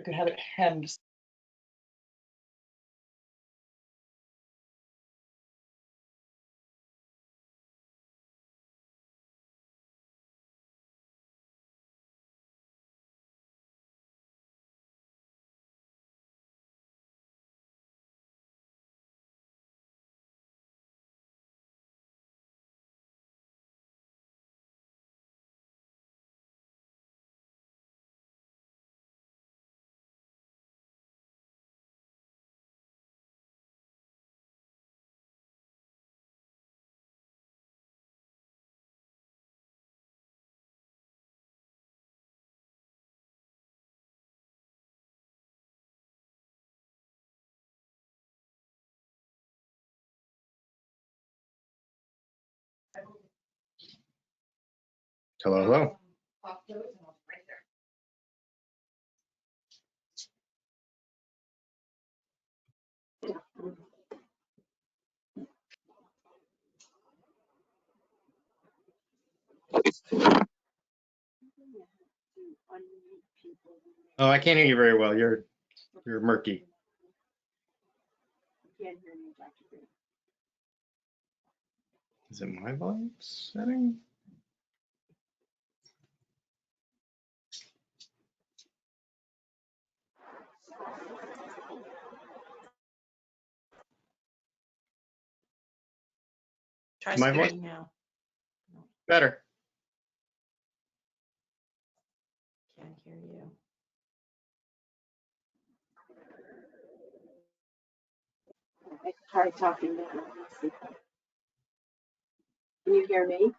I could have it hemmed. Hello, hello. Oh, I can't hear you very well. You're murky. Is it my volume setting? Try My voice? speaking now. Better. Can't hear you. I try talking now. Can you hear me?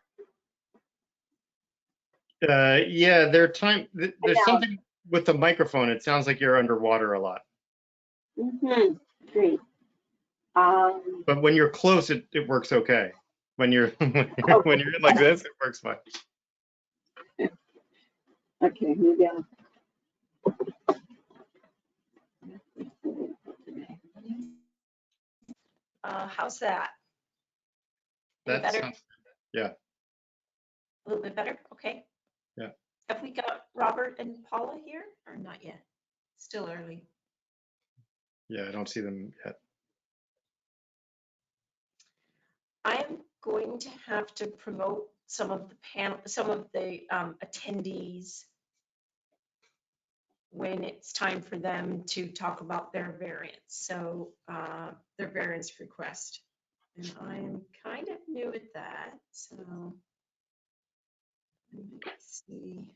Yeah, there's something with the microphone. It sounds like you're underwater a lot. Mm-hmm. Great. But when you're close, it works okay. When you're when you're in like this, it works fine. Okay, maybe How's that? Any That better? sounds, yeah. A little bit better? Okay. Yeah. Have we got Robert and Paula here or not yet? Still early. Yeah, I don't see them yet. I am going to have to promote some of the attendees when it's time for them to talk about their variance. So their variance request. And I'm kind of new at that. So let's see.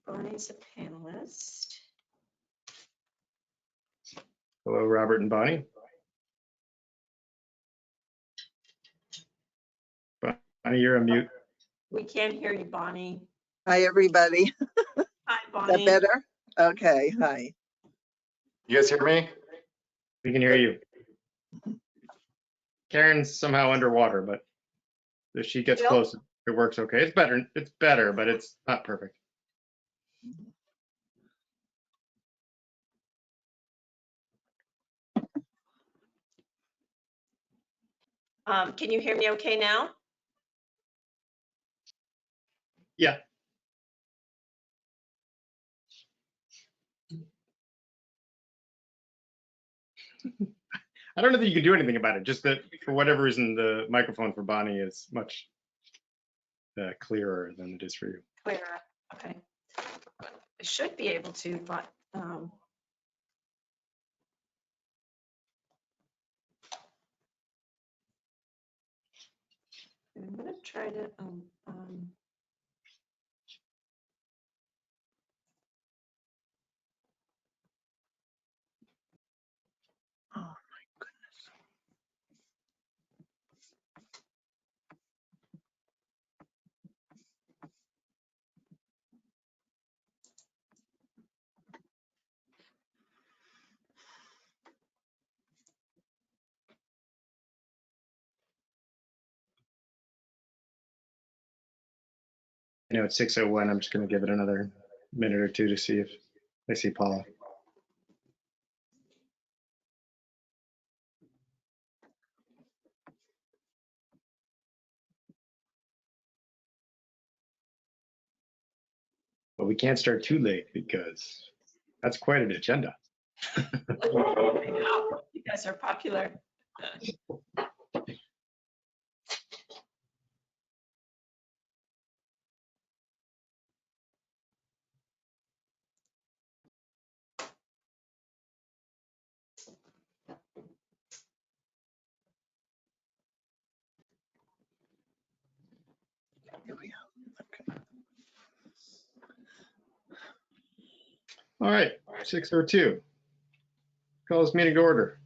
Bonnie's a panelist. Hello, Robert and Bonnie. Bonnie, you're on mute. We can't hear you, Bonnie. Hi, everybody. Hi, Is Bonnie. that better? Okay, hi. You guys hear me? We can hear you. Karen's somehow underwater, but if she gets Jill? close, it works okay. It's better, but it's not perfect. Can you hear me okay now? Yeah. I don't know that you can do anything about it. Just that for whatever reason, the microphone for Bonnie is much clearer than it is for you. Clearer. Okay. I should be able to, but I'm gonna try to Oh, my goodness. I know it's 6:01. I'm just going to give it another minute or two to see if I see Paula. can't start too late because that's quite an agenda. I know, you guys are popular. Here we go. Okay. All right, 6:02. Call this meeting to order.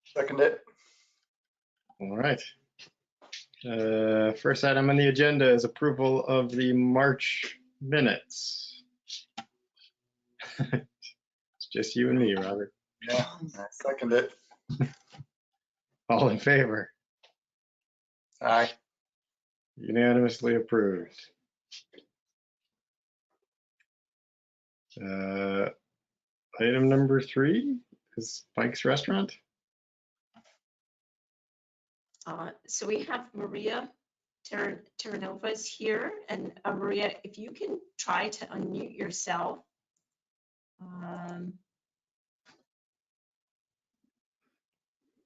Second it. All right. First item on the agenda is approval of the March minutes. It's just you and me, Robert. Yeah, I second it. All in favor? Aye. Unanimously approved. Item number 3 is Mike's Restaurant. So we have Maria Terranova is here, and Maria, if you can try to unmute yourself.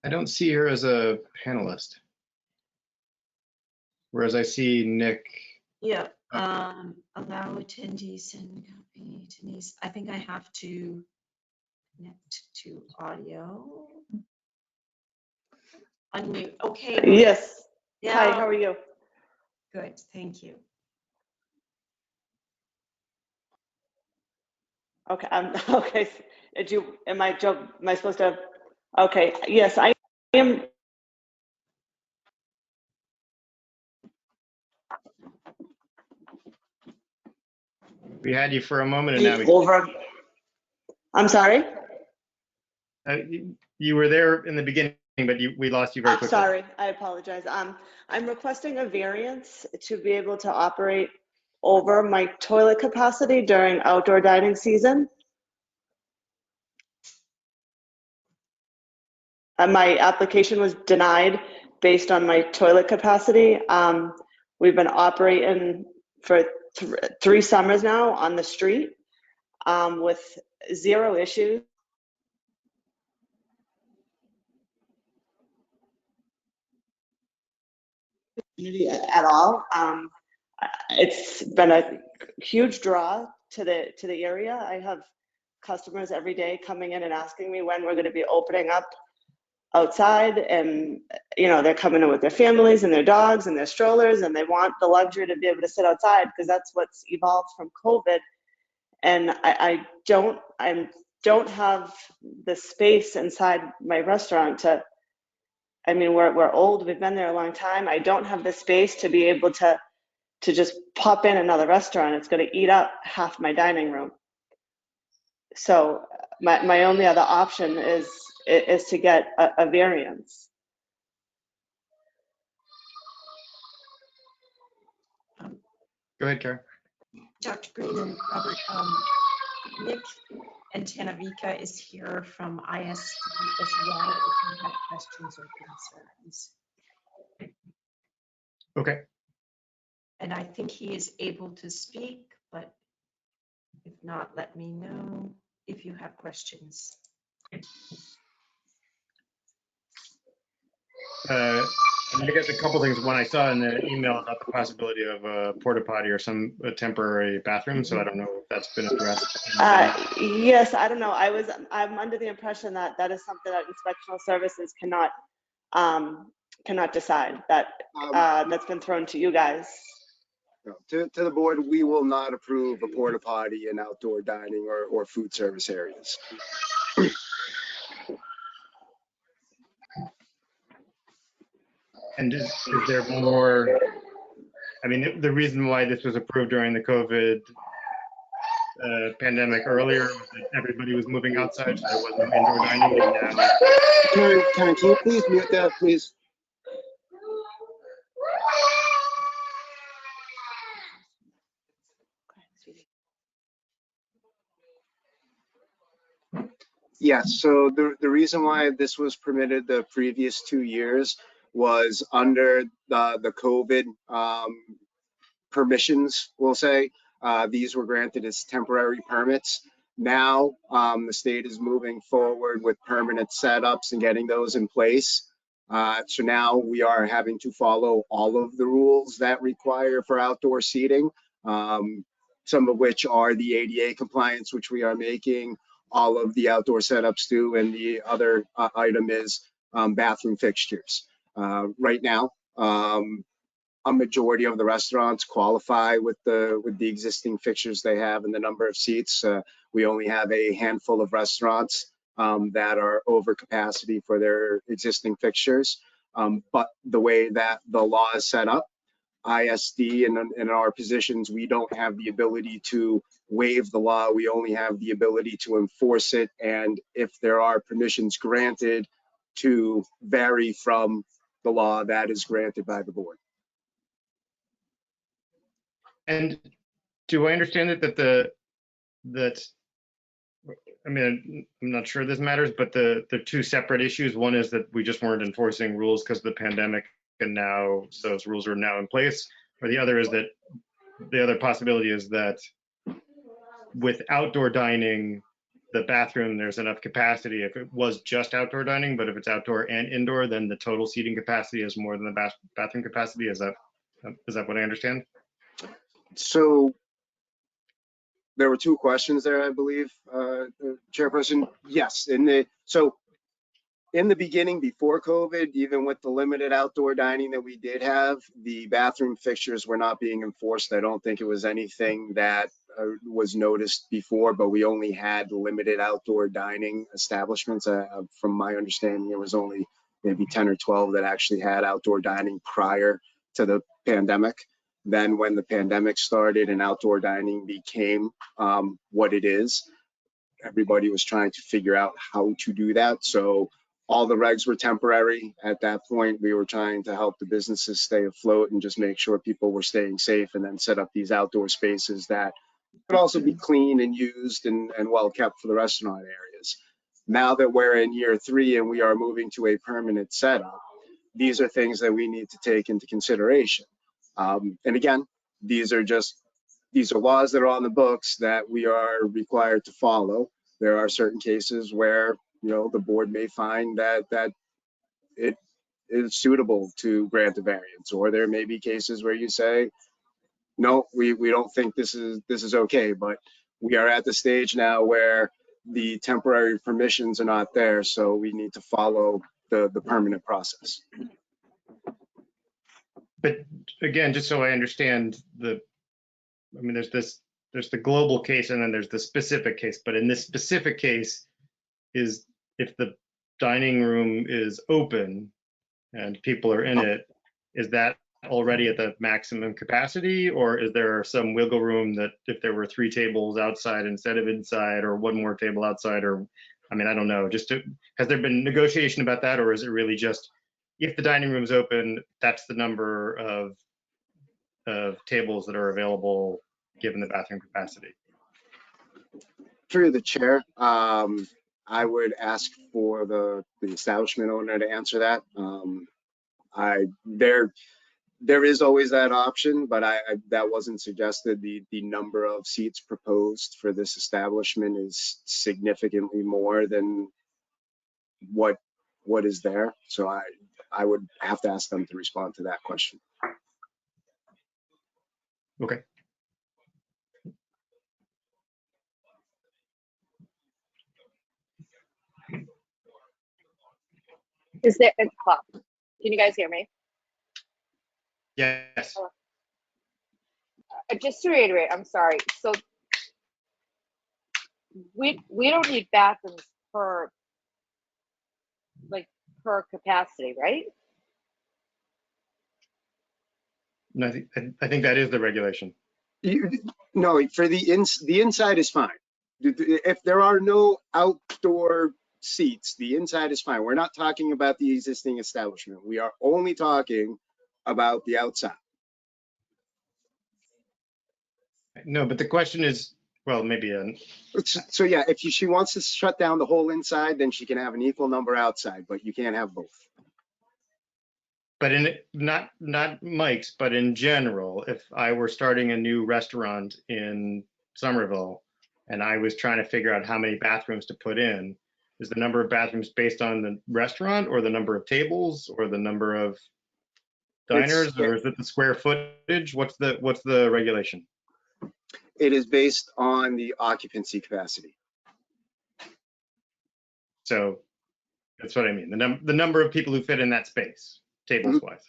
I don't see her as a panelist. Whereas I see Nick. Yeah, allow attendees and copy Denise. I think I have to connect to audio. Unmute, okay. Yes. Yeah. Hi, how are you? Good, thank you. Okay, okay. Am I supposed to? Okay, yes, I am. We had you for a moment and now we. Over. I'm sorry? You were there in the beginning, but we lost you very quickly. Sorry, I apologize. I'm requesting a variance to be able to operate over my toilet capacity during outdoor dining season. My application was denied based on my toilet capacity. We've been operating for 3 summers now on the street with 0 issues. At all. It's been a huge draw to the area. I have customers every day coming in and asking me when we're going to be opening up outside, and they're coming in with their families and their dogs and their strollers, and they want the luxury to be able to sit outside because that's what's evolved from COVID. And I don't have the space inside my restaurant to. I mean, we're old. We've been there a long time. I don't have the space to be able to just pop in another restaurant. It's going to eat up half my dining room. So my only other option is to get a variance. Go ahead, Karen. Dr. Green and Robert, Nick and Tanavika is here from ISD as well if you have questions or concerns. Okay. And I think he is able to speak, but if not, let me know if you have questions. I guess a couple things. One, I saw in the email about the possibility of a porta potty or a temporary bathroom. So I don't know if that's been addressed. Yes, I don't know. I'm under the impression that that is something that inspectional services cannot decide. That's been thrown to you guys. To the board, we will not approve a porta potty in outdoor dining or food service areas. And is there more? I mean, the reason why this was approved during the COVID pandemic earlier was that everybody was moving outside, so there was no indoor dining. And now, Karen, can you please mute that, please? Yes, so the reason why this was permitted the previous 2 years was under the COVID permissions, we'll say. These were granted as temporary permits. Now, the state is moving forward with permanent setups and getting those in place. So now we are having to follow all of the rules that require for outdoor seating, some of which are the ADA compliance, which we are making all of the outdoor setups do, and the other item is bathroom fixtures. Right now, a majority of the restaurants qualify with the existing fixtures they have and the number of seats. We only have a handful of restaurants that are over capacity for their existing fixtures. But the way that the law is set up, ISD and in our positions, we don't have the ability to waive the law. We only have the ability to enforce it. And if there are permissions granted, to vary from the law that is granted by the board. And do I understand it that I mean, I'm not sure this matters, but the two separate issues, one is that we just weren't enforcing rules because of the pandemic, and now those rules are now in place, or the other is that the other possibility is that with outdoor dining, the bathroom, there's enough capacity if it was just outdoor dining, but if it's outdoor and indoor, then the total seating capacity is more than the bathroom capacity. Is that what I understand? So there were two questions there, I believe, Chairperson. Yes, in the beginning, before COVID, even with the limited outdoor dining that we did have, the bathroom fixtures were not being enforced. I don't think it was anything that was noticed before, but we only had limited outdoor dining establishments. From my understanding, it was only maybe 10 or 12 that actually had outdoor dining prior to the pandemic. Then when the pandemic started and outdoor dining became what it is, everybody was trying to figure out how to do that. So all the regs were temporary. At that point, we were trying to help the businesses stay afloat and just make sure people were staying safe, and then set up these outdoor spaces that could also be clean and used and well kept for the restaurant areas. Now that we're in year 3 and we are moving to a permanent setup, these are things that we need to take into consideration. And again, these are laws that are on the books that we are required to follow. There are certain cases where, the board may find that it is suitable to grant a variance, or there may be cases where you say, no, we don't think this is okay. But we are at the stage now where the temporary permissions are not there, so we need to follow the permanent process. But again, just so I understand there's the global case and then there's the specific case. But in this specific case, is if the dining room is open and people are in it, is that already at the maximum capacity, or is there some wiggle room that if there were 3 tables outside instead of inside, or 1 more table outside, or I don't know, has there been negotiation about that, or is it really just if the dining room is open, that's the number of tables that are available given the bathroom capacity? Through the chair, I would ask for the establishment owner to answer that. There is always that option, but that wasn't suggested. The number of seats proposed for this establishment is significantly more than what is there. So I would have to ask them to respond to that question. Okay. Is there, can you guys hear me? Yes. Just to reiterate, I'm sorry. So we don't need bathrooms per capacity, right? No, I think that is the regulation. No, for the inside is fine. If there are no outdoor seats, the inside is fine. We're not talking about the existing establishment. We are only talking about the outside. No, but the question is, well, maybe So yeah, if she wants to shut down the whole inside, then she can have an equal number outside, but you can't have both. But not Mike's, but in general, if I were starting a new restaurant in Somerville and I was trying to figure out how many bathrooms to put in, is the number of bathrooms based on the restaurant or the number of tables or the number of diners, or is it the square footage? What's the regulation? It is based on the occupancy capacity. So that's what I mean. The number of people who fit in that space, tables wise.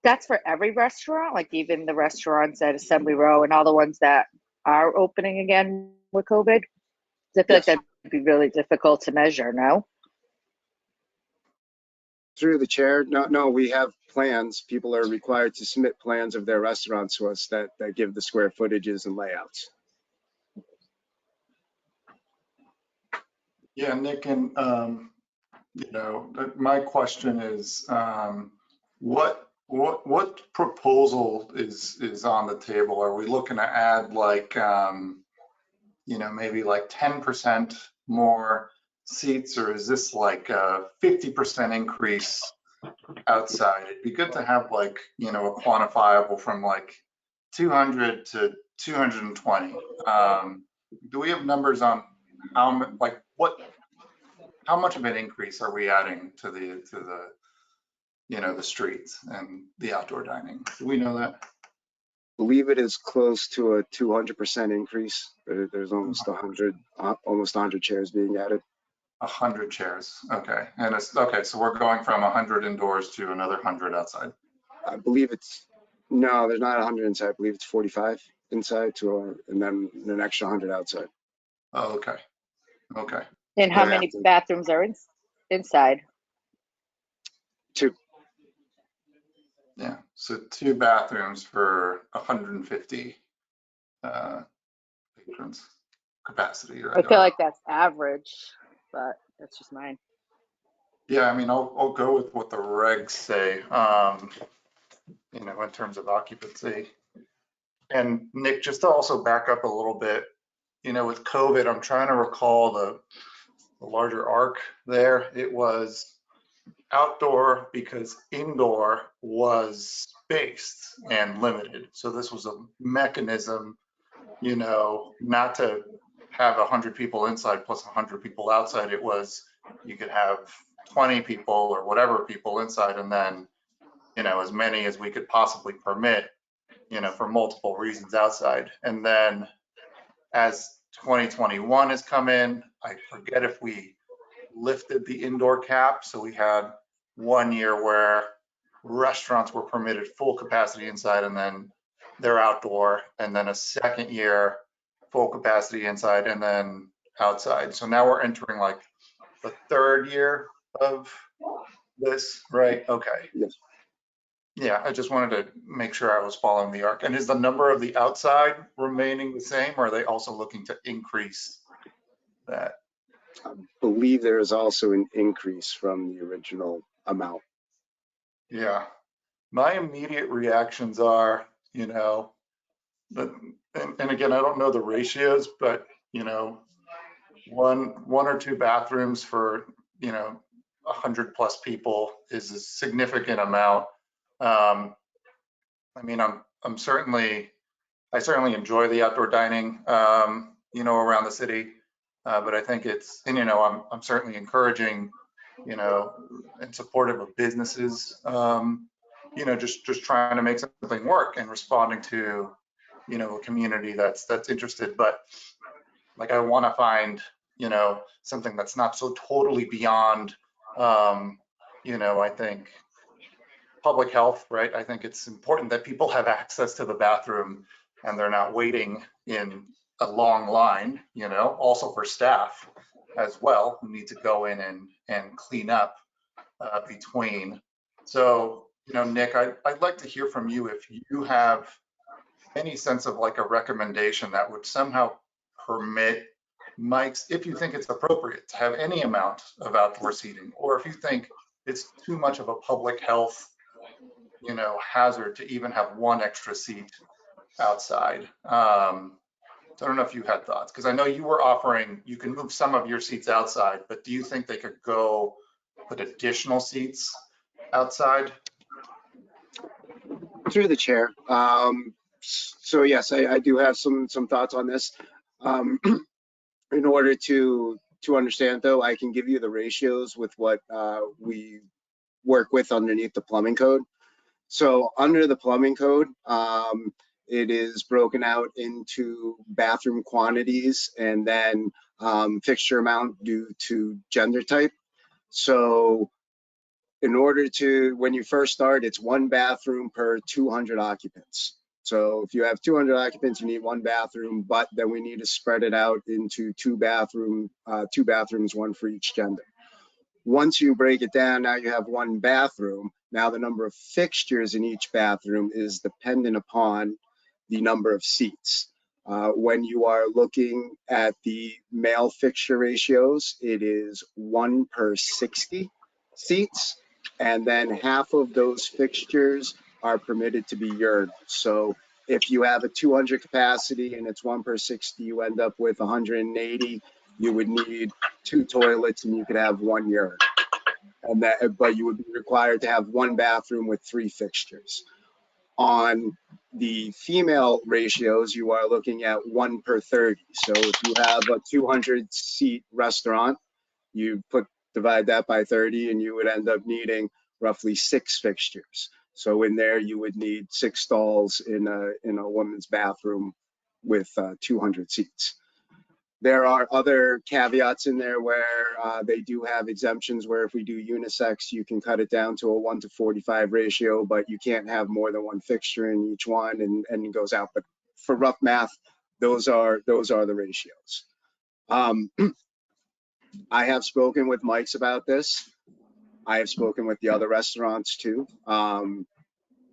That's for every restaurant, like even the restaurants at Assembly Row and all the ones that are opening again with COVID? 'Cause I feel like Yes. that'd be really difficult to measure, no? Through the chair, no, we have plans. People are required to submit plans of their restaurants to us that give the square footages and layouts. Yeah, Nick, and my question is, what proposal is on the table? Are we looking to add like, maybe like 10% more seats, or is this like a 50% increase outside? It'd be good to have like, a quantifiable from like 200 to 220. Do we have numbers on how much of an increase are we adding to the streets and the outdoor dining? Do we know that? Believe it is close to a 200% increase. There's almost 100 chairs being added. 100 chairs. Okay. And it's okay. So we're going from 100 indoors to another 100 outside. I believe no, there's not 100 inside. I believe it's 45 inside and then an extra 100 outside. Oh, okay. Okay. And how Yeah. many bathrooms are inside? 2. Yeah. So 2 bathrooms for 150 patrons capacity. I feel like that's average, but that's just mine. Yeah, I mean, I'll go with what the regs say, in terms of occupancy. And Nick, just to also back up a little bit, with COVID, I'm trying to recall the larger arc there. It was outdoor because indoor was spaced and limited. So this was a mechanism, not to have 100 people inside plus 100 people outside. It was, you could have 20 people or whatever people inside, and then, as many as we could possibly permit, for multiple reasons outside. And then as 2021 has come in, I forget if we lifted the indoor cap. So we had 1 year where restaurants were permitted full capacity inside and then they're outdoor, and then a second year full capacity inside and then outside. So now we're entering like the 3rd year of this, right? Okay. Yes. Yeah, I just wanted to make sure I was following the arc. And is the number of the outside remaining the same, or are they also looking to increase that? I believe there is also an increase from the original amount. Yeah, my immediate reactions are, but, and again, I don't know the ratios, but, one or 2 bathrooms for, 100 plus people is a significant amount. I mean, I certainly enjoy the outdoor dining, around the city. But I think it's, and, I'm certainly encouraging, and supportive of businesses, just trying to make something work and responding to, a community that's interested. But like, I want to find, something that's not so totally beyond, I think public health, right? I think it's important that people have access to the bathroom and they're not waiting in a long line, also for staff as well, who need to go in and clean up between. So, Nick, I'd like to hear from you if you have any sense of like a recommendation that would somehow permit Mike's, if you think it's appropriate to have any amount of outdoor seating, or if you think it's too much of a public health, hazard to even have 1 extra seat outside. So I don't know if you had thoughts, because I know you were offering, you can move some of your seats outside, but do you think they could go put additional seats outside? Through the chair. So yes, I do have some thoughts on this. In order to understand though, I can give you the ratios with what we work with underneath the plumbing code. So under the plumbing code, it is broken out into bathroom quantities and then fixture amount due to gender type. So in order to, when you first start, it's one bathroom per 200 occupants. So if you have 200 occupants, you need one bathroom, but then we need to spread it out into two bathrooms, one for each gender. Once you break it down, now you have one bathroom. Now the number of fixtures in each bathroom is dependent upon the number of seats. When you are looking at the male fixture ratios, it is 1 per 60 seats. And then half of those fixtures are permitted to be urinals. So if you have a 200 capacity and it's 1 per 60, you end up with 180. You would need 2 toilets and you could have 1 urinal. And that, but you would be required to have 1 bathroom with 3 fixtures. On the female ratios, you are looking at 1 per 30. So if you have a 200 seat restaurant, you divide that by 30 and you would end up needing roughly 6 fixtures. So in there, you would need 6 stalls in a woman's bathroom with 200 seats. There are other caveats in there where they do have exemptions where if we do unisex, you can cut it down to a 1 to 45 ratio, but you can't have more than 1 fixture in each one and it goes out. But for rough math, those are the ratios. I have spoken with Mike's about this. I have spoken with the other restaurants too.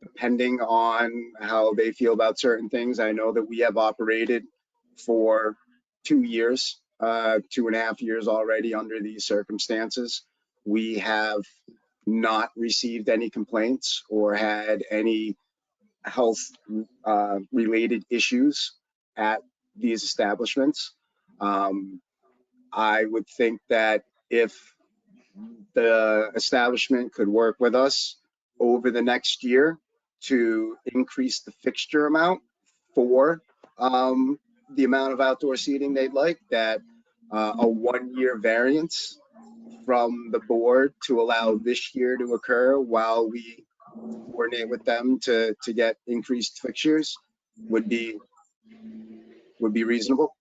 Depending on how they feel about certain things, I know that we have operated for 2 years, 2.5 years already under these circumstances. We have not received any complaints or had any health related issues at these establishments. I would think that if the establishment could work with us over the next year to increase the fixture amount for the amount of outdoor seating they'd like, that a 1-year variance from the board to allow this year to occur while we coordinate with them to get increased fixtures would be reasonable.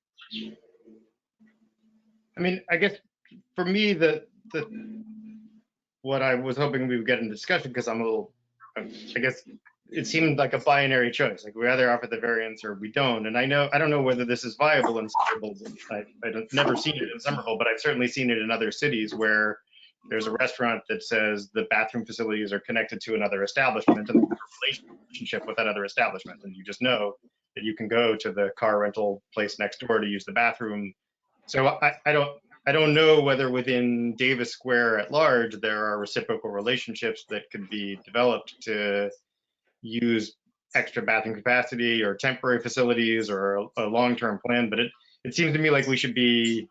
I mean, I guess for me, what I was hoping we would get in discussion, because I guess it seemed like a binary choice. Like we either offer the variance or we don't. And I don't know whether this is viable in Somerville. I've never seen it in Somerville, but I've certainly seen it in other cities where there's a restaurant that says the bathroom facilities are connected to another establishment and there's a relationship with that other establishment. And you just know that you can go to the car rental place next door to use the bathroom. So I don't know whether within Davis Square at large there are reciprocal relationships that could be developed to use extra bathroom capacity or temporary facilities or a long-term plan. But it seems to me like we should be.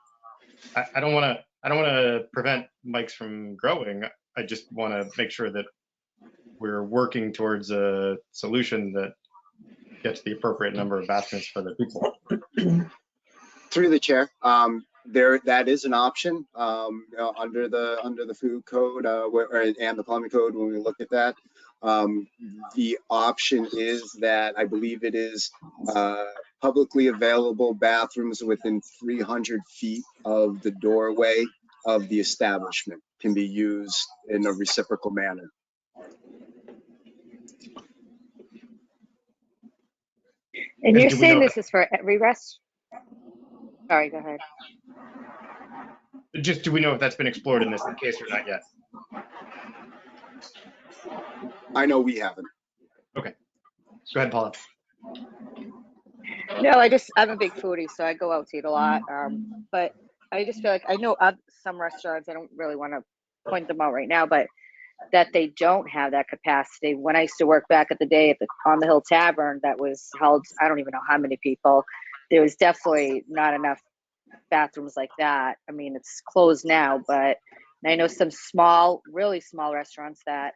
I don't want to prevent Mike's from growing. I just want to make sure that we're working towards a solution that gets the appropriate number of bathrooms for the people. Through the chair, that is an option under the food code and the plumbing code. When we look at that, the option is that I believe it is publicly available bathrooms within 300 feet of the doorway of the establishment can be used in a reciprocal manner. And you're do we saying know- this is for every rest? Sorry, go ahead. Just do we know if that's been explored in this case or not yet? I know we haven't. Okay. Go ahead, Paula. No, I'm a big foodie, so I go out to eat a lot. But I just feel like I know some restaurants, I don't really want to point them out right now, but that they don't have that capacity. When I used to work back at the day on the Hill Tavern, that was held, I don't even know how many people. There was definitely not enough bathrooms like that. I mean, it's closed now, but And I know some small, really small restaurants that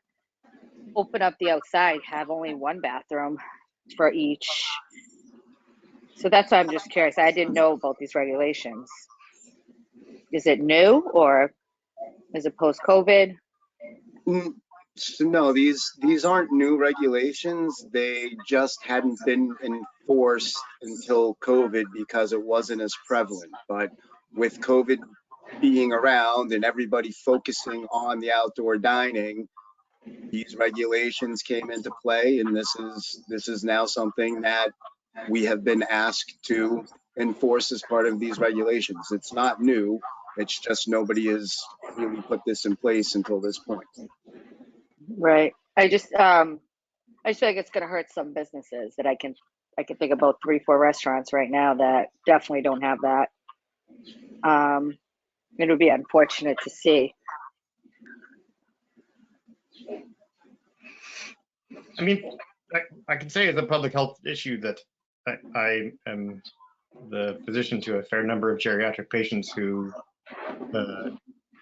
open up the outside have only one bathroom for each. So that's why I'm just curious. I didn't know about these regulations. Is it new or is it post-COVID? So no, these aren't new regulations. They just hadn't been enforced until COVID because it wasn't as prevalent. But with COVID being around and everybody focusing on the outdoor dining, these regulations came into play, and this is now something that we have been asked to enforce as part of these regulations. It's not new. It's just nobody has really put this in place until this point. Right. I just feel like it's going to hurt some businesses that I can think about 3-4 restaurants right now that definitely don't have that. It would be unfortunate to see. I mean, I can say as a public health issue that I am the physician to a fair number of geriatric patients who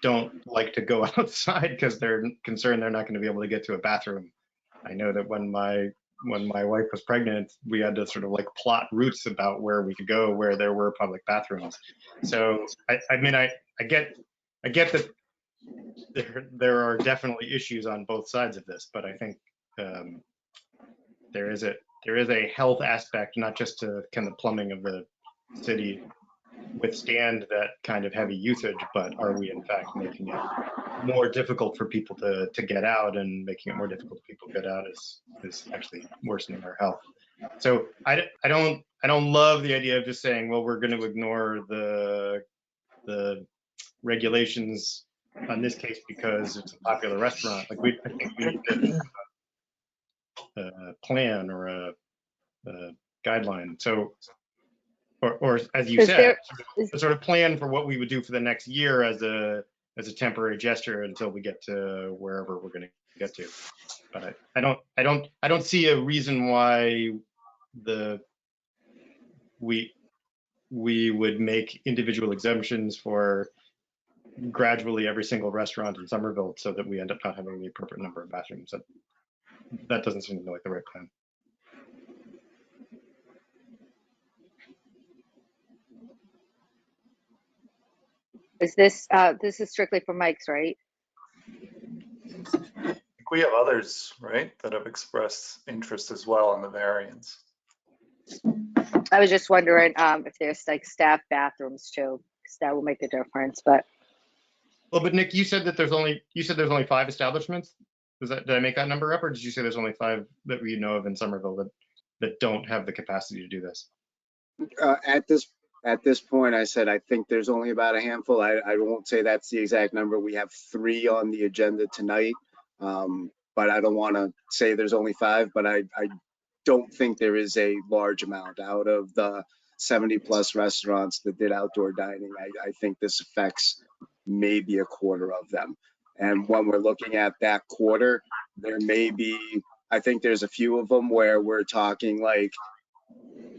don't like to go outside because they're concerned they're not going to be able to get to a bathroom. I know that when my wife was pregnant, we had to sort of like plot routes about where we could go, where there were public bathrooms. So I mean, I get that there are definitely issues on both sides of this, but I think there is a health aspect, not just to can the plumbing of the city withstand that kind of heavy usage, but are we in fact making it more difficult for people to get out, and making it more difficult for people to get out is actually worsening our health. So I don't love the idea of just saying, well, we're going to ignore the regulations on this case because it's a popular restaurant. Like I think we need to have a plan or a guideline. So, or as you said, sort of plan for what we would do for the next year as a temporary gesture until we get to wherever we're going to get to. But I don't see a reason why we would make individual exemptions for gradually every single restaurant in Somerville so that we end up not having the appropriate number of bathrooms. That doesn't seem like the right plan. Is this is strictly for Mike's, right? I think we have others, right, that have expressed interest as well in the variance. I was just wondering if there's like staff bathrooms too, because that will make a difference. But well, but Nick, you said there's only 5 establishments. Did I make that number up, or did you say there's only 5 that we know of in Somerville that don't have the capacity to do this? At this point, I said I think there's only about a handful. I won't say that's the exact number. We have 3 on the agenda tonight, but I don't want to say there's only 5. But I don't think there is a large amount out of the 70+ restaurants that did outdoor dining. I think this affects maybe a quarter of them. And when we're looking at that quarter, there may be, I think there's a few of them where we're talking like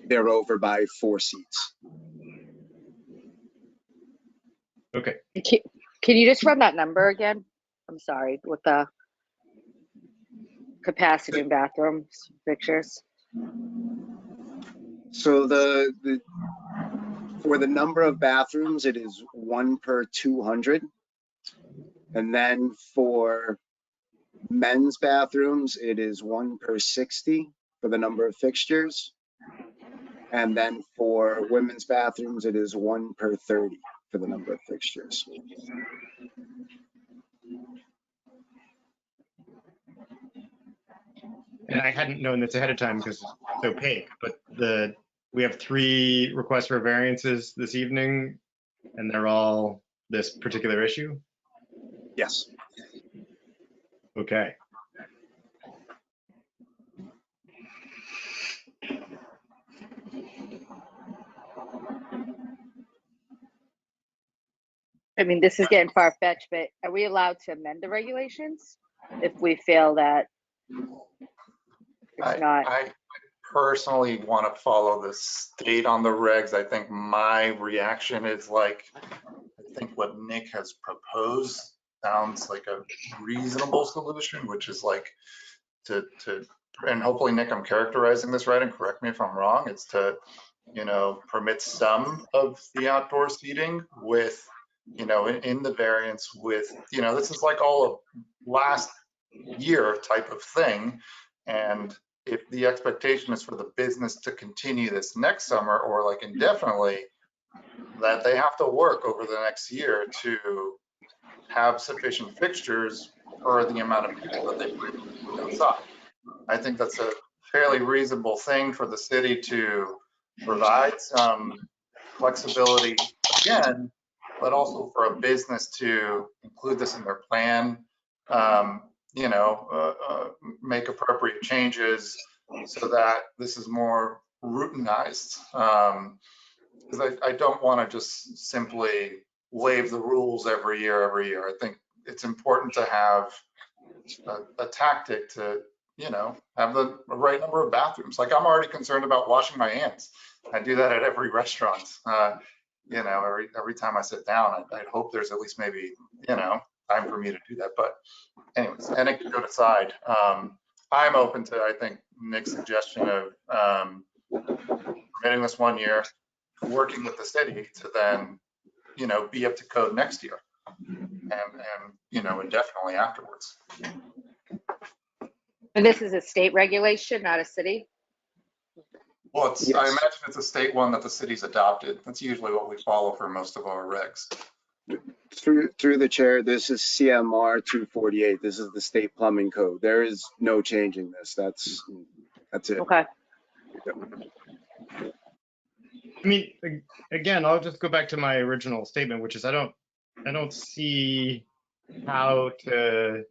they're over by 4 seats. Okay. can you just run that number again? I'm sorry, with the capacity in bathrooms pictures. So for the number of bathrooms, it is 1 per 200. And then for men's bathrooms, it is 1 per 60 for the number of fixtures. And then for women's bathrooms, it is 1 per 30 for the number of fixtures. And I hadn't known this ahead of time because it's opaque, but we have 3 requests for variances this evening, and they're all this particular issue? Yes. Okay. I mean, this is getting far-fetched, but are we allowed to amend the regulations if we feel that it's not? I personally want to follow the state on the regs. I think my reaction is like, I think what Nick has proposed sounds like a reasonable solution, which is like and hopefully, Nick, I'm characterizing this right, and correct me if I'm wrong, it's to, permit some of the outdoor seating with, in the variance with, this is like all of last year type of thing. And if the expectation is for the business to continue this next summer or like indefinitely, that they have to work over the next year to have sufficient fixtures for the amount of people that they bring outside. I think that's a fairly reasonable thing for the city to provide some flexibility again, but also for a business to include this in their plan, make appropriate changes so that this is more routinized. Because I don't want to just simply waive the rules every year. I think it's important to have a tactic to, have the right number of bathrooms. Like I'm already concerned about washing my hands. I do that at every restaurant. Every time I sit down, I'd hope there's at least maybe, time for me to do that. But anyways, anecdote aside, I'm open to, I think, Nick's suggestion of permitting this 1 year, working with the city to then, be up to code next year and indefinitely afterwards. And this is a state regulation, not a city? Well, Yes. I imagine it's a state one that the city's adopted. That's usually what we follow for most of our regs. Through the chair, this is CMR 248. This is the state plumbing code. There is no changing this. That's it. Okay. I mean, again, I'll just go back to my original statement, which is I don't see how to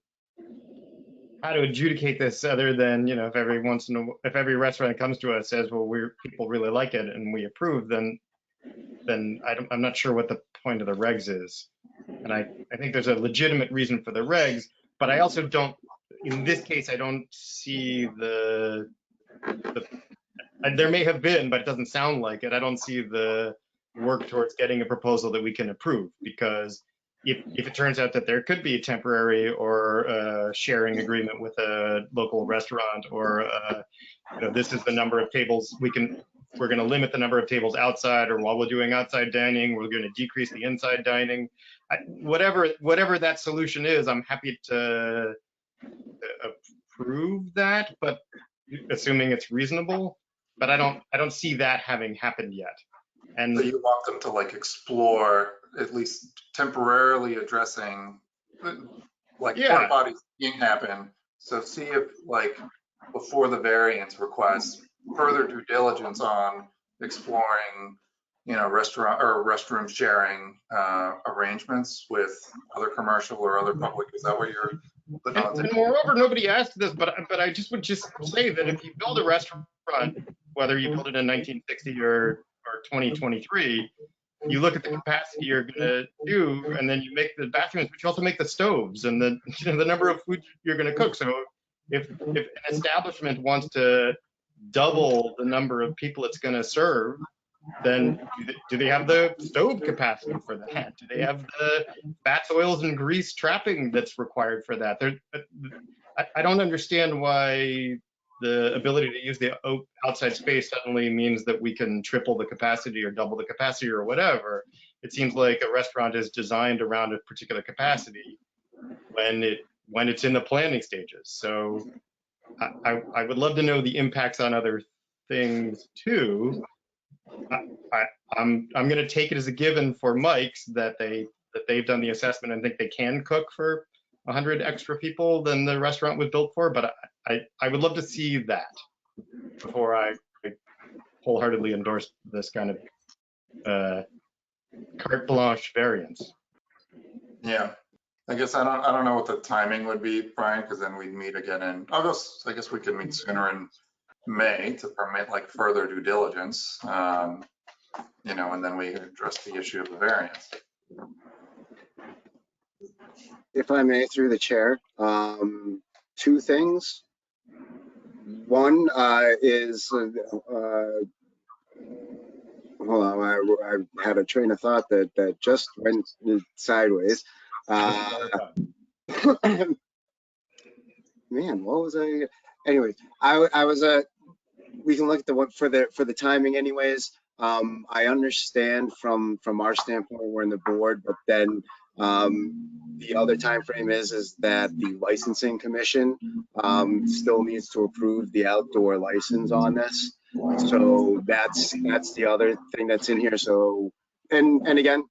adjudicate this other than, if every restaurant that comes to us says, well, people really like it and we approve, then I'm not sure what the point of the regs is. And I think there's a legitimate reason for the regs, but I also don't, in this case, I don't see there may have been, but it doesn't sound like it. I don't see the work towards getting a proposal that we can approve, because if it turns out that there could be a temporary or a sharing agreement with a local restaurant, or this is the number of tables we're going to limit the number of tables outside, or while we're doing outside dining, we're going to decrease the inside dining. Whatever that solution is, I'm happy to approve that, but assuming it's reasonable. But I don't see that having happened yet. And so you want them to like explore at least temporarily addressing porta potties can happen. So see if like before the variance request, further due diligence on exploring, restaurant or restroom sharing arrangements with other commercial or other public. Is that what you're putting on the and table? moreover, nobody asked this, but I just would say that if you build a restaurant, whether you build it in 1960 or 2023, you look at the capacity you're going to do, and then you make the bathrooms, but you also make the stoves and the number of food you're going to cook. So if an establishment wants to double the number of people it's going to serve, then do they have the stove capacity for that? Do they have the fats, oils, and grease trapping that's required for that? I don't understand why the ability to use the outside space suddenly means that we can triple the capacity or double the capacity or whatever. It seems like a restaurant is designed around a particular capacity when it's in the planning stages. So I would love to know the impacts on other things too. I'm going to take it as a given for Mike's that they've done the assessment and think they can cook for 100 extra people than the restaurant was built for, but I would love to see that before I wholeheartedly endorse this kind of carte blanche variance. Yeah, I guess I don't know what the timing would be, Brian, because then we'd meet again in August. I guess we could meet sooner in May to permit like further due diligence, and then we address the issue of the variance. If I may, through the chair, two things. One is, hold on, I had a train of thought that just went sideways. Man, what was I? Anyways, I was we can look at the one for the timing anyways. I understand from our standpoint, we're in the board, but then the other time frame is that the licensing commission still needs to approve the outdoor license on this. So that's the other thing that's in here. So and again,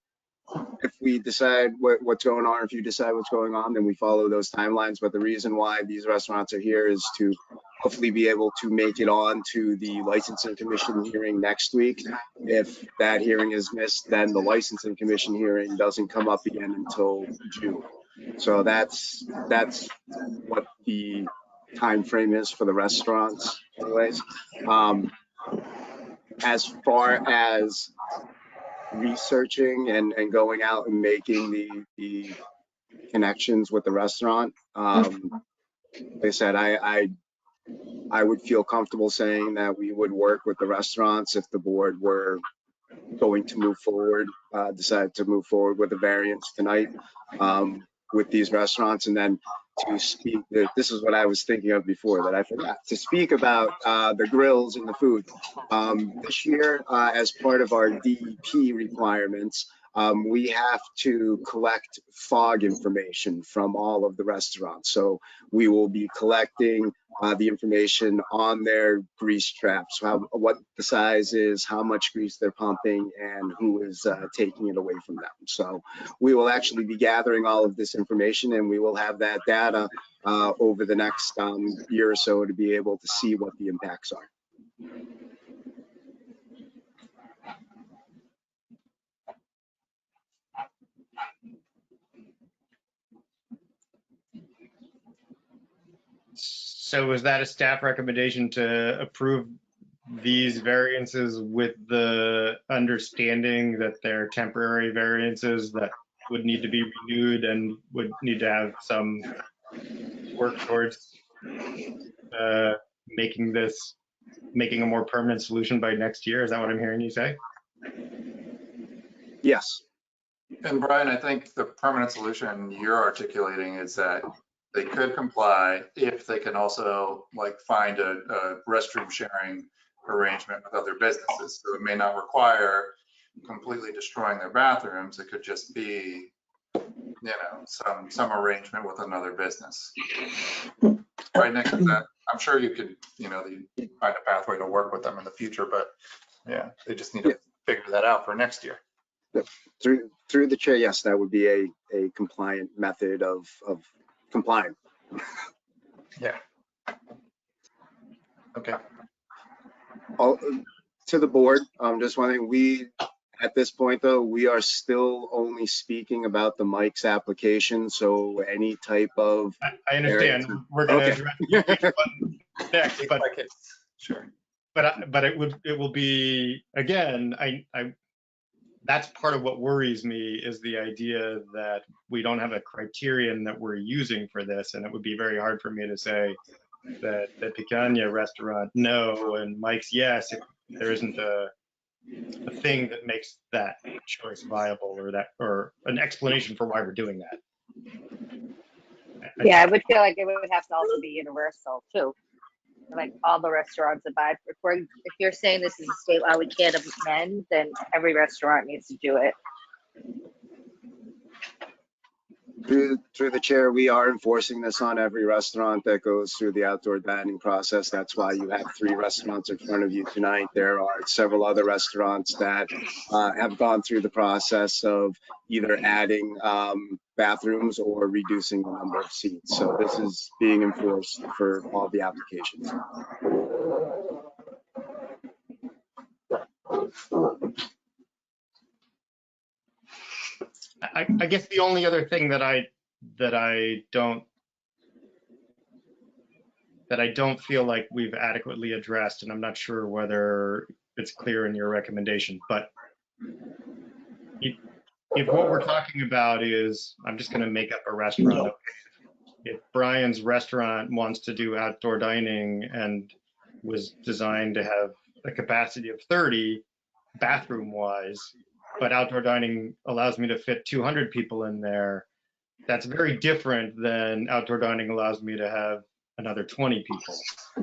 if we decide what's going on, or if you decide what's going on, then we follow those timelines. But the reason why these restaurants are here is to hopefully be able to make it on to the licensing commission hearing next week. If that hearing is missed, then the licensing commission hearing doesn't come up again until June. So that's what the time frame is for the restaurants anyways. As far as researching and going out and making the connections with the restaurant, like I said, I would feel comfortable saying that we would work with the restaurants if the board were going to move forward, decide to move forward with a variance tonight with these restaurants. And then to speak, this is what I was thinking of before that I forgot to speak about, the grills and the food. This year, as part of our DEP requirements, we have to collect fog information from all of the restaurants. So we will be collecting the information on their grease traps, what the size is, how much grease they're pumping, and who is taking it away from them. So we will actually be gathering all of this information, and we will have that data over the next year or so to be able to see what the impacts are. So is that a staff recommendation to approve these variances with the understanding that they're temporary variances that would need to be renewed and would need to have some work towards making a more permanent solution by next year? Is that what I'm hearing you say? Yes. And Brian, I think the permanent solution you're articulating is that they could comply if they can also like find a restroom sharing arrangement with other businesses. So it may not require completely destroying their bathrooms. It could just be, you know, some arrangement with another business. Right next to that, I'm sure you could, you know, find a pathway to work with them in the future, but yeah, they just need to figure that out for next year. Through the chair, yes, that would be a compliant method of complying. Yeah. Okay. To the board, just one thing, at this point though, we are still only speaking about the Mike's application. So any type of. I understand. We're going to address next, but sure. But it will be, again, that's part of what worries me is the idea that we don't have a criterion that we're using for this. And it would be very hard for me to say that the Picanha restaurant, no, and Mike's, yes, if there isn't a thing that makes that choice viable or an explanation for why we're doing that. Yeah, I would feel like it would have to also be universal too. Like all the restaurants abide. If you're saying this is a state law we can't amend, then every restaurant needs to do it. Through the chair, we are enforcing this on every restaurant that goes through the outdoor dining process. That's why you have 3 restaurants in front of you tonight. There are several other restaurants that have gone through the process of either adding bathrooms or reducing the number of seats. So this is being enforced for all the applications. I guess the only other thing that I don't feel like we've adequately addressed, and I'm not sure whether it's clear in your recommendation, but if what we're talking about is, I'm just going to make up a restaurant. If Brian's restaurant wants to do outdoor dining and was designed to have a capacity of 30 bathroom wise, but outdoor dining allows me to fit 200 people in there, That's very different than outdoor dining allows me to have another 20 people.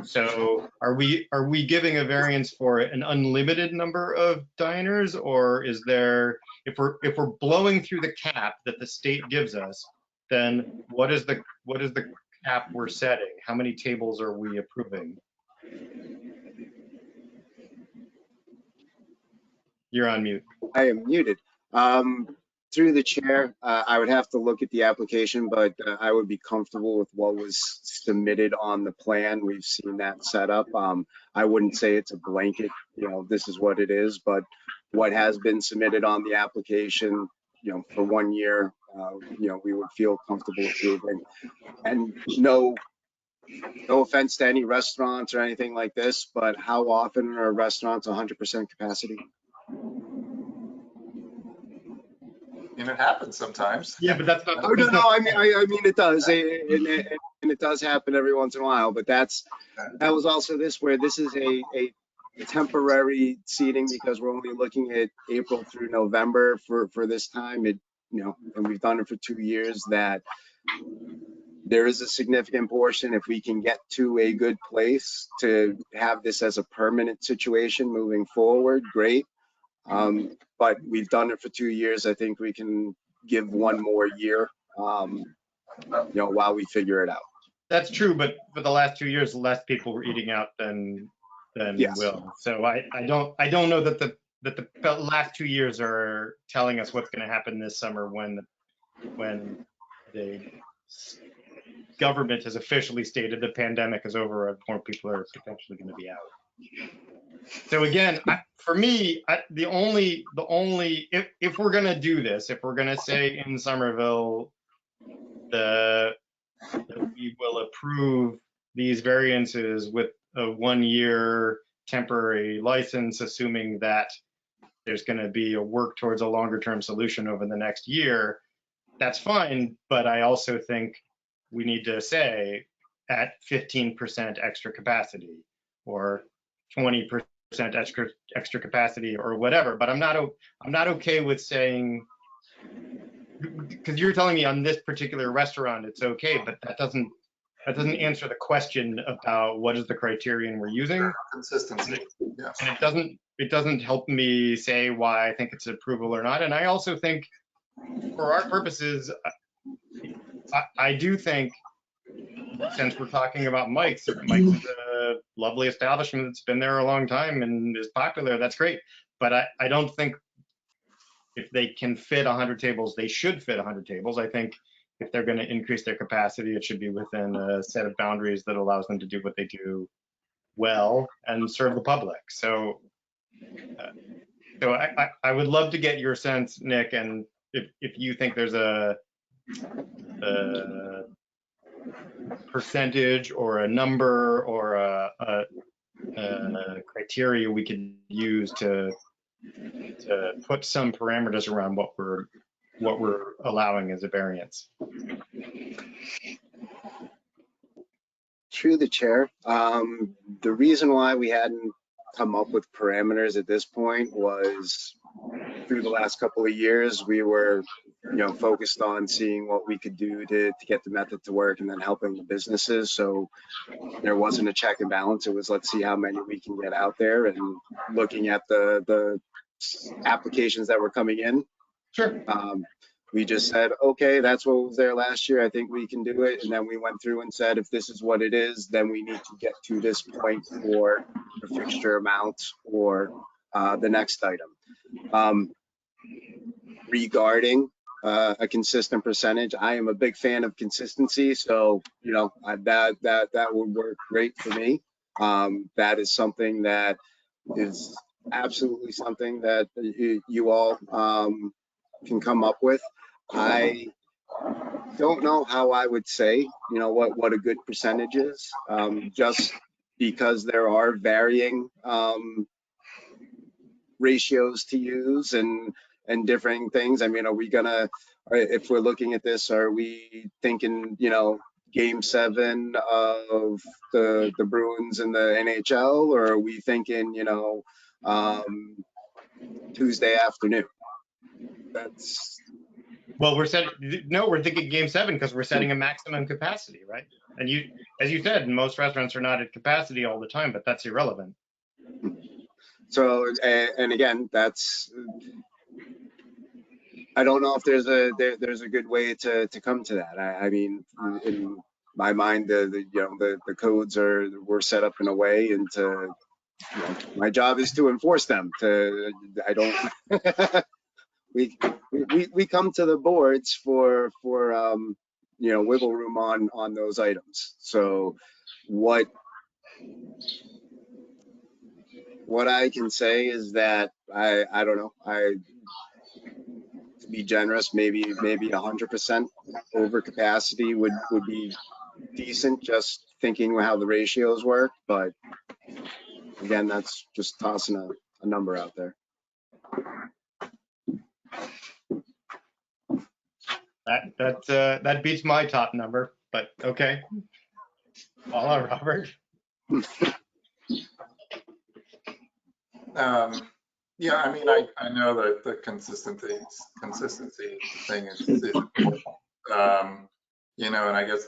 So are we giving a variance for an unlimited number of diners, or is there, if we're blowing through the cap that the state gives us, then what is the cap we're setting? How many tables are we approving? You're on mute. I am muted. Through the chair, I would have to look at the application, but I would be comfortable with what was submitted on the plan. We've seen that set up. I wouldn't say it's a blanket, this is what it is, but what has been submitted on the application, for 1 year, we would feel comfortable approving. And no offense to any restaurants or anything like this, but how often are restaurants 100% capacity? And it happens sometimes. Yeah, but that's not. Oh, no, I mean it does, and it does happen every once in a while. But that was also where this is a temporary seating because we're only looking at April through November for this time. And we've done it for 2 years. That there is a significant portion, if we can get to a good place to have this as a permanent situation moving forward, great. But we've done it for 2 years. I think we can give 1 more year, while we figure it out. That's true, but for the last 2 years, less people were eating out than Yes. will. So I don't know that the last 2 years are telling us what's going to happen this summer when the government has officially stated the pandemic is over and more people are potentially going to be out. So again, for me, the only if we're gonna do this, if we're gonna say in Somerville that we will approve these variances with a 1 year temporary license, assuming that there's going to be a work towards a longer term solution over the next year, that's fine. But I also think we need to say at 15% extra capacity or 20% extra capacity or whatever. But I'm not okay with saying, because you're telling me on this particular restaurant it's okay, but that doesn't answer the question about what is the criterion we're using. Consistency. Yes. And it doesn't help me say why I think it's approval or not. And I also think for our purposes, I do think, since we're talking about Mike's is a lovely establishment that's been there a long time and is popular, that's great. But I don't think if they can fit 100 tables, they should fit 100 tables. I think if they're going to increase their capacity, it should be within a set of boundaries that allows them to do what they do well and serve the public. So I would love to get your sense, Nick, and if you think there's a percentage or a number or a criteria we could use to put some parameters around what we're allowing as a variance. Through the chair, the reason why we hadn't come up with parameters at this point was through the last couple of years, we were focused on seeing what we could do to get the method to work and then helping the businesses. So there wasn't a check and balance. It was, let's see how many we can get out there, and looking at the applications that were coming in. Sure. We just said, okay, that's what was there last year. I think we can do it. And then we went through and said, if this is what it is, then we need to get to this point for the fixture amount or the next item. Regarding a consistent percentage, I am a big fan of consistency. So, that would work great for me. That is something that is absolutely something that you all can come up with. I don't know how I would say, what a good percentage is, just because there are varying ratios to use and differing things. I mean, if we're looking at this, are we thinking, Game 7 of the Bruins in the NHL, or are we thinking, Tuesday afternoon? Well, we're thinking game 7 because we're setting a maximum capacity, right? And as you said, most restaurants are not at capacity all the time, but that's irrelevant. So, and again, I don't know if there's a good way to come to that. I mean, in my mind, the codes were set up in a way, and my job is to enforce them. I don't. we come to the boards for wiggle room on those items. So what I can say is that I don't know, to be generous, maybe 100% over capacity would be decent, just thinking how the ratios work. But again, that's just tossing a number out there. That beats my top number, but okay. Paula, Robert. Yeah, I mean, I know that the consistency thing is important. And I guess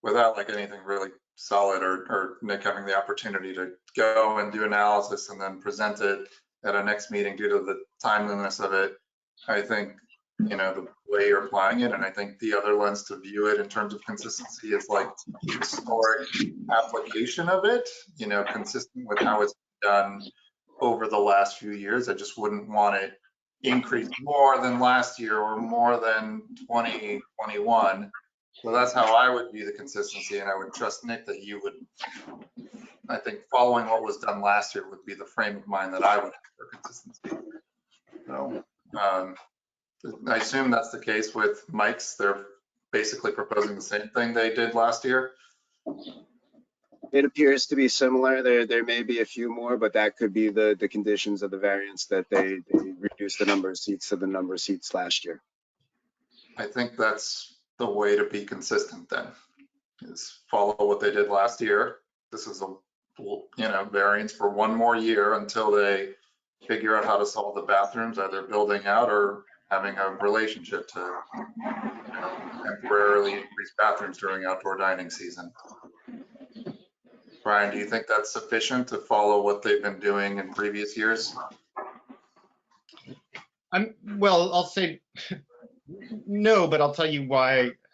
without like anything really solid or Nick having the opportunity to go and do analysis and then present it at a next meeting due to the timeliness of it, I think, the way you're applying it, and I think the other lens to view it in terms of consistency is like historic application of it, consistent with how it's done over the last few years. I just wouldn't want it increased more than last year or more than 2021. So that's how I would view the consistency, and I would trust Nick that you would. I think following what was done last year would be the frame of mind that I would have for consistency. So I assume that's the case with Mike's. They're basically proposing the same thing they did last year. It appears to be similar. There may be a few more, but that could be the conditions of the variance, that they reduced the number of seats to the number of seats last year. I think that's the way to be consistent then, is follow what they did last year. This is a variance for one more year until they figure out how to solve the bathrooms, either building out or having a relationship to temporarily increase bathrooms during outdoor dining season. Brian, do you think that's sufficient to follow what they've been doing in previous years? Well, I'll say no, but I'll tell you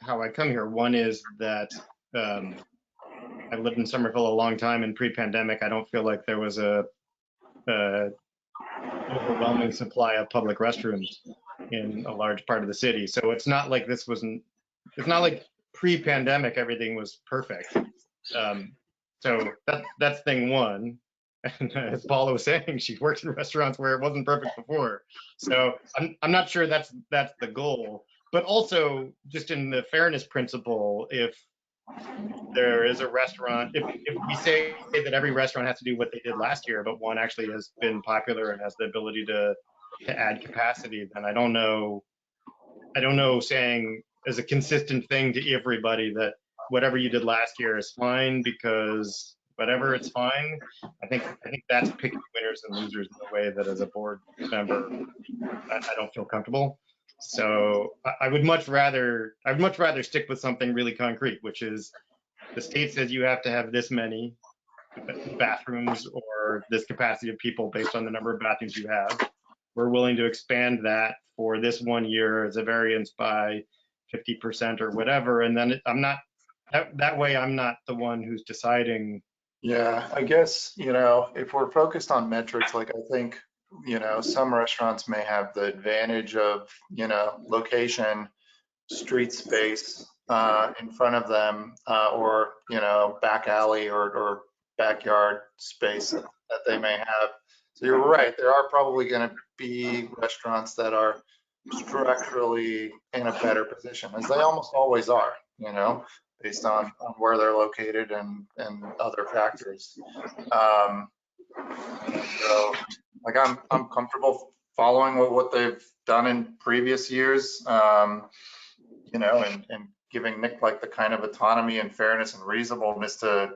how I come here. One is that I've lived in Somerville a long time, and pre-pandemic, I don't feel like there was a overwhelming supply of public restrooms in a large part of the city. So it's not like it's not like pre-pandemic everything was perfect. So that's thing one. And as Paula was saying, she worked in restaurants where it wasn't perfect before. So I'm not sure that's the goal. But also, just in the fairness principle, if there is a restaurant, if we say that every restaurant has to do what they did last year, but one actually has been popular and has the ability to add capacity, then I don't know saying as a consistent thing to everybody that whatever you did last year is fine, because whatever, it's fine. I think that's picking winners and losers in a way that as a board member, I don't feel comfortable. So I would much rather stick with something really concrete, which is the state says you have to have this many bathrooms or this capacity of people based on the number of bathrooms you have. We're willing to expand that for this 1 year as a variance by 50% or whatever. And then I'm not, that way I'm not the one who's deciding. Yeah, I guess, if we're focused on metrics, like I think, some restaurants may have the advantage of, location, street space in front of them, or, back alley or backyard space that they may have. So you're right, there are probably going to be restaurants that are structurally in a better position, as they almost always are, based on where they're located and other factors. So like I'm comfortable following what they've done in previous years, and giving Nick like the kind of autonomy and fairness and reasonableness to,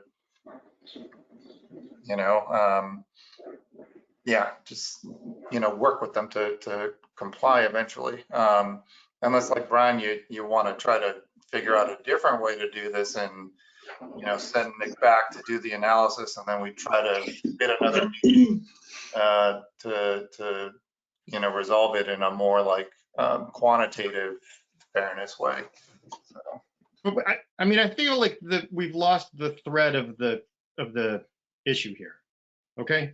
just, work with them to comply eventually. unless like Brian, you want to try to figure out a different way to do this and, send Nick back to do the analysis, and then we try to get another meeting to resolve it in a more like quantitative fairness way. So. But I mean, I feel like we've lost the thread of the issue here. Okay,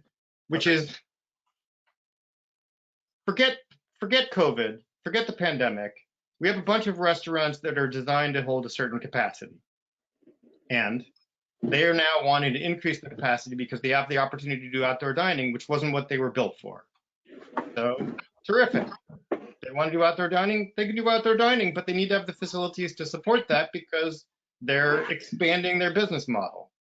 which is forget COVID, forget the pandemic. We have a bunch of restaurants that are designed to hold a certain capacity, and they are now wanting to increase the capacity because they have the opportunity to do outdoor dining, which wasn't what they were built for. So terrific. They want to do outdoor dining, they can do outdoor dining, but they need to have the facilities to support that because they're expanding their business model.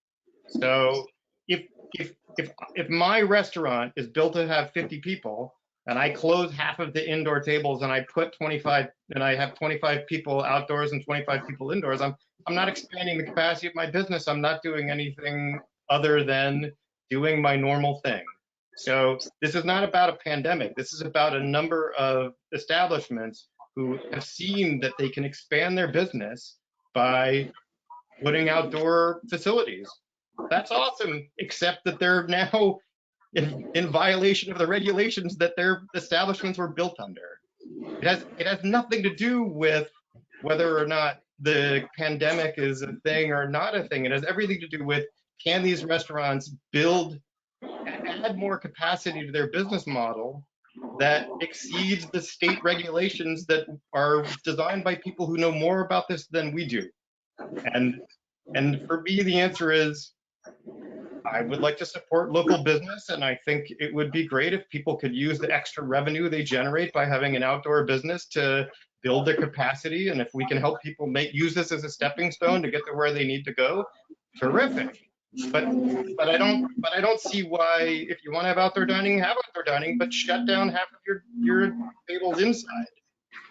So if my restaurant is built to have 50 people and I close half of the indoor tables and I put 25 and I have 25 people outdoors and 25 people indoors, I'm not expanding the capacity of my business. I'm not doing anything other than doing my normal thing. So this is not about a pandemic. This is about a number of establishments who have seen that they can expand their business by putting outdoor facilities. That's awesome, except that they're now in violation of the regulations that their establishments were built under. It has nothing to do with whether or not the pandemic is a thing or not a thing. It has everything to do with, can these restaurants add more capacity to their business model that exceeds the state regulations that are designed by people who know more about this than we do. And for me, the answer is, I would like to support local business, and I think it would be great if people could use the extra revenue they generate by having an outdoor business to build their capacity. And if we can help people use this as a stepping stone to get to where they need to go, terrific. But I don't see why, if you want to have outdoor dining, have outdoor dining, but shut down half of your tables inside.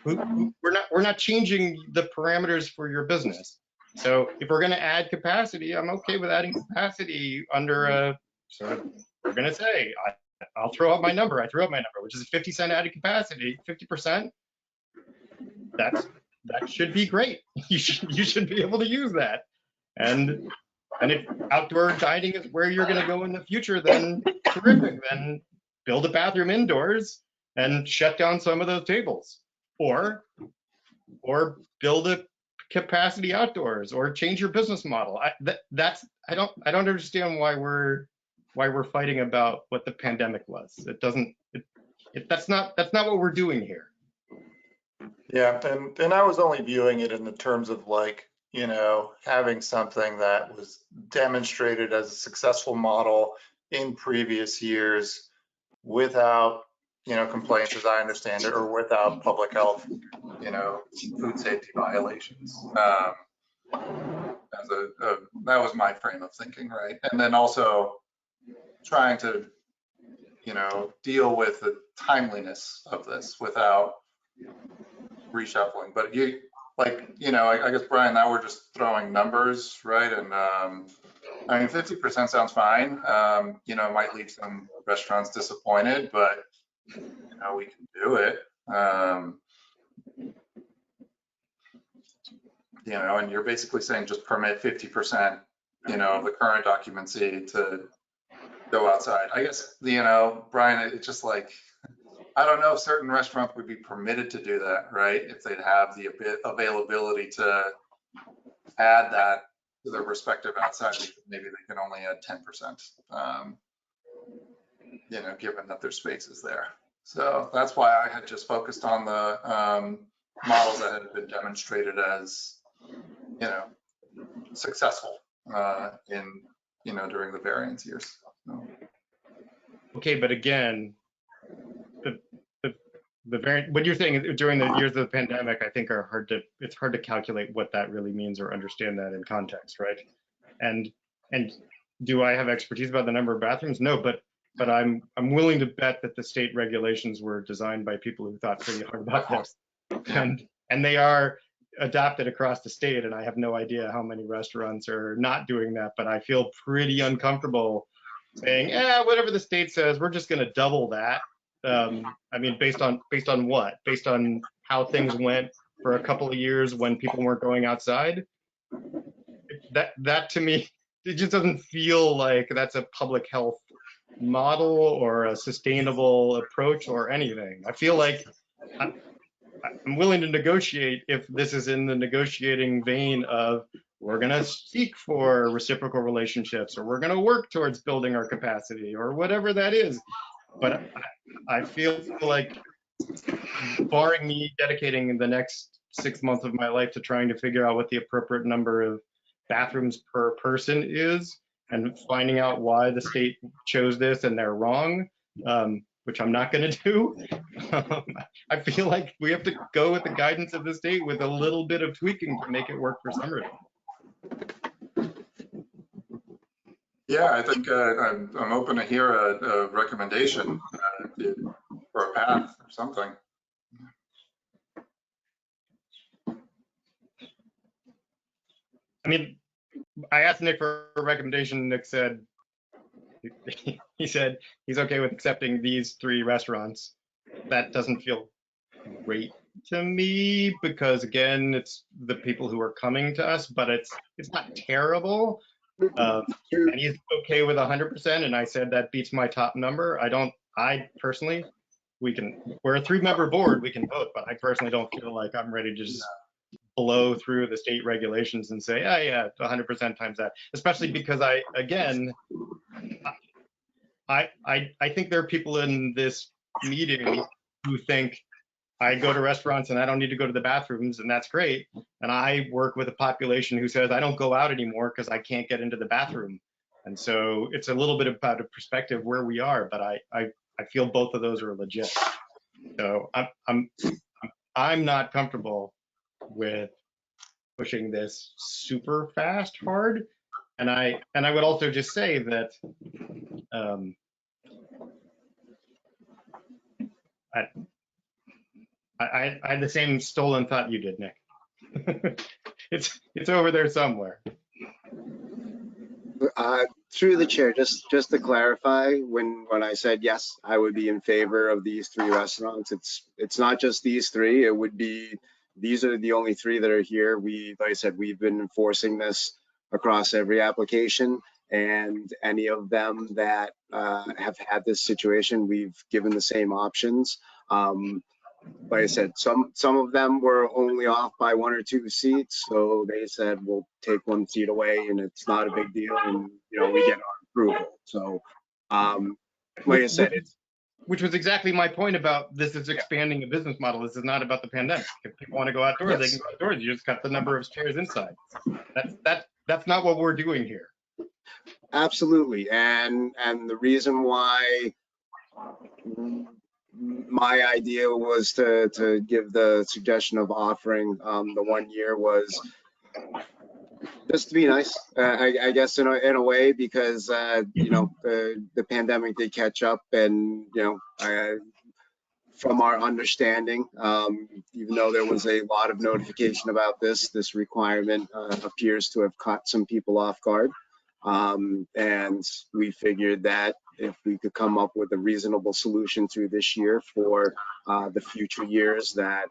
We're not changing the parameters for your business. So if we're going to add capacity, I'm okay with adding capacity under a sort of, we're going to say, I'll throw out my number. I threw out my number, which is a 50-cent added capacity, 50%. That should be great. You should be able to use that. And if outdoor dining is where you're going to go in the future, then terrific. Then build a bathroom indoors and shut down some of those tables, or build a capacity outdoors, or change your business model. I don't understand why we're fighting about what the pandemic was. That's not what we're doing here. Yeah, and I was only viewing it in the terms of like, having something that was demonstrated as a successful model in previous years without, complaints, as I understand it, or without public health, food safety violations. That was my frame of thinking, right? And then also trying to, deal with the timeliness of this without reshuffling. But I guess, Brian, now we're just throwing numbers, right? And I mean, 50% sounds fine. It might leave some restaurants disappointed, but we can do it. And you're basically saying just permit 50%, of the current occupancy to go outside. I guess, Brian, it's just like, I don't know if certain restaurants would be permitted to do that, right? If they'd have the availability to add that to their respective outside, because maybe they can only add 10%, given that their space is there. So that's why I had just focused on the models that had been demonstrated as, successful during the variance years. So. Okay, but again, the variant, what you're saying during the years of the pandemic, I think it's hard to calculate what that really means or understand that in context, right? And do I have expertise about the number of bathrooms? No, but I'm willing to bet that the state regulations were designed by people who thought pretty hard about this, and they are adopted across the state. And I have no idea how many restaurants are not doing that, but I feel pretty uncomfortable saying, whatever the state says, we're just going to double that. I mean, based on what? Based on how things went for a couple of years when people weren't going outside. That to me, it just doesn't feel like that's a public health model or a sustainable approach or anything. I feel like I'm willing to negotiate if this is in the negotiating vein of we're going to seek for reciprocal relationships, or we're going to work towards building our capacity, or whatever that is. But I feel like, barring me dedicating the next 6 months of my life to trying to figure out what the appropriate number of bathrooms per person is, and finding out why the state chose this and they're wrong, which I'm not going to do. I feel like we have to go with the guidance of the state with a little bit of tweaking to make it work for Somerville. Yeah, I think I'm open to hear a recommendation or a path or something. I mean, I asked Nick for a recommendation. Nick said, he said he's okay with accepting these 3 restaurants. That doesn't feel great to me because, again, it's the people who are coming to us, but it's not terrible. And he's okay with 100%, and I said that beats my top number. I personally, we're a 3-member board, we can vote, but I personally don't feel like I'm ready to just blow through the state regulations and say, oh yeah, 100% times that, especially because I think there are people in this meeting who think I go to restaurants and I don't need to go to the bathrooms, and that's great. And I work with a population who says I don't go out anymore because I can't get into the bathroom. And so it's a little bit about a perspective where we are, but I feel both of those are legit. So I'm not comfortable with pushing this super fast hard. And I would also just say that I had the same stolen thought you did, Nick. It's over there somewhere. Through the chair, just to clarify, when I said yes, I would be in favor of these 3 restaurants. It's not just these 3. It would be, these are the only 3 that are here. Like I said, we've been enforcing this across every application, and any of them that have had this situation, we've given the same options. Like I said, some of them were only off by 1 or 2 seats, so they said we'll take 1 seat away, and it's not a big deal, and we get our approval. So, like I said, which was exactly my point about this is expanding a business model. This is not about the pandemic. If people want to go outdoors, they can go outdoors. You just cut the number of chairs inside. That's not what we're doing here. Absolutely, and the reason why my idea was to give the suggestion of offering the 1 year was just to be nice, I guess in a way, because the pandemic did catch up, and from our understanding, even though there was a lot of notification about this requirement appears to have caught some people off guard. And we figured that if we could come up with a reasonable solution through this year for the future years, that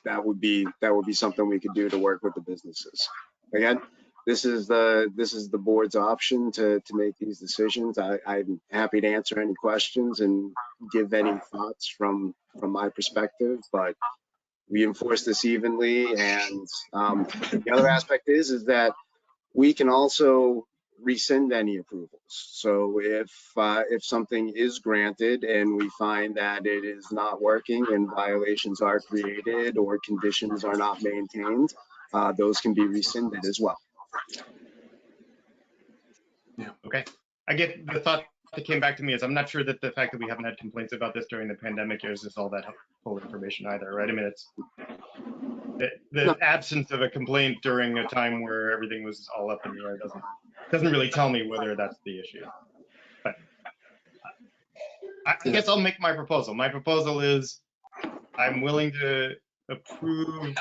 that would be something we could do to work with the businesses. Again, this is the board's option to make these decisions. I'm happy to answer any questions and give any thoughts from my perspective, but we enforce this evenly. And the other aspect is that we can also rescind any approvals. So if something is granted and we find that it is not working and violations are created or conditions are not maintained, those can be rescinded as well. Yeah. Okay. I get the thought that came back to me is I'm not sure that the fact that we haven't had complaints about this during the pandemic is just all that full information either, right? I mean, it's the absence of a complaint during a time where everything was all up in the air doesn't really tell me whether that's the issue. But I guess I'll make my proposal. My proposal is I'm willing to approve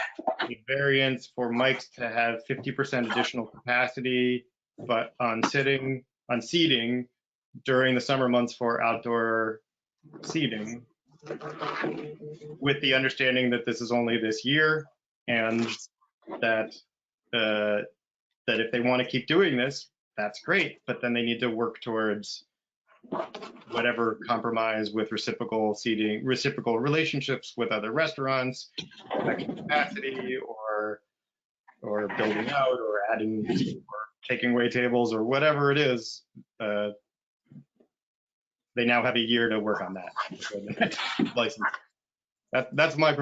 the variance for Mike's to have 50% additional capacity, but on seating during the summer months for outdoor seating. with the understanding that this is only this year, and that that if they want to keep doing this, that's great, but then they need to work towards whatever compromise with reciprocal seating, reciprocal relationships with other restaurants, extra capacity, or building out, or adding, or taking away tables, or whatever it is. They now have a year to work on that before the next license. That's my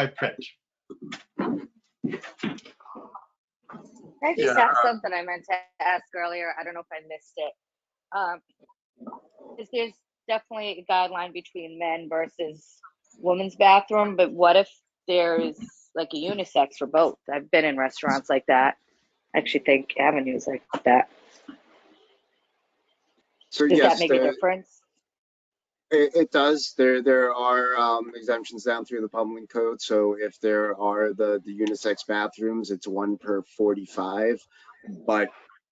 pitch. I just Yeah. asked something I meant to ask earlier. I don't know if I missed it. Is there's definitely a guideline between men versus women's bathroom, but what if there's like a unisex for both? I've been in restaurants like that. I actually think avenues like that. So Does yes, that make a difference? it does. There are exemptions down through the Public Code. So if there are the unisex bathrooms, it's 1 per 45, but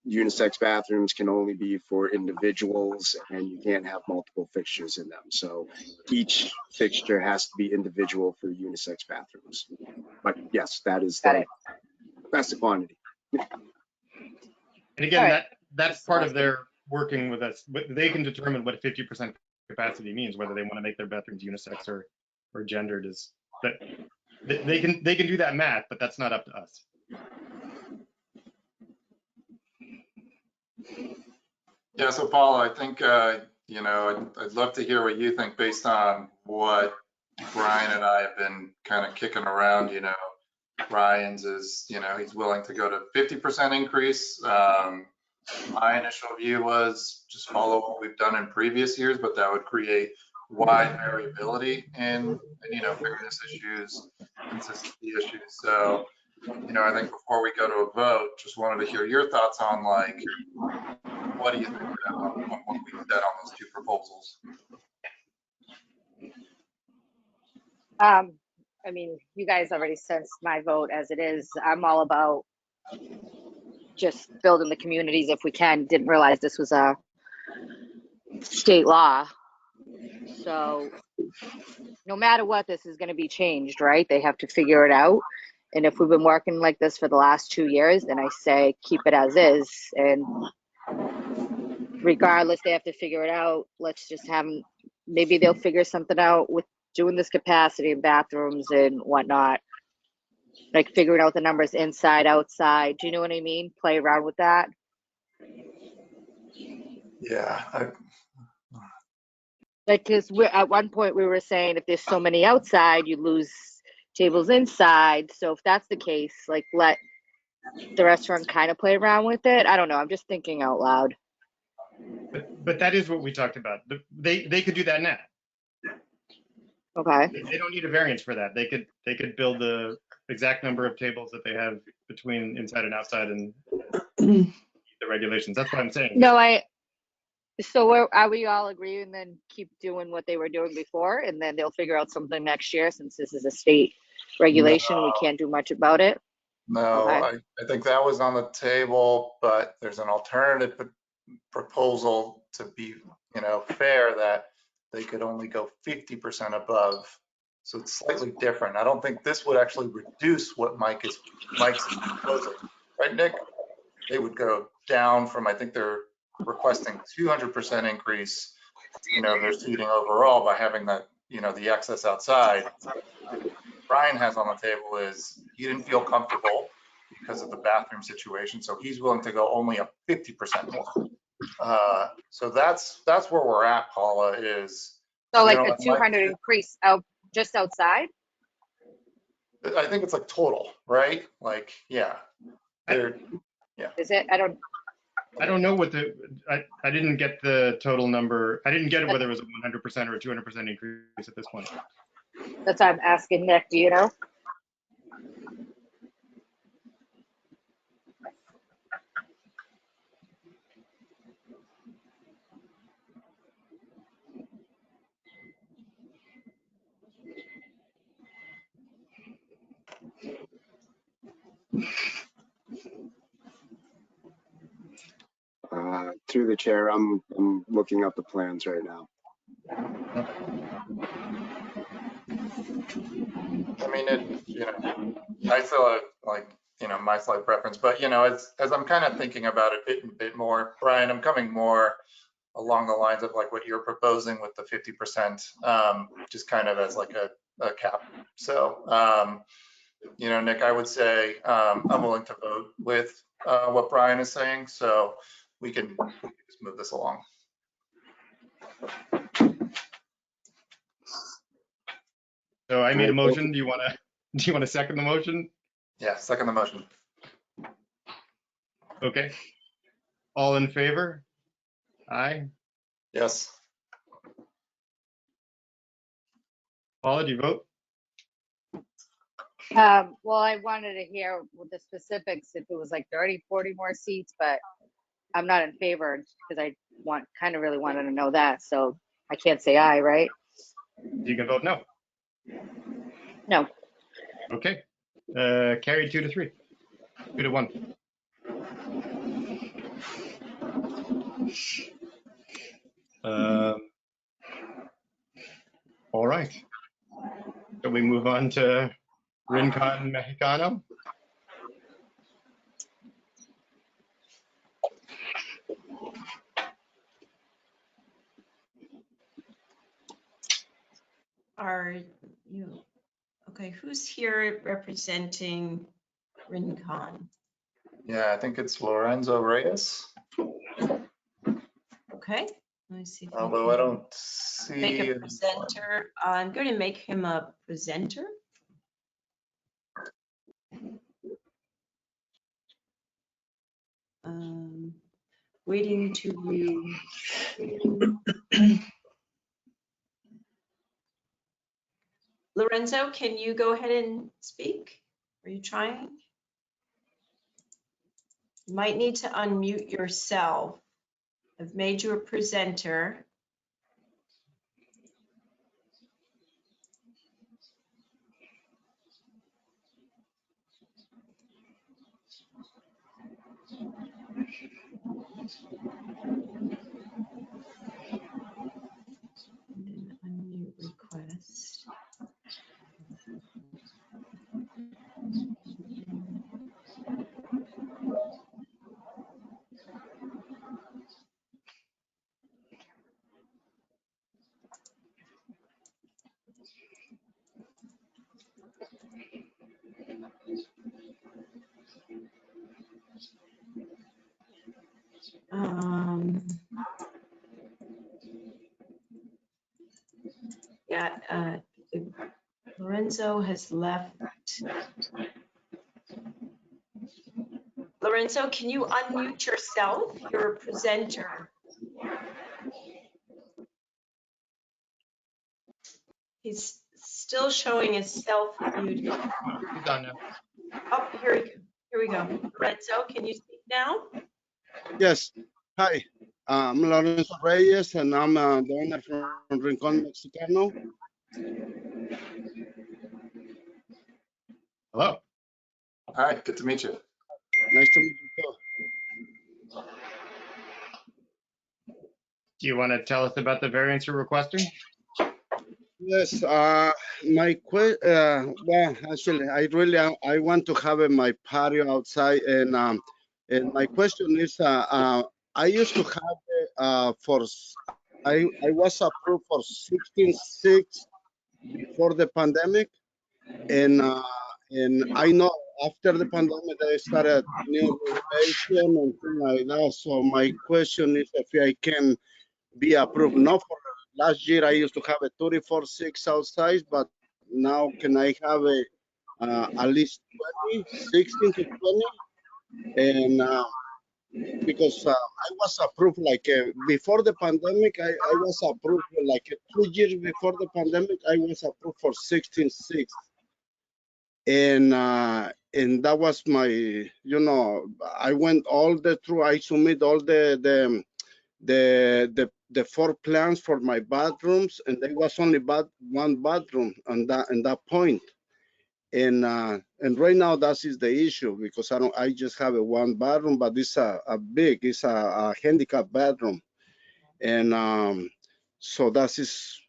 unisex bathrooms can only be for individuals, and you can't have multiple fixtures in them. So each fixture has to be individual for unisex bathrooms. But yes, that's the quantity. And again, All right. that's part of their working with us. But they can determine what 50% capacity means, whether they want to make their bathrooms unisex or gendered. Is that they can do that math, but that's not up to us. Yeah, so Paul, I think, I'd love to hear what you think based on what Brian and I have been kind of kicking around. Ryan's is, he's willing to go to 50% increase. My initial view was just follow what we've done in previous years, but that would create wide variability in fairness issues, consistency issues. So, I think before we go to a vote, just wanted to hear your thoughts on what do you think on what we said on those two proposals? I mean, you guys already sensed my vote as it is. I'm all about just building the communities if we can. Didn't realize this was a state law. So no matter what, this is going to be changed, right? They have to figure it out. And if we've been working like this for the last 2 years, then I say keep it as is. And regardless, they have to figure it out. Let's just have them, maybe they'll figure something out with doing this capacity in bathrooms and whatnot. Like figuring out the numbers inside, outside. Do you know what I mean? Play around with that. Yeah. Like, because at one point we were saying if there's so many outside, you lose tables inside. So if that's the case, like let the restaurant kind of play around with it. I don't know. I'm just thinking out loud. But that is what we talked about. They could do that now. Okay. They don't need a variance for that. They could build the exact number of tables that they have between inside and outside and the regulations. That's what I'm saying. No, so are we all agreeing and then keep doing what they were doing before, and then they'll figure out something next year since this is a state regulation? No. We can't do much about it. No, Okay. I think that was on the table, but there's an alternative proposal to be, fair, that they could only go 50% above. So it's slightly different. I don't think this would actually reduce what Mike's proposing, right, Nick? They would go down from, I think they're requesting 200% increase, their seating overall by having that, the excess outside. Brian has on the table is he didn't feel comfortable because of the bathroom situation, so he's willing to go only up 50% more. So that's where we're at, Paula, is. So like a 200 increase out just outside? I think it's like total, right? Like, yeah. Is it? I don't know what I didn't get the total number. I didn't get it whether it was a 100% or a 200% increase at this point. That's why I'm asking Nick, do you know? Through the chair, I'm looking up the plans right now. mean, I feel like, my slight preference, but, as I'm kind of thinking about it a bit more, Brian, I'm coming more along the lines of like what you're proposing with the 50%, just kind of as like a cap. So, Nick, I would say I'm willing to vote with what Brian is saying, so we can just move this along. So I made a motion. Do you want to second the motion? Yeah, second the motion. Okay. All in favor? Aye. Yes. Paula, do you vote? Well, I wanted to hear with the specifics if it was like 30, 40 more seats, but I'm not in favor because I kind of really wanted to know that. So I can't say aye, right? You can vote no. No. Okay. Carried 2-3. 2-1. All right. So we move on to Rincon Mexicano. Are you, okay, who's here representing Rincon? Yeah, I think it's Lorenzo Reyes, Okay, let me see if I although I can don't see. make a presenter. I'm going to make him a presenter. Waiting to view. Lorenzo, can you go ahead and speak? Are you trying? You might need to unmute yourself. I've made you a presenter. And then unmute request. Yeah, Lorenzo has left. Lorenzo, can you unmute yourself? You're a presenter. He's still showing as self-muted. He's on now. Oh, here we go. Lorenzo, can you speak now? Yes. Hi, I'm Lorenzo Reyes, and I'm the owner from Rincon Mexicano. Hello. Hi, good to meet you. Nice to meet you too. Do you want to tell us about the variance you're requesting? Yes, well, actually, I want to have my patio outside, and my question is, I used to have I was approved for 16.6 before the pandemic, and I know after the pandemic they started new regulation and things like that. So my question is if I can be approved. Not for last year I used to have a 34.6 outside, but now can I have a at least 20, 16 to 20? And because I was approved like before the pandemic, I was approved like 2 years before the pandemic, I was approved for 16.6. And that was my, I went all the through, I submit all the 4 plans for my bathrooms, and there was only one bathroom on that point. And right now that is the issue, because I just have a 1 bathroom, but it's it's a handicap bathroom. And so that is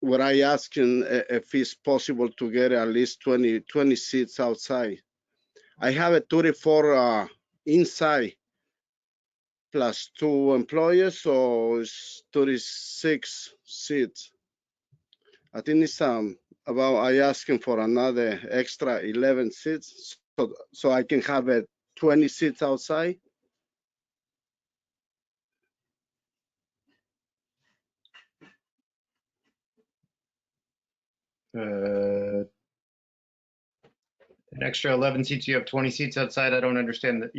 what I asking if it's possible to get at least 20 seats outside. I have a 34 inside plus 2 employees, so it's 36 seats. I think it's about I asking for another extra 11 seats, so I can have 20 seats outside. An extra 11 seats, you have 20 seats outside. I don't understand that.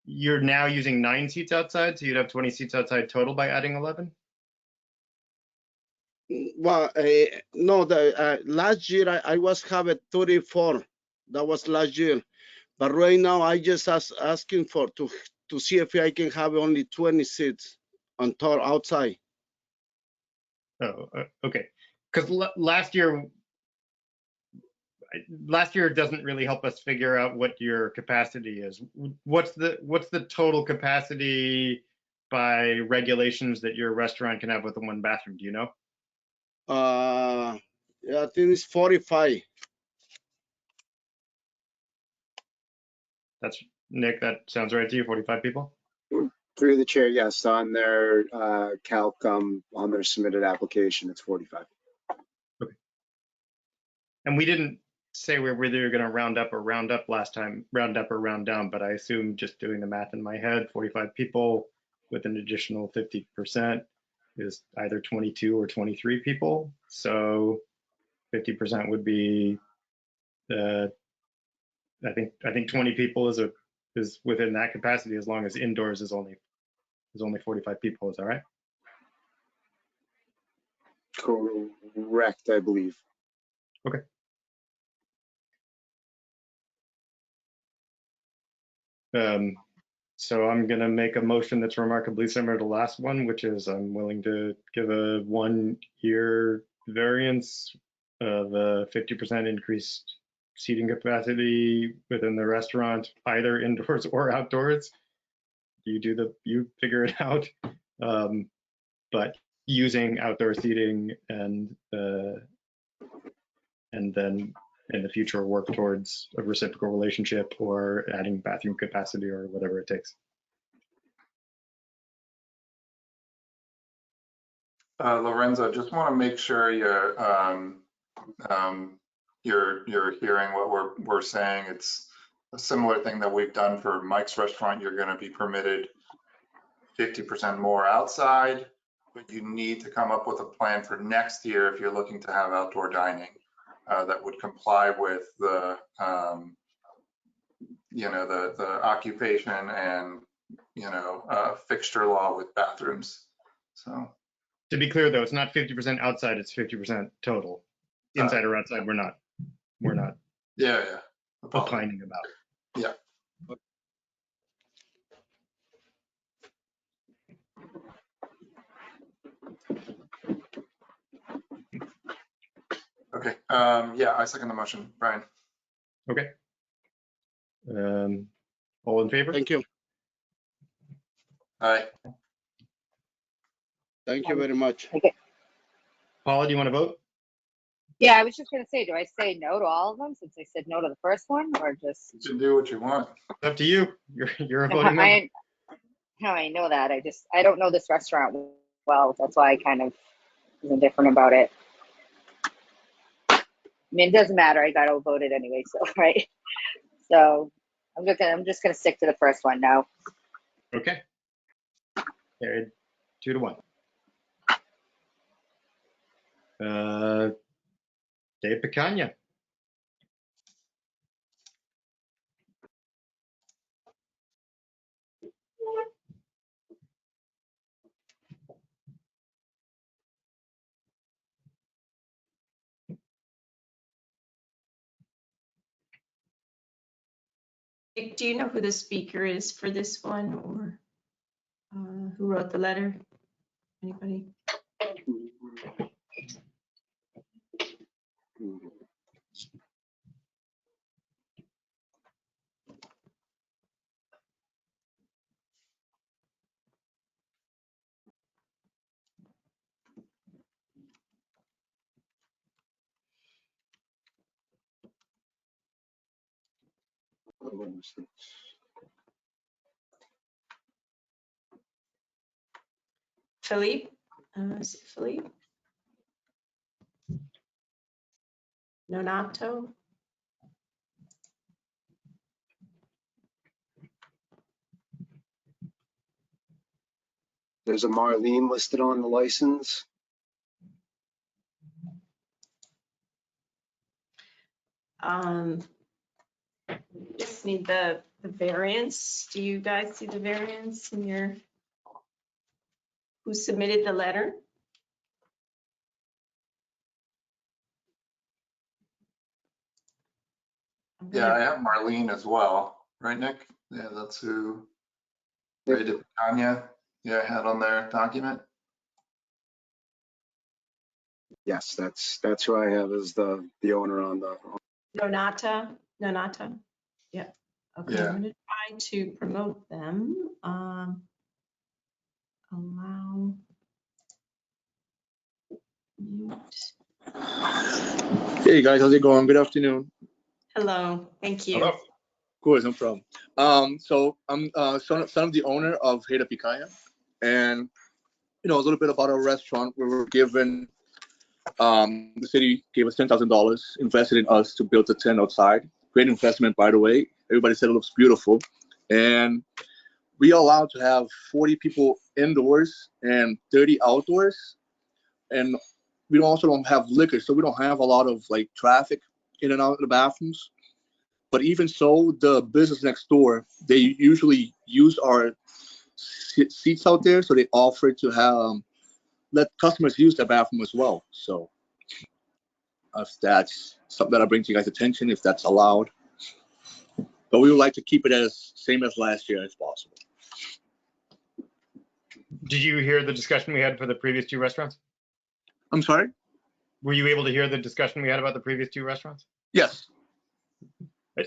You're now using 9 seats outside, so you'd have 20 seats outside total by adding 11? Well, no, last year I was having 34. That was last year. But right now I just asking for to see if I can have only 20 seats on tour outside. Oh, okay. Because last year doesn't really help us figure out what your capacity is. What's the total capacity by regulations that your restaurant can have with the 1 bathroom? Do you know? Yeah, I think it's 45. That's Nick. That sounds right to you. 45 people. Through the chair, yes, on their calc, on their submitted application, it's 45. And we didn't say whether you're going to round up or round up last time, round up or round down, but I assume just doing the math in my head, 45 people with an additional 50% is either 22 or 23 people. So 50% would be, I think 20 people is within that capacity as long as indoors is only 45 people. Is that right? Correct, I believe. Okay. So I'm going to make a motion that's remarkably similar to the last one, which is I'm willing to give a 1-year variance of a 50% increased seating capacity within the restaurant, either indoors or outdoors. You figure it out. But using outdoor seating and then in the future work towards a reciprocal relationship or adding bathroom capacity or whatever it takes. Lorenzo, just want to make sure you're hearing what we're saying. It's a similar thing that we've done for Mike's restaurant. You're going to be permitted 50% more outside, but you need to come up with a plan for next year if you're looking to have outdoor dining that would comply with the the occupation and fixture law with bathrooms. So to be clear though, it's not 50% outside, it's 50% total. Inside or outside, we're not yeah opining about. Yeah. Okay, yeah, I second the motion, Brian. Okay. All in favor? Thank you. Aye. Thank you very much. Okay. Paula, do you want to vote? Yeah, I was just gonna say, do I say no to all of them since I said no to the first one, or just? You can do what you want. It's up to you. You're a voting member. I know that. I don't know this restaurant well. That's why I kind of was indifferent about it. I mean, it doesn't matter. I got outvoted anyway, so right. So I'm just gonna stick to the first one now. Okay. Carried 2-1. Dave Picagna. Nick, do you know who the speaker is for this one, or who wrote the letter? Anybody? Philippe? Is it Philippe? Nonato? There's a Marlene listed on the license. Just need the variance. Do you guys see the variance in your, who submitted the letter? I'm Yeah, gonna- I have Marlene as well, right, Nick? Yeah, that's who, right, Tanya, yeah, I had on their document. Yes, that's who I have as the owner on the. Nonata? Yeah. Okay, Yeah. I'm gonna try to promote them. Allow. Mute. Hey guys, how's it going? Good afternoon. Hello, thank you. Hello. Of course, no problem. So I'm son of the owner of Heda Picaya, and a little bit about our restaurant. We were given, the city gave us $10,000, invested in us to build a tent outside. Great investment, by the way. Everybody said it looks beautiful, and we are allowed to have 40 people indoors and 30 outdoors, and we also don't have liquor, so we don't have a lot of like traffic in and out of the bathrooms. But even so, the business next door, they usually use our seats out there, so they offer to have let customers use the bathroom as well. So if that's something that I bring to you guys' attention, if that's allowed. But we would like to keep it as same as last year as possible. Did you hear the discussion we had for the previous two restaurants? I'm sorry? Were you able to hear the discussion we had about the previous two restaurants? Yes.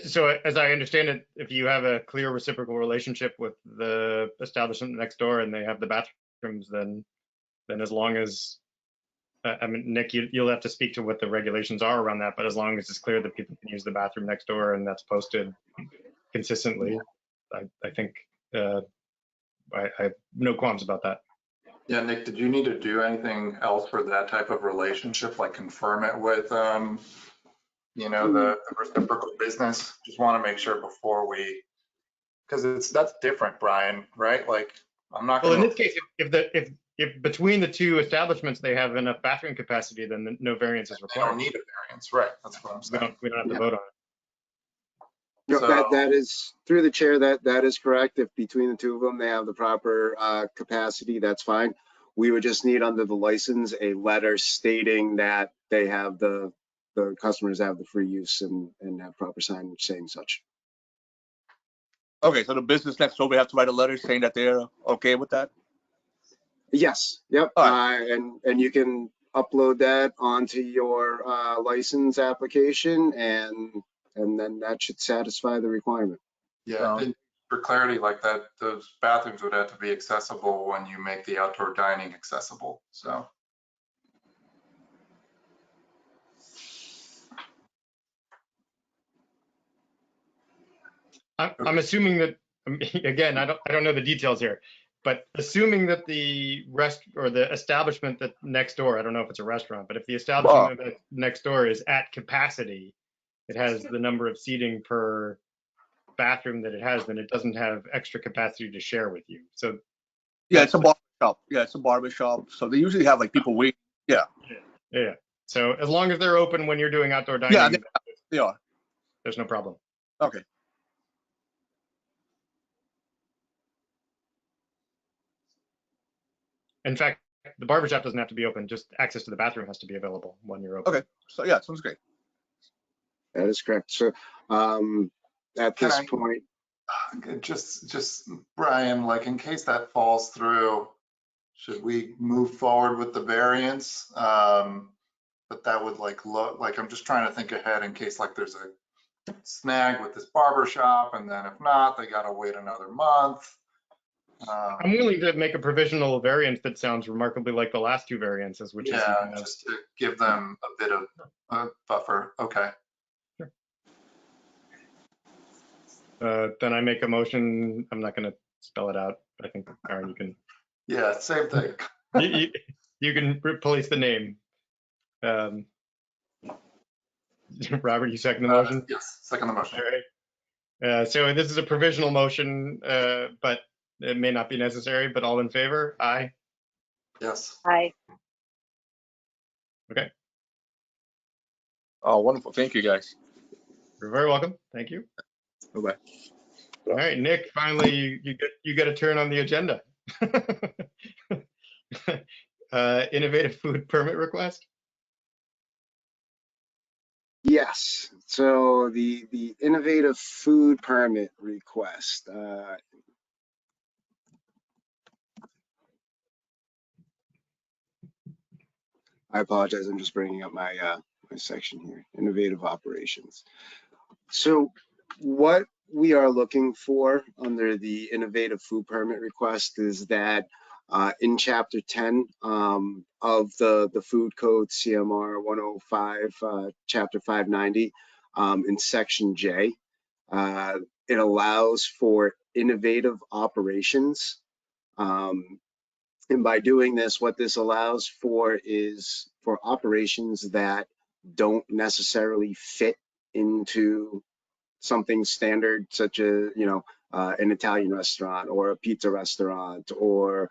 So as I understand it, if you have a clear reciprocal relationship with the establishment next door and they have the bathrooms, then as long as, I mean, Nick, you'll have to speak to what the regulations are around that, but as long as it's clear that people can use the bathroom next door and that's posted consistently, I think I have no qualms about that. Yeah, Nick, did you need to do anything else for that type of relationship, like confirm it with, the reciprocal business? Just want to make sure before we, because that's different, Brian, right? Like, I'm not Well, in going this case, if between the two establishments they have enough bathroom capacity, then no variance is I required. don't need a variance, right? That's what I'm saying. We don't have to Yeah. vote on it. No, So- that is through the chair. That is correct. If between the two of them they have the proper capacity, that's fine. We would just need under the license a letter stating that they have the customers have the free use and have proper signage saying such. Okay, so the business next door, we have to write a letter saying that they're okay with that? Yes. Yep. All And you can upload that onto your license application, and then that should satisfy the requirement. Yeah, and for clarity, like that, those bathrooms would have to be accessible when you make the outdoor dining accessible, so. I'm assuming that, again, I don't know the details here, but assuming that the the establishment that next door, I don't know if it's a restaurant, but if the establishment that next door is at capacity, it has the number of seating per bathroom that it has, then it doesn't have extra capacity to share with you. So Yeah, it's a barber shop. Yeah, it's a barber shop. So they usually have like people wait. Yeah. yeah. So as long as they're open when you're doing outdoor dining, Yeah, they are. there's no problem. Okay. In fact, the barbershop doesn't have to be open, just access to the bathroom has to be available when you're open. Okay. So yeah, sounds great. That is correct. So at Can this I- point, Just Brian, like in case that falls through, should we move forward with the variance? But that would look like, I'm just trying to think ahead in case like there's a snag with this barber shop, and then if not, they gotta wait another month. I'm willing to make a provisional variance that sounds remarkably like the last two variances, which is you Yeah, can have- just to give them a bit of a buffer. Okay. Then I make a motion. I'm not going to spell it out. I think, Aaron, you can Yeah, same thing. you, you can replace the name. Robert, you second the motion? Yes, second the motion. All right. So this is a provisional motion, but it may not be necessary, but all in favor? Aye. Yes. Hi. Okay. Oh, wonderful. Thank you, guys. You're very welcome. Thank you. Bye-bye. All right, Nick, finally you get a turn on the agenda. Innovative food permit request? Yes, so the innovative food permit request. I apologize, I'm just bringing up my my section here, innovative operations. So what we are looking for under the innovative food permit request is that in chapter 10 of the food code CMR 105, chapter 590, in section J, it allows for innovative operations. And by doing this, what this allows for is for operations that don't necessarily fit into something standard, such as, an Italian restaurant or a pizza restaurant or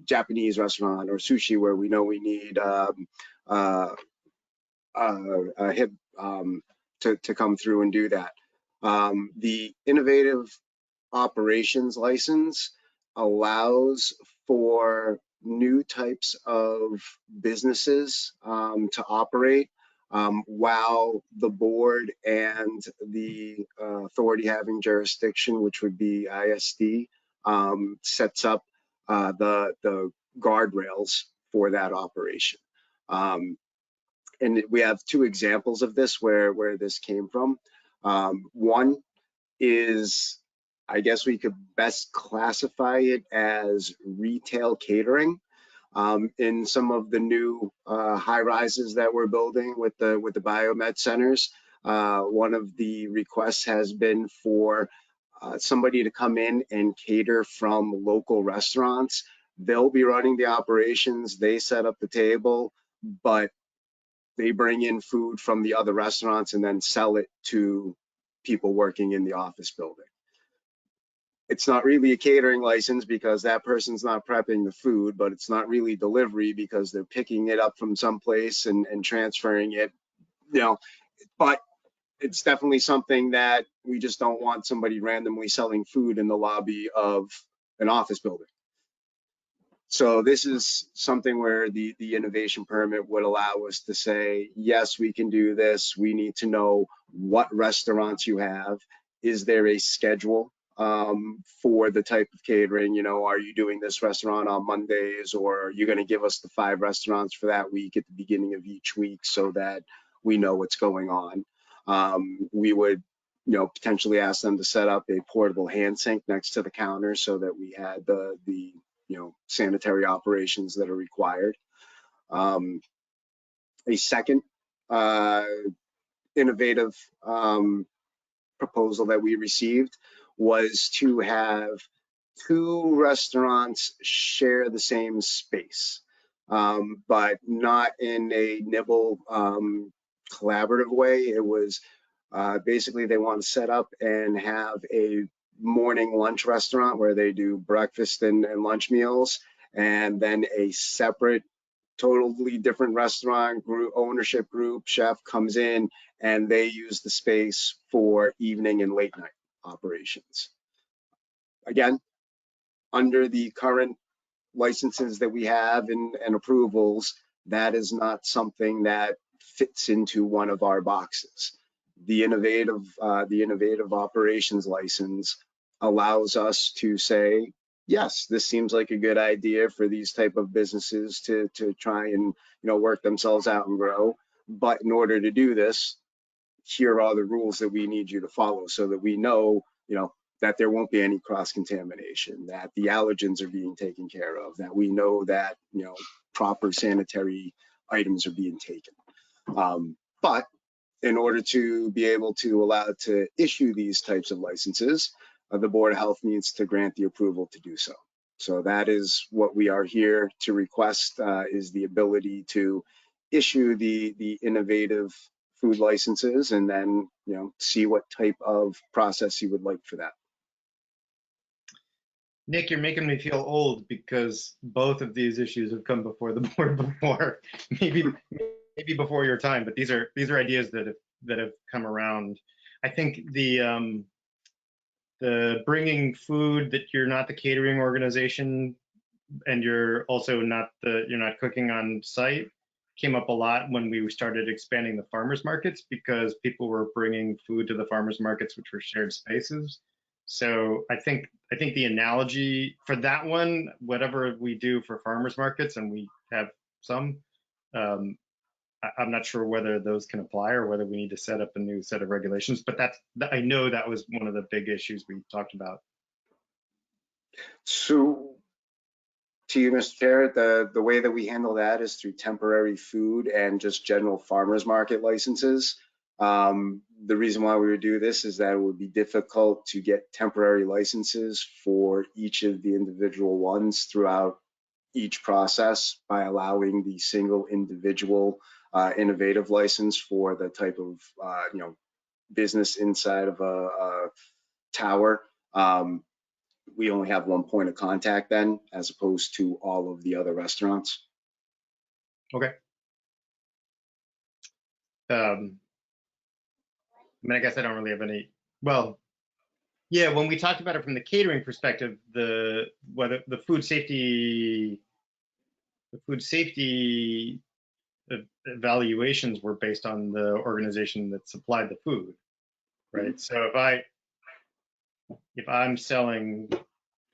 Japanese restaurant or sushi, where we know we need a hip to come through and do that. The innovative operations license allows for new types of businesses to operate while the board and the authority having jurisdiction, which would be ISD, sets up the guardrails for that operation. And we have two examples of this where this came from. One is, I guess we could best classify it as retail catering. In some of the new high rises that we're building with the biomed centers, one of the requests has been for somebody to come in and cater from local restaurants. They'll be running the operations, they set up the table, but they bring in food from the other restaurants and then sell it to people working in the office building. It's not really a catering license because that person's not prepping the food, but it's not really delivery because they're picking it up from someplace and transferring it, but it's definitely something that we just don't want somebody randomly selling food in the lobby of an office building. So this is something where the innovation permit would allow us to say, yes, we can do this. We need to know what restaurants you have. Is there a schedule for the type of catering? Are you doing this restaurant on Mondays, or are you going to give us the 5 restaurants for that week at the beginning of each week so that we know what's going on? We would potentially ask them to set up a portable hand sink next to the counter so that we had the sanitary operations that are required. A second innovative proposal that we received was to have 2 restaurants share the same space, but not in a nibble collaborative way. It was basically they want to set up and have a morning lunch restaurant where they do breakfast and lunch meals, and then a separate, totally different restaurant group, ownership group, chef comes in and they use the space for evening and late night operations. Again, under the current licenses that we have and approvals, that is not something that fits into one of our boxes. The innovative operations license allows us to say, yes, this seems like a good idea for these type of businesses to try and work themselves out and grow. But in order to do this, here are the rules that we need you to follow so that we know, that there won't be any cross-contamination, that the allergens are being taken care of, that we know that, proper sanitary items are being taken. But in order to be able to allow to issue these types of licenses, the Board of Health needs to grant the approval to do so. So that is what we are here to request, is the ability to issue the innovative food licenses, and then, you know, see what type of process you would like for that. Nick, you're making me feel old because both of these issues have come before the board before, maybe before your time, but these are ideas that have come around. I think the bringing food, that you're not the catering organization and you're also not you're not cooking on site, came up a lot when we started expanding the farmers markets, because people were bringing food to the farmers markets, which were shared spaces. So I think the analogy for that one, whatever we do for farmers markets, and we have some, I'm not sure whether those can apply or whether we need to set up a new set of regulations, but I know that was one of the big issues we talked about. So, to you, Mr. Chair, the way that we handle that is through temporary food and just general farmers market licenses. The reason why we would do this is that it would be difficult to get temporary licenses for each of the individual ones throughout each process, by allowing the single individual innovative license for the type of you know, business inside of a tower. We only have one point of contact then, as opposed to all of the other restaurants. Okay. I mean, I guess I don't really have any, well, yeah, when we talked about it from the catering perspective, whether the food safety evaluations were based on the organization that supplied the food, right? So if I'm selling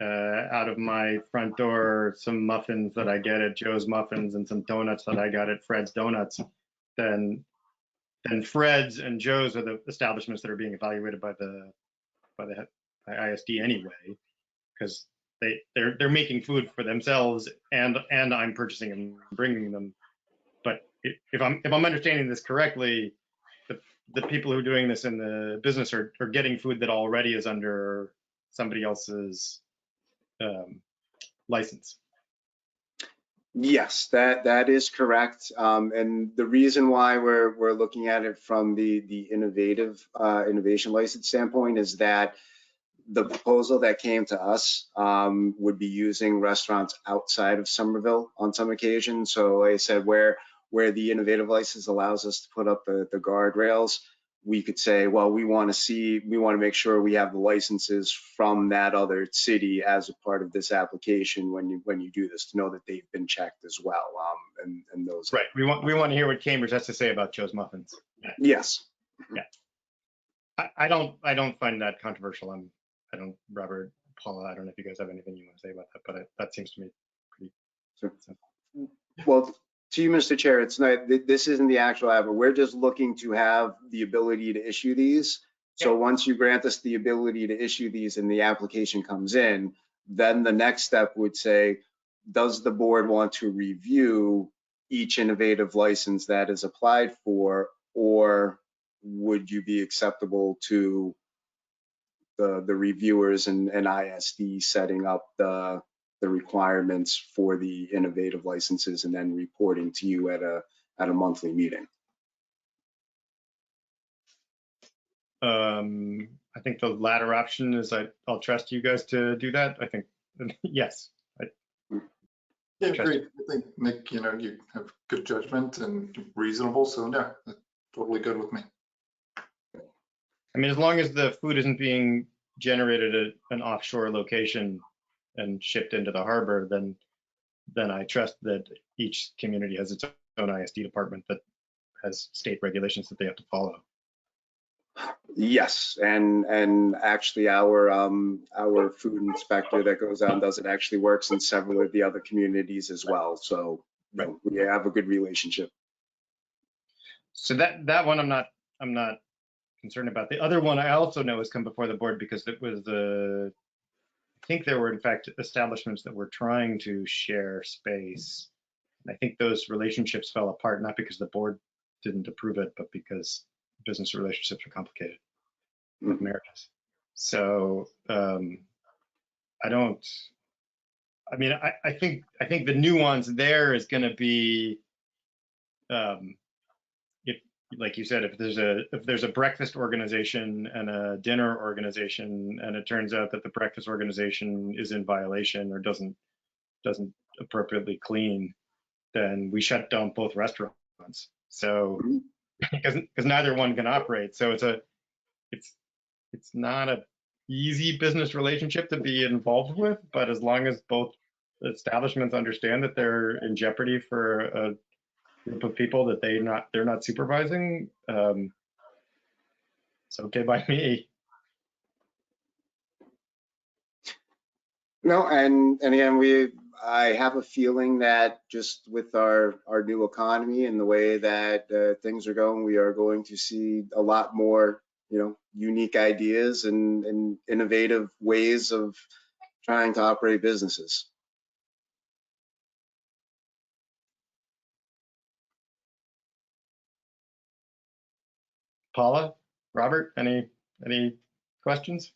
out of my front door some muffins that I get at Joe's Muffins and some donuts that I got at Fred's Donuts, then Fred's and Joe's are the establishments that are being evaluated by ISD anyway, because they're making food for themselves, and I'm purchasing and bringing them. But if I'm understanding this correctly, the people who are doing this in the business are getting food that already is under somebody else's license. Yes, that is correct. And the reason why we're looking at it from the innovation license standpoint is that the proposal that came to us would be using restaurants outside of Somerville on some occasions. So like I said, where the innovative license allows us to put up the guardrails, we could say, well, we want to make sure we have the licenses from that other city as a part of this application when you do this, to know that they've been checked as well. And those. Right. We want to hear what Cambridge has to say about Joe's Muffins. Yes. Yeah. I don't find that controversial. Robert, Paula, I don't know if you guys have anything you want to say about that, but that seems to me pretty simple. Well, to you, Mr. Chair, it's not, this isn't the actual app, but we're just looking to have the ability to issue these. So once you grant us the ability to issue these and the application comes in, then the next step would say, does the board want to review each innovative license that is applied for, or would you be acceptable to the reviewers and ISD setting up the requirements for the innovative licenses and then reporting to you at a monthly meeting? I think the latter option is I'll trust you guys to do that. I think, yes. Yeah, great. I think, Nick, you have good judgment and reasonable, so yeah, that's totally good with me. I mean, as long as the food isn't being generated at an offshore location and shipped into the harbor, then I trust that each community has its own ISD department that has state regulations that they have to follow. Yes, and actually our food inspector that goes out and does it actually works in several of the other communities as well. So right. We have a good relationship. So that one I'm not concerned about. The other one I also know has come before the board because it was I think there were in fact establishments that were trying to share space. And I think those relationships fell apart, not because the board didn't approve it, but because business relationships are complicated with marriages. So I think the nuance there is going to be, if, like you said, if there's a breakfast organization and a dinner organization, and it turns out that the breakfast organization is in violation or doesn't appropriately clean, then we shut down both restaurants. So because neither one can operate, so it's not a easy business relationship to be involved with, but as long as both establishments understand that they're in jeopardy for a group of people that they're not supervising, it's okay by me. No, and again, I have a feeling that just with our new economy and the way that things are going, we are going to see a lot more, unique ideas and innovative ways of trying to operate businesses. Paula, Robert, any questions?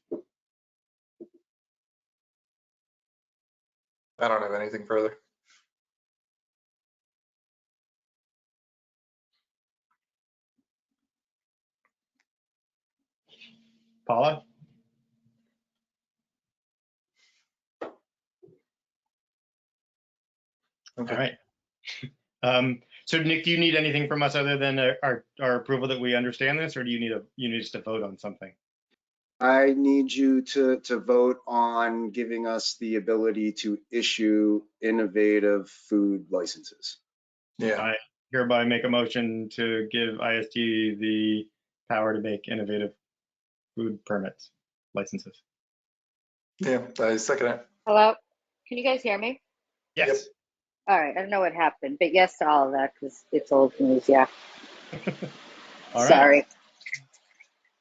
I don't have anything further. Paula? Okay. All right. So Nick, do you need anything from us other than our approval that we understand this, or do you need us to vote on something? I need you to vote on giving us the ability to issue innovative food licenses. Yeah. I hereby make a motion to give IST the power to make innovative food permits, licenses. Yeah, I second it. Hello? Can you guys hear me? Yes. All right, I don't know what happened, but yes to all of that because it's old news, yeah. All right.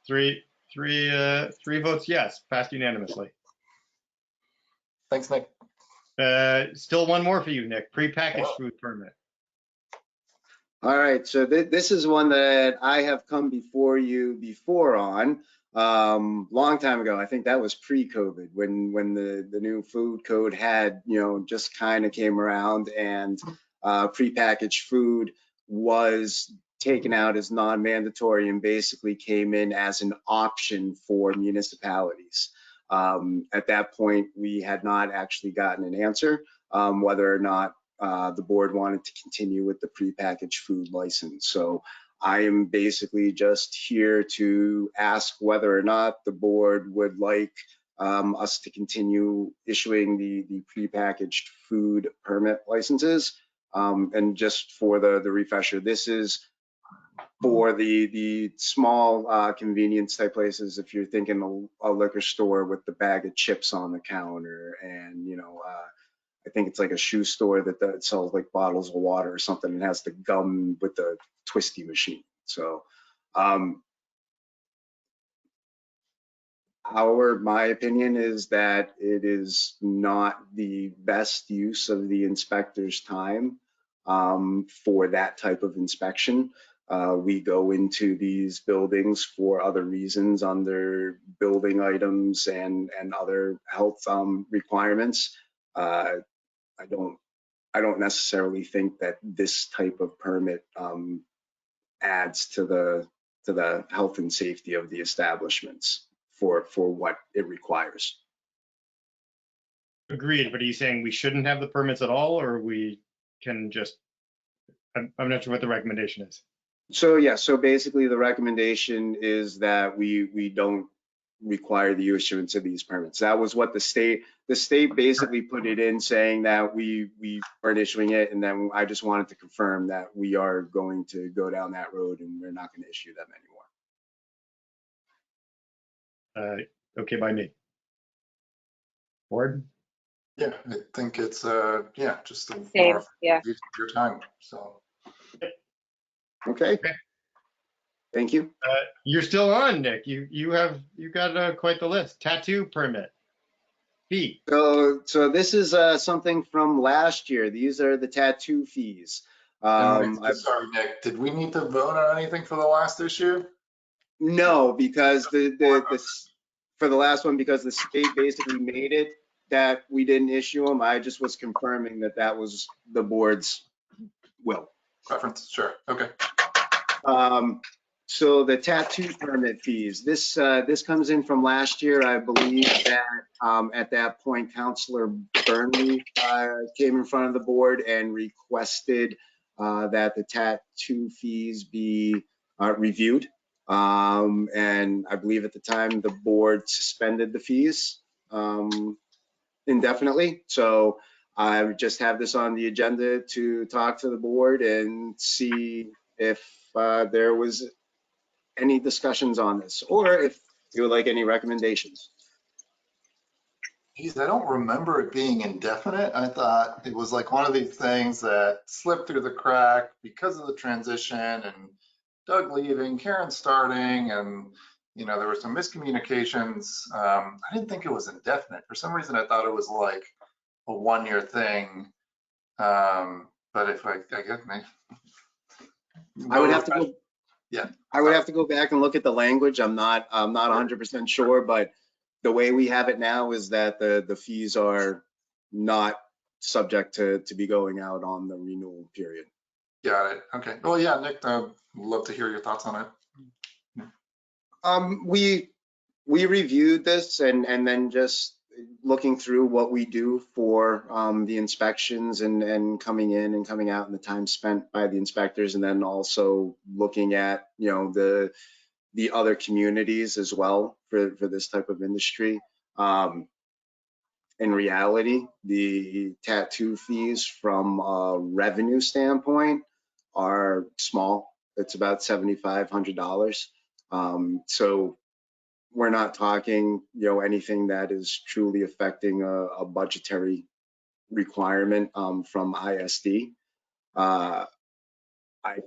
Sorry. Three votes yes, passed unanimously. Thanks, Nick. Still one more for you, Nick. Prepackaged food permit. All right, so this is one that I have come before you before on, long time ago. I think that was pre-COVID when the new food code had, just kind of came around, and prepackaged food was taken out as non-mandatory and basically came in as an option for municipalities. At that point, we had not actually gotten an answer whether or not the board wanted to continue with the prepackaged food license. So I am basically just here to ask whether or not the board would like us to continue issuing the prepackaged food permit licenses. And just for the refresher, this is for the small convenience type places. If you're thinking a liquor store with the bag of chips on the counter, and I think it's like a shoe store that sells like bottles of water or something, and has the gum with the twisty machine. So my opinion is that it is not the best use of the inspector's time for that type of inspection. We go into these buildings for other reasons under building items and other health requirements. I don't necessarily think that this type of permit adds to the health and safety of the establishments for what it requires. Agreed, but are you saying we shouldn't have the permits at all, or we can just, I'm not sure what the recommendation is. So yeah, so basically the recommendation is that we don't require the issuance of these permits. That was what the state basically put it in, saying that we aren't issuing it, and then I just wanted to confirm that we are going to go down that road and we're not going to issue them anymore. Okay by me. Board? Yeah, I think it's just a Same, more yeah. use of your time. So Okay. Thank you. You're still on, Nick. You got quite the list. Tattoo permit. Fee. So this is something from last year. These are the tattoo fees. sorry, Nick, did we need to vote on anything for the last issue? No, because for the last one, because the state basically made it that we didn't issue them, I just was confirming that that was the board's will. Preference, sure, okay. So the tattoo permit fees, this comes in from last year. I believe that at that point, Counselor Burnley came in front of the board and requested that the tattoo fees be reviewed. And I believe at the time the board suspended the fees indefinitely. So I would just have this on the agenda to talk to the board and see if there was any discussions on this, or if you would like any recommendations. Geez, I don't remember it being indefinite. I thought it was like one of these things that slipped through the crack because of the transition and Doug leaving, Karen starting, and there were some miscommunications. I didn't think it was indefinite. For some reason, I thought it was like a one-year thing. But if I guess maybe. I would have to go. Yeah. I would have to go back and look at the language. I'm not 100% sure, but the way we have it now is that the fees are not subject to be going out on the renewal period. Got it. Okay. Well, yeah, Nick, I'd love to hear your thoughts on it. We reviewed this and then just looking through what we do for the inspections and coming in and coming out and the time spent by the inspectors, and then also looking at the other communities as well for this type of industry. In reality, the tattoo fees from a revenue standpoint are small. It's about $7,500. So we're not talking, anything that is truly affecting a budgetary requirement from ISD. I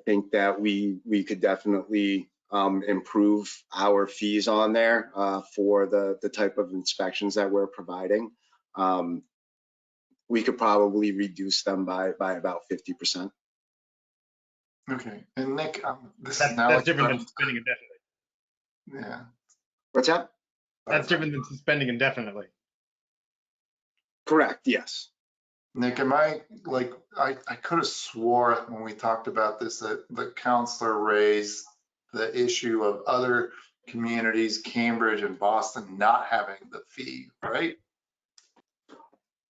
think that we could definitely improve our fees on there for the type of inspections that we're providing. We could probably reduce them by about 50%. Okay. And Nick, this That's, is now that's like different than suspending indefinitely. yeah. What's that? That's different than suspending indefinitely. Correct, yes. Nick, am I like, I could have swore when we talked about this that the counselor raised the issue of other communities, Cambridge and Boston, not having the fee, right?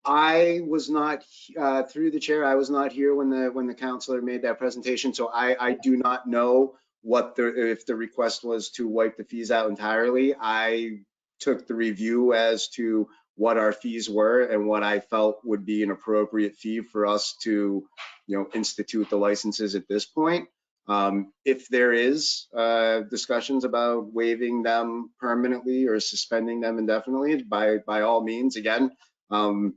I was not, through the chair, I was not here when the counselor made that presentation, so I do not know if the request was to wipe the fees out entirely. I took the review as to what our fees were and what I felt would be an appropriate fee for us to, institute the licenses at this point. If there is discussions about waiving them permanently or suspending them indefinitely, by all means, again, in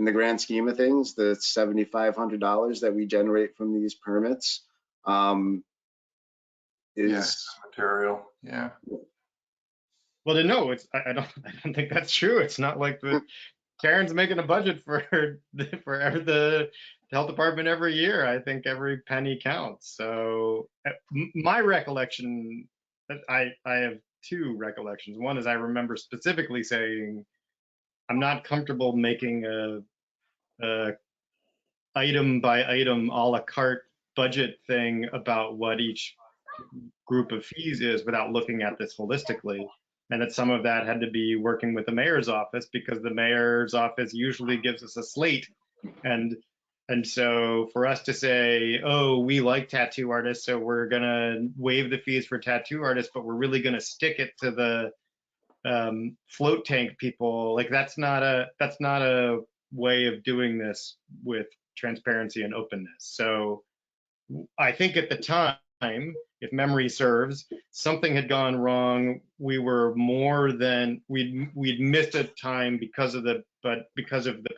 the grand scheme of things, the $7,500 that we generate from these permits is material. Yeah. Well, no, I don't think that's true. It's not like Karen's making a budget for the health department every year. I think every penny counts. So my recollection, I have two recollections. One is I remember specifically saying, I'm not comfortable making a item by item a la carte budget thing about what each group of fees is without looking at this holistically. And that some of that had to be working with the mayor's office, because the mayor's office usually gives us a slate. And so for us to say, oh, we like tattoo artists, so we're gonna waive the fees for tattoo artists, but we're really gonna stick it to the float tank people, like that's not a way of doing this with transparency and openness. So I think at the time, if memory serves, something had gone wrong. We were we'd missed a time because of the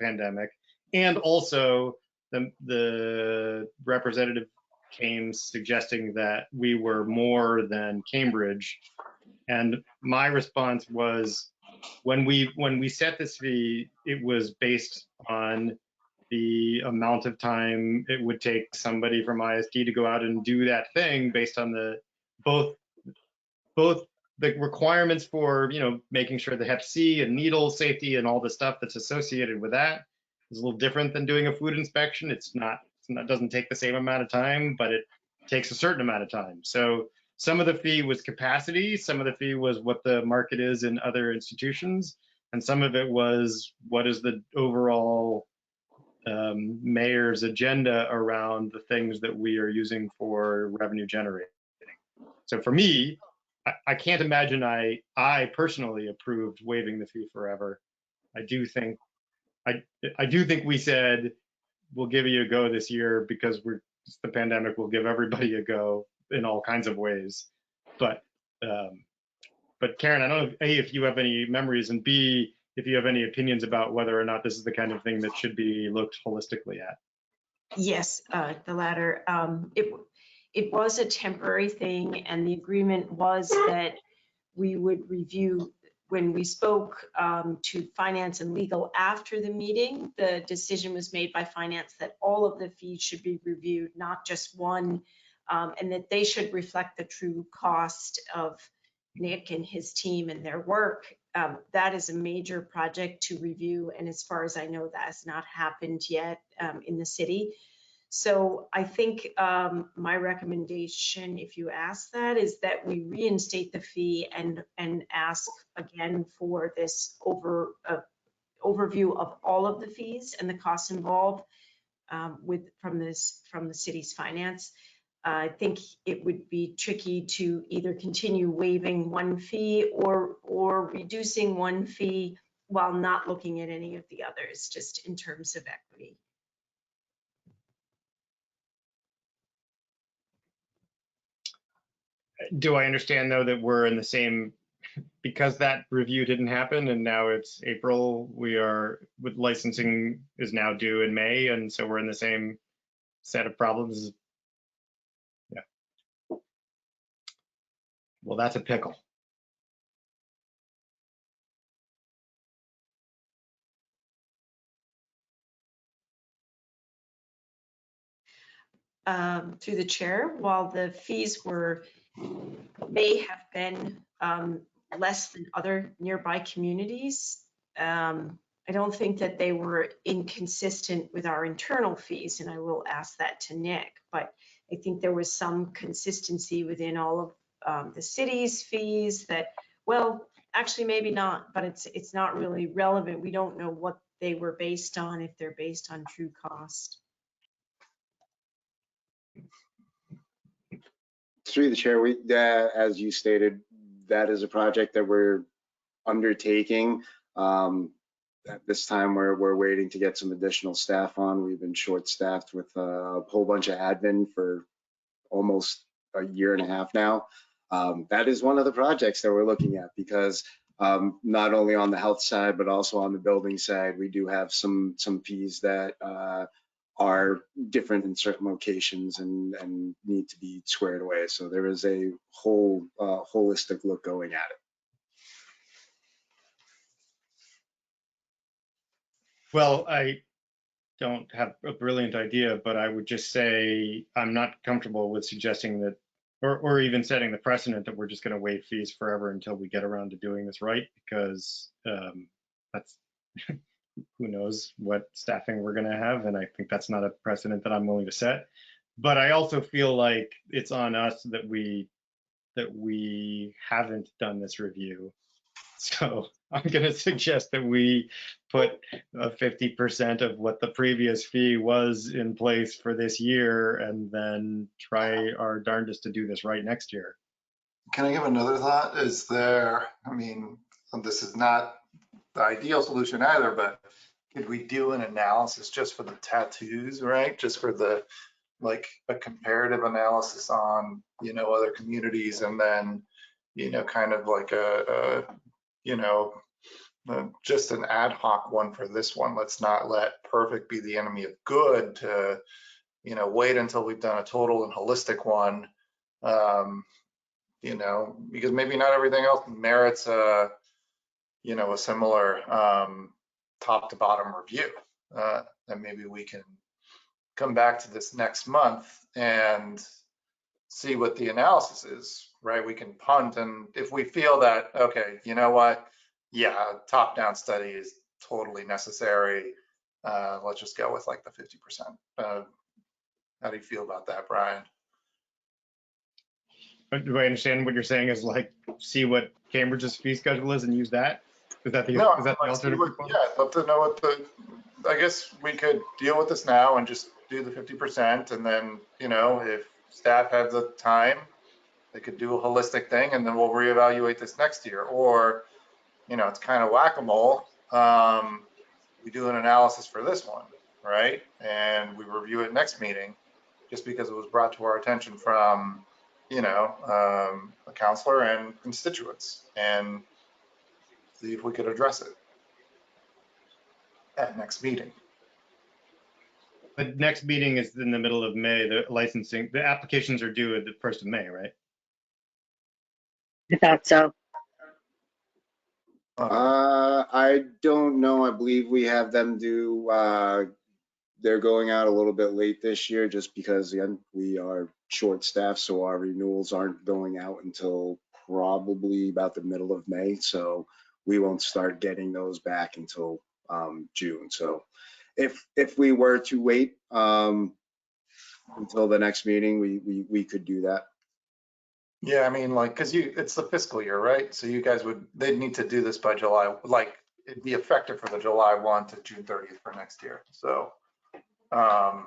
pandemic, and also the representative came suggesting that we were more than Cambridge. And my response was, when we set this fee, it was based on the amount of time it would take somebody from ISD to go out and do that thing, based on both both the requirements for, making sure the Hep C and needle safety and all the stuff that's associated with that is a little different than doing a food inspection. It doesn't take the same amount of time, but it takes a certain amount of time. So some of the fee was capacity, some of the fee was what the market is in other institutions, and some of it was what is the overall mayor's agenda around the things that we are using for revenue generating. So for me, I can't imagine I personally approved waiving the fee forever. I do think we said we'll give you a go this year because the pandemic will give everybody a go in all kinds of ways. But Karen, I don't know, A, if you have any memories, and B, if you have any opinions about whether or not this is the kind of thing that should be looked holistically at. Yes, the latter. It was a temporary thing, and the agreement was that we would review, when we spoke to finance and legal after the meeting, the decision was made by finance that all of the fees should be reviewed, not just one, and that they should reflect the true cost of Nick and his team and their work. That is a major project to review, and as far as I know, that has not happened yet in the city. So I think my recommendation, if you ask that, is that we reinstate the fee and ask again for this overview of all of the fees and the costs involved from the city's finance. I think it would be tricky to either continue waiving one fee or reducing one fee while not looking at any of the others, just in terms of equity. Do I understand, though, that we're in the same, because that review didn't happen and now it's April, with licensing is now due in May, and so we're in the same set of problems? Yeah. Well, that's a pickle. Through the chair, while the fees may have been less than other nearby communities, I don't think that they were inconsistent with our internal fees, and I will ask that to Nick, but I think there was some consistency within all of the city's fees that, well, actually maybe not, but it's not really relevant. We don't know what they were based on, if they're based on true cost. Through the chair, as you stated, that is a project that we're undertaking. At this time, we're waiting to get some additional staff on. We've been short-staffed with a whole bunch of admin for almost a year and a half now. That is one of the projects that we're looking at because not only on the health side, but also on the building side, we do have some fees that are different in certain locations and need to be squared away. So there is a whole holistic look going at it. Well, I don't have a brilliant idea, but I would just say I'm not comfortable with suggesting that, or even setting the precedent that we're just going to waive fees forever until we get around to doing this right, because that's who knows what staffing we're going to have, and I think that's not a precedent that I'm willing to set. But I also feel like it's on us that we haven't done this review. So I'm going to suggest that we put 50% of what the previous fee was in place for this year and then try our darndest to do this right next year. Can I give another thought? I mean, this is not the ideal solution either, but could we do an analysis just for the tattoos, right? Just for like a comparative analysis on, other communities, and then, kind of like just an ad hoc one for this one. Let's not let perfect be the enemy of good to, wait until we've done a total and holistic one, because maybe not everything else merits a similar top to bottom review. And maybe we can come back to this next month and see what the analysis is, right? We can punt, and if we feel that, okay, you know what? Yeah, top-down study is totally necessary. Let's just go with like the 50%. How do you feel about that, Brian? Do I understand what you're saying is like, see what Cambridge's fee schedule is and use that? Is that the, No, is that the let's see alternative? what, proposal? yeah, I'd love to know what the, I guess we could deal with this now and just do the 50%, and then, you know, if staff have the time, they could do a holistic thing, and then we'll reevaluate this next year. Or, you know, it's kind of whack-a-mole. We do an analysis for this one, right? And we review it next meeting, just because it was brought to our attention from, you know, a counselor and constituents, and see if we could address it at next meeting. The next meeting is in the middle of May. The licensing, the applications are due at the 1st of May, right? I thought so. I don't know. I believe we have them do, they're going out a little bit late this year just because, again, we are short staffed, so our renewals aren't going out until probably about the middle of May. So we won't start getting those back until June. So if we were to wait until the next meeting, we could do that. Yeah, I mean, like, because it's the fiscal year, right? So you guys they'd need to do this by July, like, it'd be effective for the July 1 to June 30th for next year. So, yeah,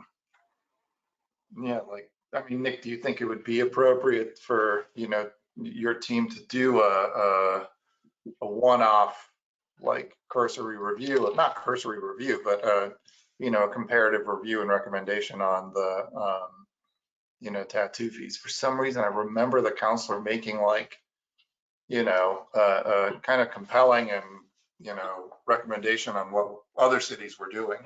like, I mean, Nick, do you think it would be appropriate for, you know, your team to do a one-off, like, cursory review, not cursory review, but, you know, a comparative review and recommendation on the, you know, tattoo fees? For some reason, I remember the counselor making like, you know, kind of compelling and, you know, recommendation on what other cities were doing.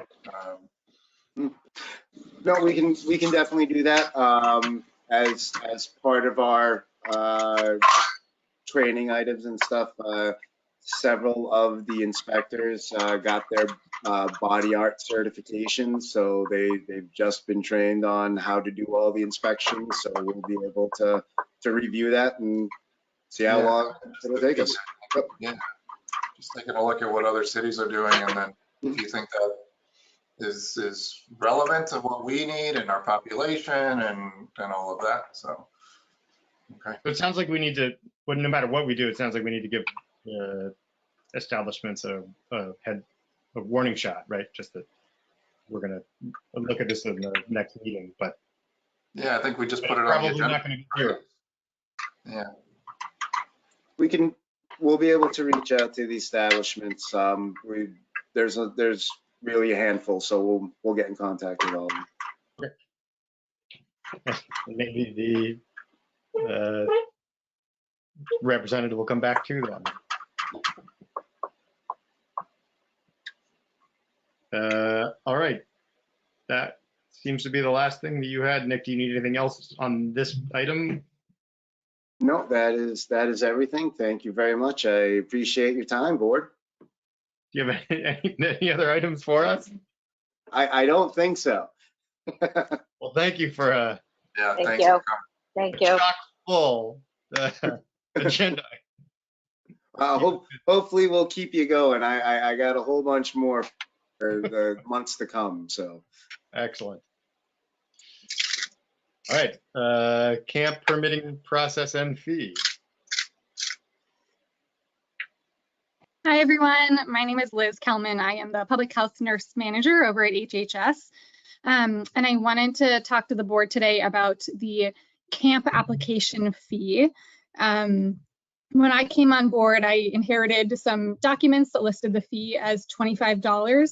No, we can definitely do that as part of our training items and stuff. Several of the inspectors got their body art certifications, so they've just been trained on how to do all the inspections. So we'll be able to review that and see how long it'll take us. Yeah, just taking a look at what other cities are doing, and then if you think that is relevant to what we need and our population and all of that. So, okay. But it sounds like we need to, well, no matter what we do, it sounds like we need to give establishments a warning shot, right? Just that we're going to look at this in the next meeting, but yeah, I think we just put it on the probably agenda. not going to be here. Yeah. We'll be able to reach out to the establishments. There's really a handful, so we'll get in contact with all of them. Okay. Maybe the representative will come back to them. All right. That seems to be the last thing that you had. Nick, do you need anything else on this item? No, that is everything. Thank you very much. I appreciate your time, board. Do you have any other items for us? I don't think so. Well, thank you for Yeah, Thank thanks you. for coming. Thank you. chock full agenda. Hopefully we'll keep you going. I got a whole bunch more for the months to come. So Excellent. All right, camp permitting process and fee. Hi, everyone. My name is Liz Kelman. I am the public health nurse manager over at HHS. And I wanted to talk to the board today about the camp application fee. When I came on board, I inherited some documents that listed the fee as $25,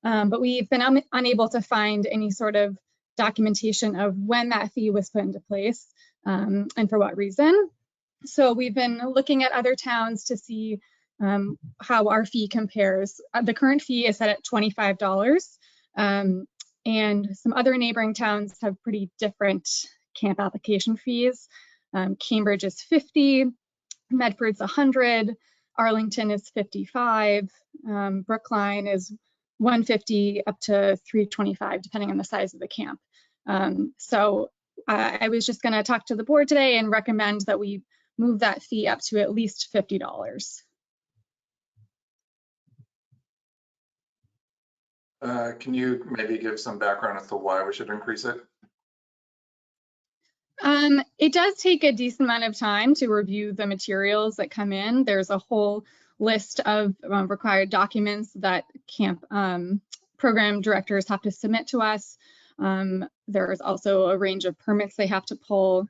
but we've been unable to find any sort of documentation of when that fee was put into place and for what reason. So we've been looking at other towns to see how our fee compares. The current fee is set at $25, and some other neighboring towns have pretty different camp application fees. Cambridge is $50, Medford's $100, Arlington is $55, Brookline is $150 up to $325, depending on the size of the camp. So I was just going to talk to the board today and recommend that we move that fee up to at least $50. Can you maybe give some background as to why we should increase it? It does take a decent amount of time to review the materials that come in. There's a whole list of required documents that camp program directors have to submit to us. There's also a range of permits they have to pull.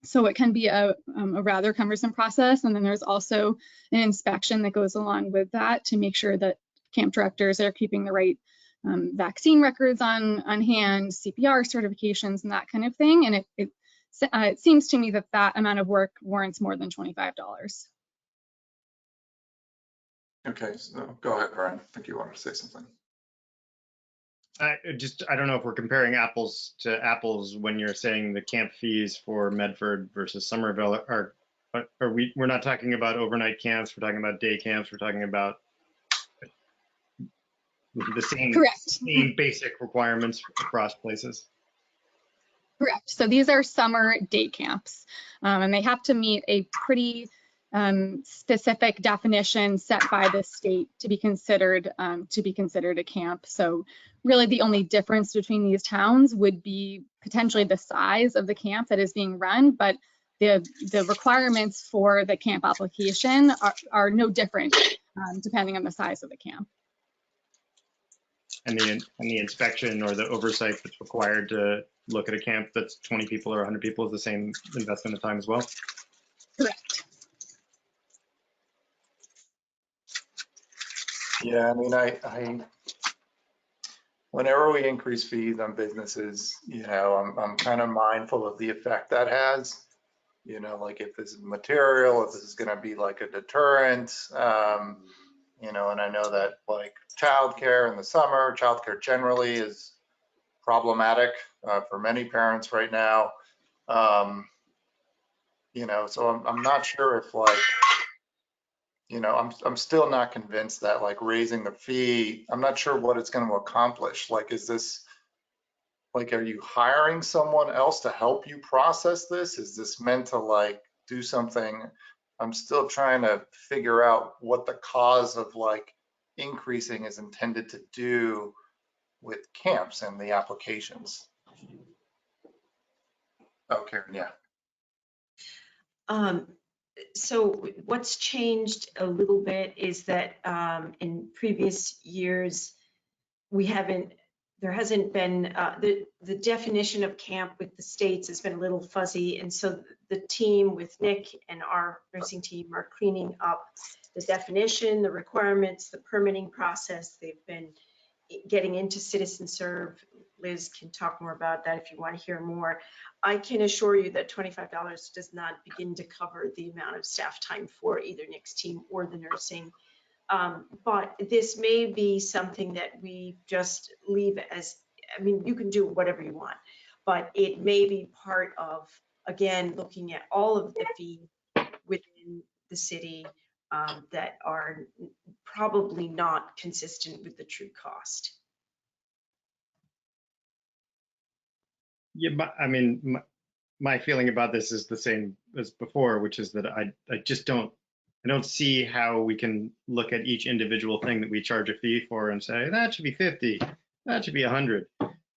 So it can be a rather cumbersome process. And then there's also an inspection that goes along with that to make sure that camp directors are keeping the right vaccine records on hand, CPR certifications, and that kind of thing. And it seems to me that that amount of work warrants more than $25. Okay, so go ahead, Brian. I think you wanted to say something. I don't know if we're comparing apples to apples when you're saying the camp fees for Medford versus Somerville we're not talking about overnight camps, we're talking about day camps, we're talking about the same basic requirements across places. Correct. So these are summer day camps, and they have to meet a pretty specific definition set by the state to be considered a camp. So really the only difference between these towns would be potentially the size of the camp that is being run, but the requirements for the camp application are no different depending on the size of the camp. And the inspection or the oversight that's required to look at a camp that's 20 people or 100 people is the same investment of time as well? Correct. Yeah, I mean, I whenever we increase fees on businesses, you know, I'm kind of mindful of the effect that has. You know, like if this is material, if this is going to be like a deterrent, you know, and I know that like childcare in the summer, childcare generally is problematic for many parents right now. You know, so I'm not sure if like, you know, I'm still not convinced that like raising the fee, I'm not sure what it's going to accomplish. Like, is this, like, are you hiring someone else to help you process this? Is this meant to like do something? I'm still trying to figure out what the cause of like increasing is intended to do with camps and the applications. Oh, Karen, yeah. So what's changed a little bit is that in previous years, there hasn't been, the definition of camp with the states has been a little fuzzy. And so the team with Nick and our nursing team are cleaning up the definition, the requirements, the permitting process. They've been getting into Citizen Serve. Liz can talk more about that if you want to hear more. I can assure you that $25 does not begin to cover the amount of staff time for either Nick's team or the nursing. But this may be something that we just leave as, I mean, you can do whatever you want, but it may be part of, again, looking at all of the fees within the city that are probably not consistent with the true cost. Yeah, I mean, my feeling about this is the same as before, which is that I just don't see how we can look at each individual thing that we charge a fee for and say that should be 50, that should be 100.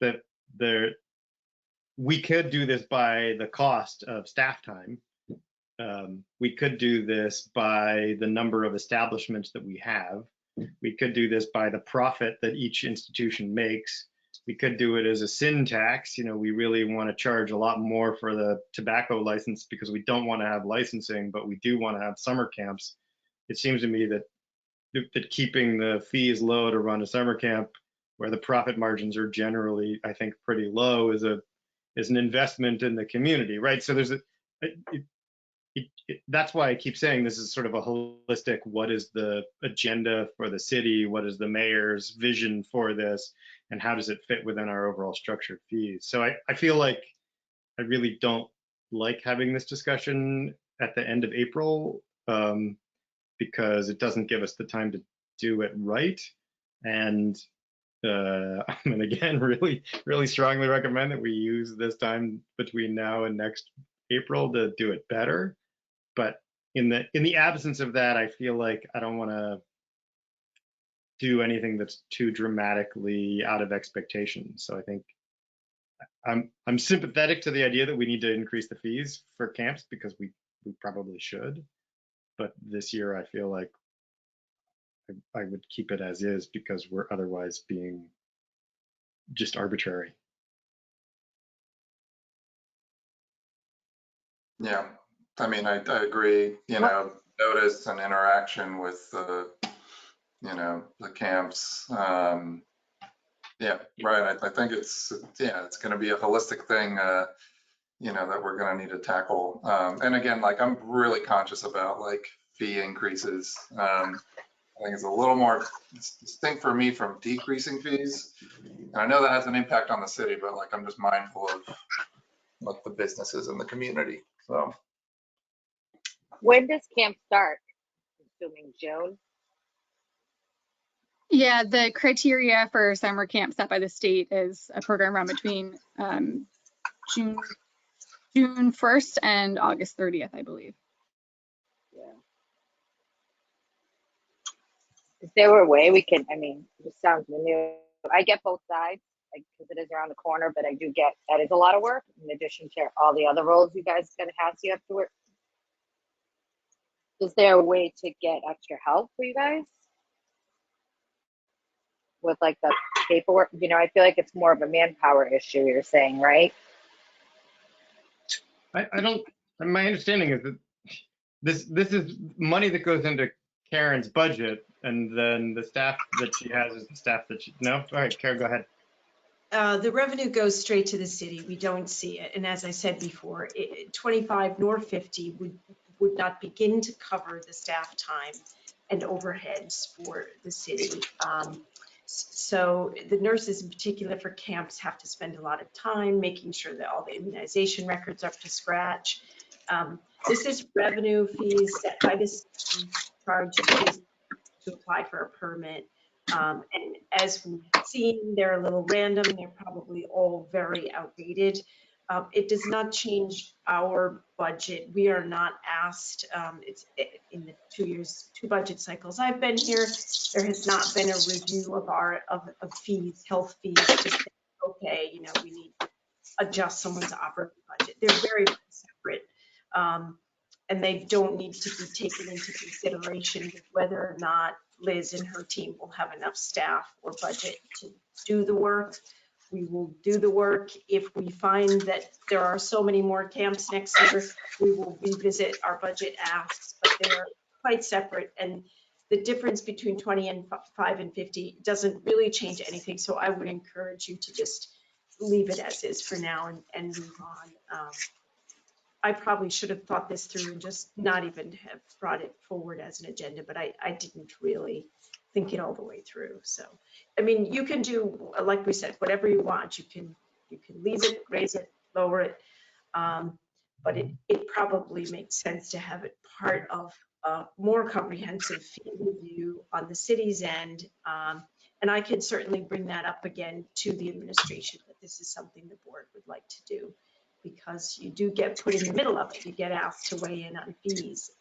That we could do this by the cost of staff time. We could do this by the number of establishments that we have. We could do this by the profit that each institution makes. We could do it as a sin tax. You know, we really want to charge a lot more for the tobacco license because we don't want to have licensing, but we do want to have summer camps. It seems to me that keeping the fees low to run a summer camp where the profit margins are generally, I think, pretty low is an investment in the community, right? So there's that's why I keep saying this is sort of a holistic, what is the agenda for the city? What is the mayor's vision for this? And how does it fit within our overall structured fees? So I feel like I really don't like having this discussion at the end of April because it doesn't give us the time to do it right. And I'm gonna again really strongly recommend that we use this time between now and next April to do it better. But in the absence of that, I feel like I don't want to do anything that's too dramatically out of expectation. So I think I'm sympathetic to the idea that we need to increase the fees for camps because we probably should. But this year I feel like I would keep it as is because we're otherwise being just arbitrary. Yeah, I mean, I agree, you know, notice and interaction with the, you know, the camps. Yeah, right. I think it's going to be a holistic thing, you know, that we're going to need to tackle. And again, like I'm really conscious about like fee increases. I think it's a little more distinct for me from decreasing fees. And I know that has an impact on the city, but like I'm just mindful of like the businesses in the community. So When does camp start? Assuming June. Yeah, the criteria for summer camp set by the state is a program run between June 1st and August 30th, I believe. Yeah. Is there a way we can, I mean, this sounds new. I get both sides, like, because it is around the corner, but I do get that is a lot of work in addition to all the other roles you guys gonna have, so you have to work. Is there a way to get extra help for you guys? With like the paperwork, you know, I feel like it's more of a manpower issue, you're saying, right? I don't. My understanding is that this is money that goes into Karen's budget, and then the staff that she has is the staff that she. No, all right, Karen, go ahead. The revenue goes straight to the city. We don't see it. And as I said before, 25 nor 50 would not begin to cover the staff time and overheads for the city. So the nurses in particular for camps have to spend a lot of time making sure that all the immunization records are up to scratch. This is revenue fees set by the city, charged to apply for a permit. And as we've seen, they're a little random. They're probably all very outdated. It does not change our budget. We are not asked, in the 2 budget cycles I've been here, there has not been a review of our fees, health fees, to say, okay, you know, we need to adjust someone's operating budget. They're very separate. And they don't need to be taken into consideration with whether or not Liz and her team will have enough staff or budget to do the work. We will do the work. If we find that there are so many more camps next year, we will revisit our budget asks, but they're quite separate. And the difference between 25 and 50 doesn't really change anything. So I would encourage you to just leave it as is for now and move on. I probably should have thought this through and just not even have brought it forward as an agenda, but I didn't really think it all the way through. So, I mean, you can do, like we said, whatever you want. You can leave it, raise it, lower it. But it probably makes sense to have it part of a more comprehensive fee review on the city's end. And I can certainly bring that up again to the administration, that this is something the board would like to do, because you do get put in the middle of it. You get asked to weigh in on fees.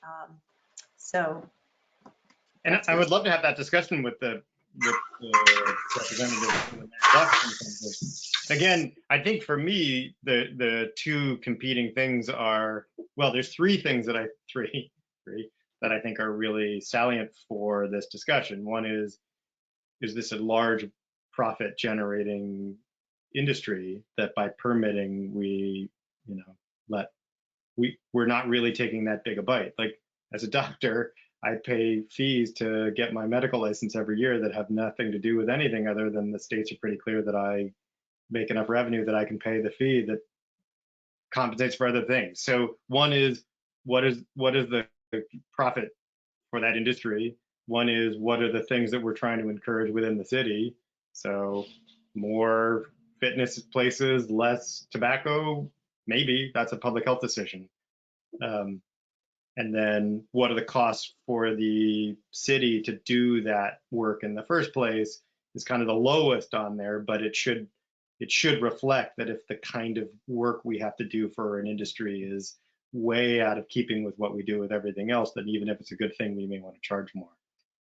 And I would love to have that discussion with the representative from the mayor's office. Again, I think for me, the 2 competing things are, well, there's 3 things that I think are really salient for this discussion. One is this a large profit generating industry that by permitting we, you know, we're not really taking that big a bite. Like as a doctor, I pay fees to get my medical license every year that have nothing to do with anything other than the states are pretty clear that I make enough revenue that I can pay the fee that compensates for other things. So one is what is the profit for that industry? One is what are the things that we're trying to encourage within the city? So more fitness places, less tobacco, maybe that's a public health decision. And then what are the costs for the city to do that work in the first place? is kind of the lowest on there, but it should reflect that if the kind of work we have to do for an industry is way out of keeping with what we do with everything else, then even if it's a good thing, we may want to charge more.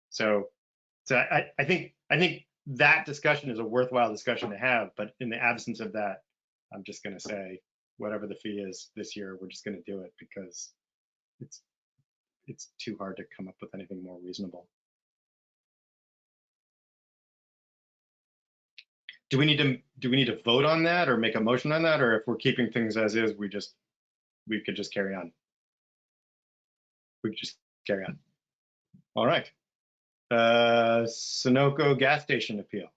So I think that discussion is a worthwhile discussion to have, but in the absence of that, I'm just going to say whatever the fee is this year, we're just going to do it because it's too hard to come up with anything more reasonable. Do we need to vote on that or make a motion on that, or if we're keeping things as is, we could just carry on? We could just carry on. All right. Sunoco gas station appeal.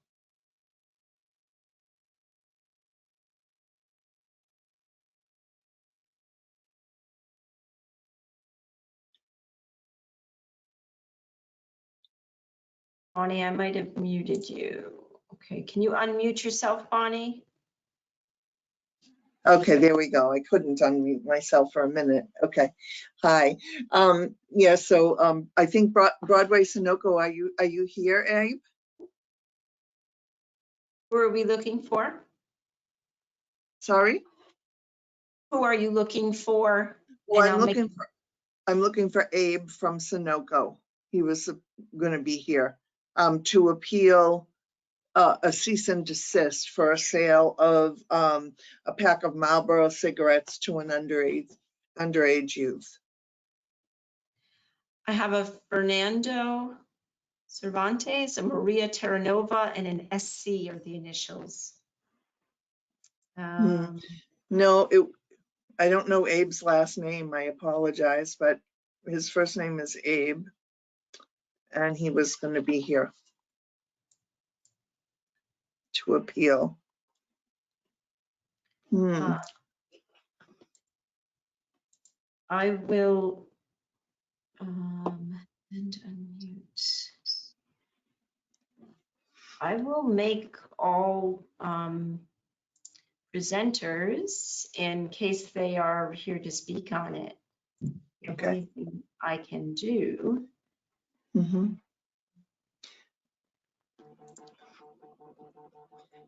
Bonnie, I might have muted you. Okay, can you unmute yourself, Bonnie? Okay, there we go. I couldn't unmute myself for a minute. Okay. Hi. Yeah, so I think Broadway Sunoco, are you here, Abe? Who are we looking for? Sorry? Who are you looking for? Well, I'm looking for Abe from Sunoco. He was going to be here to appeal a cease and desist for a sale of a pack of Marlboro cigarettes to an underage youth. I have a Fernando Cervantes, a Maria Terranova, and an SC are the initials. No, I don't know Abe's last name. I apologize, but his first name is Abe, and he was going to be here to appeal. I will and unmute. I will make all presenters in case they are here to speak on it. Okay. Anything I can do.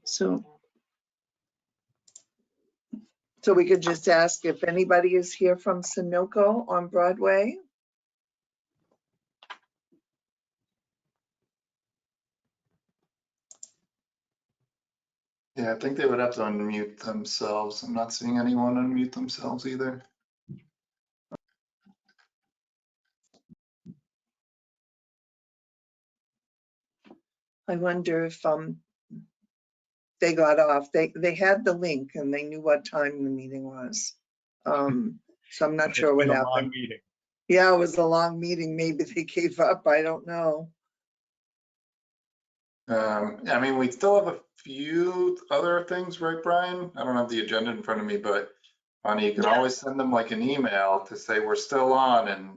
So we could just ask if anybody is here from Sunoco on Broadway. Yeah, I think they would have to unmute themselves. I'm not seeing anyone unmute themselves either. I wonder if they got off. They had the link and they knew what time the meeting was. So I'm not sure what happened. Yeah, it was a long meeting. Maybe they gave up. I don't know. I mean, we still have a few other things, right, Brian? I don't have the agenda in front of me, but Bonnie, you can always send them like an email to say we're still on, and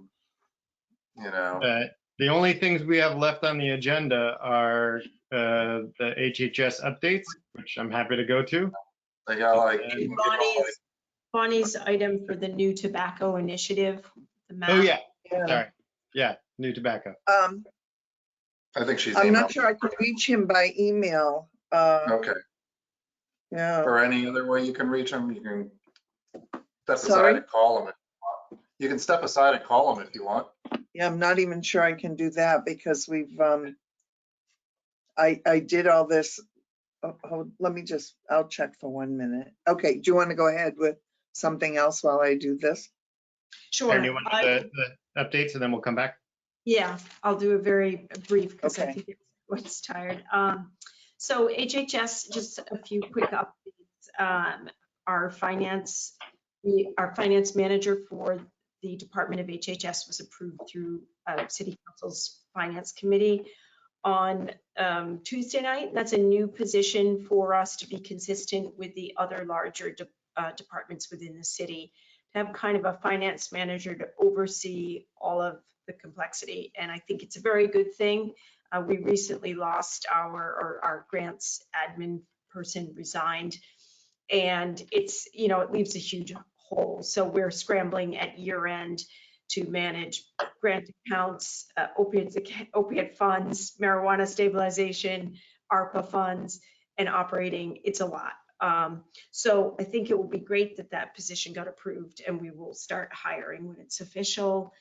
you know. The only things we have left on the agenda are the HHS updates, which I'm happy to go to. They got like Bonnie's item for the new tobacco initiative. Oh yeah, sorry. Yeah, new tobacco. I think she's. I'm not sure I can reach him by email. Okay. Yeah. Or any other way you can reach him, you can step aside and call him. You can step aside and call him if you want. Yeah, I'm not even sure I can do that because we've I did all this. Let me just, I'll check for 1 minute. Okay, do you want to go ahead with something else while I do this? Sure. And you want the updates and then we'll come back? Yeah, I'll do a very brief because I think everyone's tired. So HHS, just a few quick updates. Our finance manager for the Department of HHS was approved through City Council's Finance Committee on Tuesday night. That's a new position for us to be consistent with the other larger departments within the city, to have kind of a finance manager to oversee all of the complexity. And I think it's a very good thing. We recently lost our grants admin person resigned, and it's, you know, it leaves a huge hole. So we're scrambling at year end to manage grant accounts, opiate funds, marijuana stabilization, ARPA funds and operating, it's a lot. So I think it will be great that that position got approved and we will start hiring when it's official.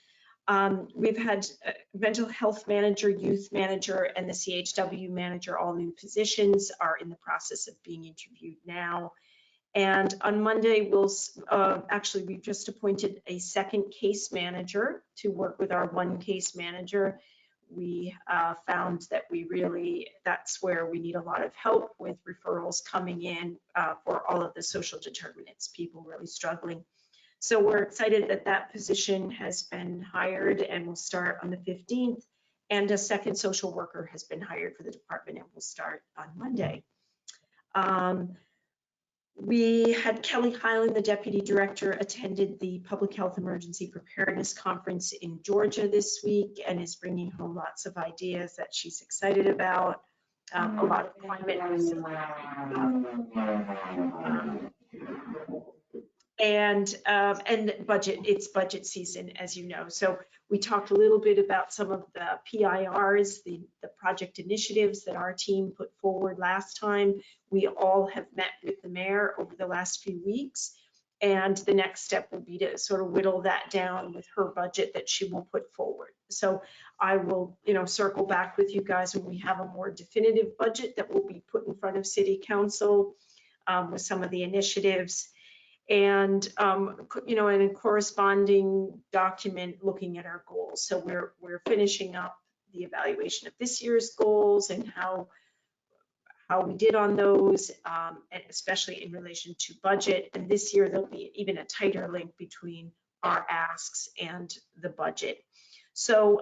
We've had a mental health manager, youth manager, and the CHW manager, all new positions, are in the process of being interviewed now. And on Monday, actually, we've just appointed a second case manager to work with our one case manager. We found that that's where we need a lot of help with referrals coming in for all of the social determinants, people really struggling. So we're excited that that position has been hired and will start on the 15th. And a second social worker has been hired for the department and will start on Monday. We had Kelly Hyland, the deputy director, attended the Public Health Emergency Preparedness Conference in Georgia this week and is bringing home lots of ideas that she's excited about. A lot of climate and budget. It's budget season, as you know. So we talked a little bit about some of the PIRs, the project initiatives that our team put forward last time. We all have met with the mayor over the last few weeks, and the next step will be to sort of whittle that down with her budget that she will put forward. So I will, circle back with you guys when we have a more definitive budget that will be put in front of City Council with some of the initiatives. And in a corresponding document looking at our goals. So we're finishing up the evaluation of this year's goals and how we did on those, and especially in relation to budget. And this year there'll be even a tighter link between our asks and the budget. So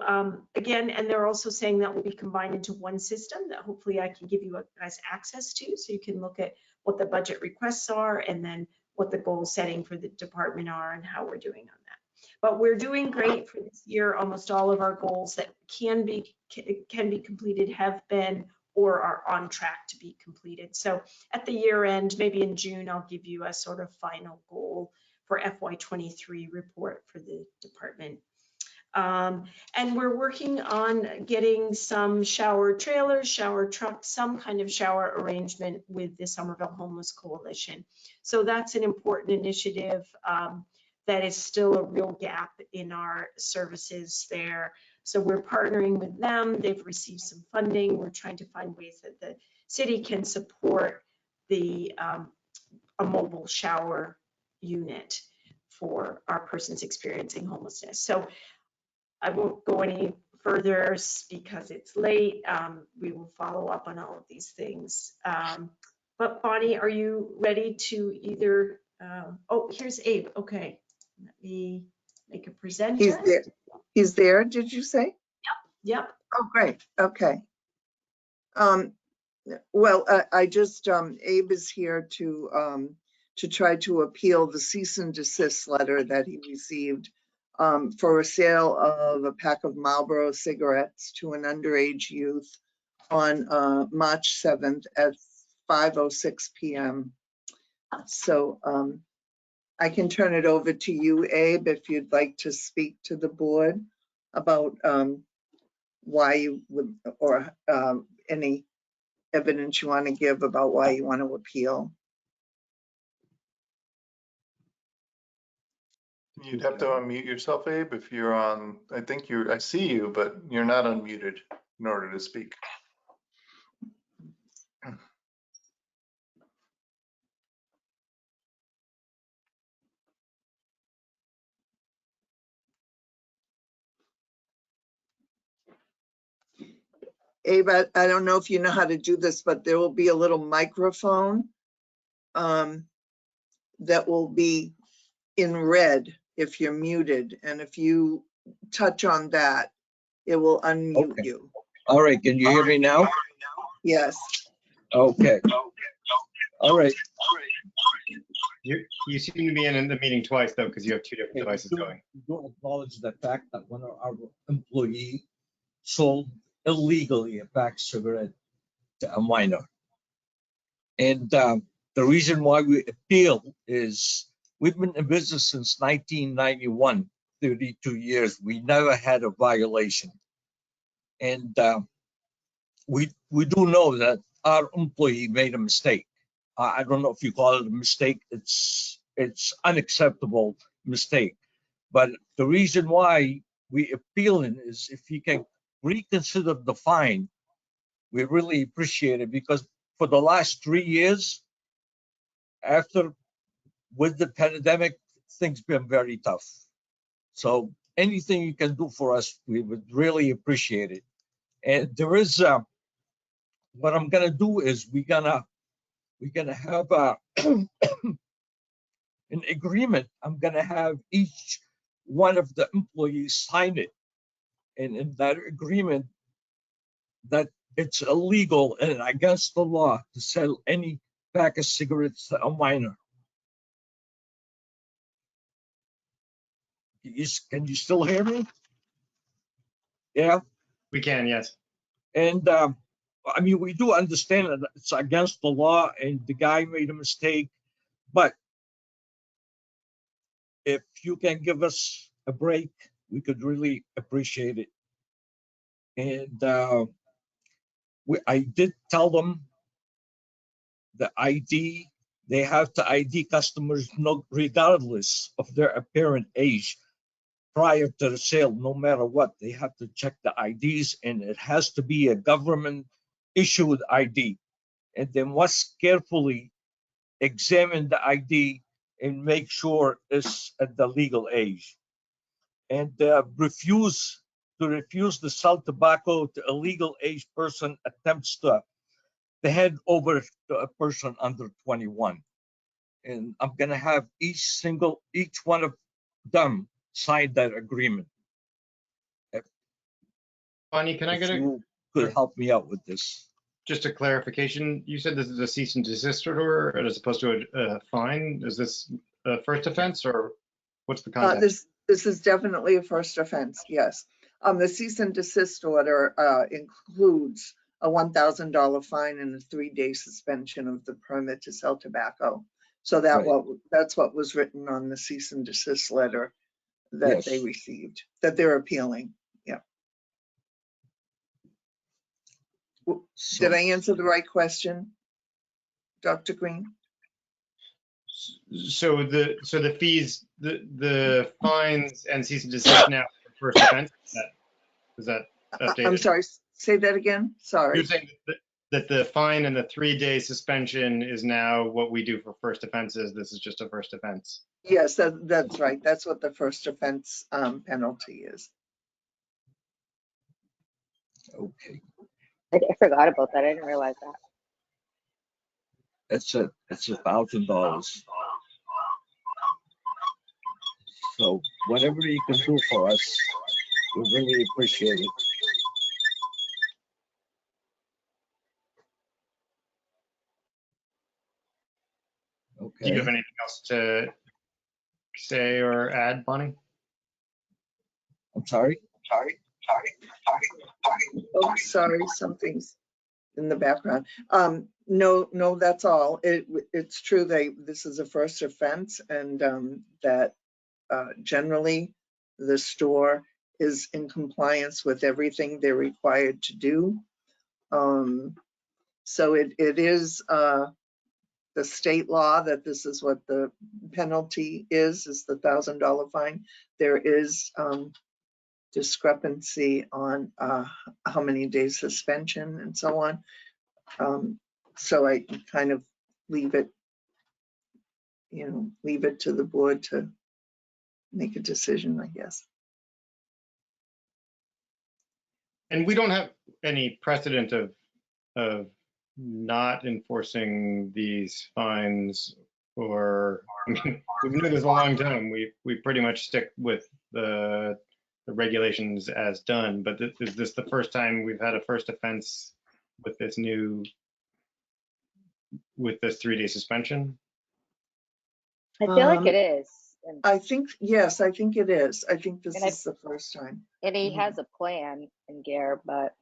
again, and they're also saying that will be combined into one system that hopefully I can give you guys access to, so you can look at what the budget requests are and then what the goal setting for the department are and how we're doing on that. But we're doing great for this year. Almost all of our goals that can be completed have been or are on track to be completed. So at the year end, maybe in June, I'll give you a sort of final goal for FY23 report for the department. And we're working on getting some shower trailers, shower trucks, some kind of shower arrangement with the Somerville Homeless Coalition. So that's an important initiative that is still a real gap in our services there. So we're partnering with them. They've received some funding. We're trying to find ways that the city can support a mobile shower unit for our persons experiencing homelessness. So I won't go any further because it's late. We will follow up on all of these things. But Bonnie, are you ready to either, oh, here's Abe. Okay, let me make a presenter. He's there, did you say? Yep. Oh, great, okay. Well, I just, Abe is here to try to appeal the cease and desist letter that he received for a sale of a pack of Marlboro cigarettes to an underage youth on March 7th at 5:06 p.m. So I can turn it over to you, Abe, if you'd like to speak to the board about why you would, or any evidence you want to give about why you want to appeal. You'd have to unmute yourself, Abe, if you're on. I think I see you, but you're not unmuted in order to speak. Abe, I don't know if you know how to do this, but there will be a little microphone that will be in red if you're muted. And if you touch on that, it will unmute you. All right, can you hear me now? Yes. Okay. All right. You seem to be in the meeting twice, though, because you have two different devices going. We do acknowledge the fact that one of our employees sold illegally a pack of cigarette to a minor. And the reason why we appeal is we've been in business since 1991, 32 years. We never had a violation. And we do know that our employee made a mistake. I don't know if you call it a mistake. It's unacceptable mistake. But the reason why we appealing is if he can reconsider the fine, we really appreciate it, because for the last 3 years after with the pandemic, things been very tough. So anything you can do for us, we would really appreciate it. And there is what I'm gonna do is we're gonna have an agreement. I'm gonna have each one of the employees sign it, and in that agreement, that it's illegal and against the law to sell any pack of cigarettes to a minor. Can you still hear me? Yeah. We can, yes. And I mean, we do understand that it's against the law and the guy made a mistake, but if you can give us a break, we could really appreciate it. And I did tell them the ID, they have to ID customers regardless of their apparent age prior to the sale, no matter what. They have to check the IDs, and it has to be a government issued ID. And they must carefully examine the ID and make sure it's at the legal age. And refuse to sell tobacco to a legal age person attempts to hand over to a person under 21. And I'm gonna have each one of them sign that agreement. Bonnie, can I If get you could help me out with this. just a clarification? You said this is a cease and desist order as opposed to a fine. Is this a first offense, or what's the context? This is definitely a first offense, yes. The cease and desist order includes a $1,000 fine and a 3-day suspension of the permit to sell tobacco. So that's what was written on the cease and desist letter that they received, that they're appealing. Yeah. Did I answer the right question, Dr. Green? So the fees, the fines and cease and desist now for first offense, is that updated? I'm sorry, say that again. Sorry. You're saying that the fine and the 3-day suspension is now what we do for first offenses. This is just a first offense. Yes, that's right. That's what the first offense penalty is. Okay. I forgot about that. I didn't realize that. It's $1,000. So whatever you can do for us, we really appreciate it. Okay. Do you have anything else to say or add, Bonnie? I'm sorry? Oh, sorry, something's in the background. No, that's all. It's true this is a first offense, and that generally the store is in compliance with everything they're required to do. So it is the state law that this is what the penalty is the $1,000 fine. There is discrepancy on how many days suspension and so on. So I kind of leave it to the board to make a decision, I guess. And we don't have any precedent of not enforcing these fines, or I mean, we've been doing this a long time. We pretty much stick with the regulations as done. But is this the first time we've had a first offense with this 3-day suspension? I feel like it is. And, I think, yes, I think it is. I think this is the first time. and he has a plan in Gare, but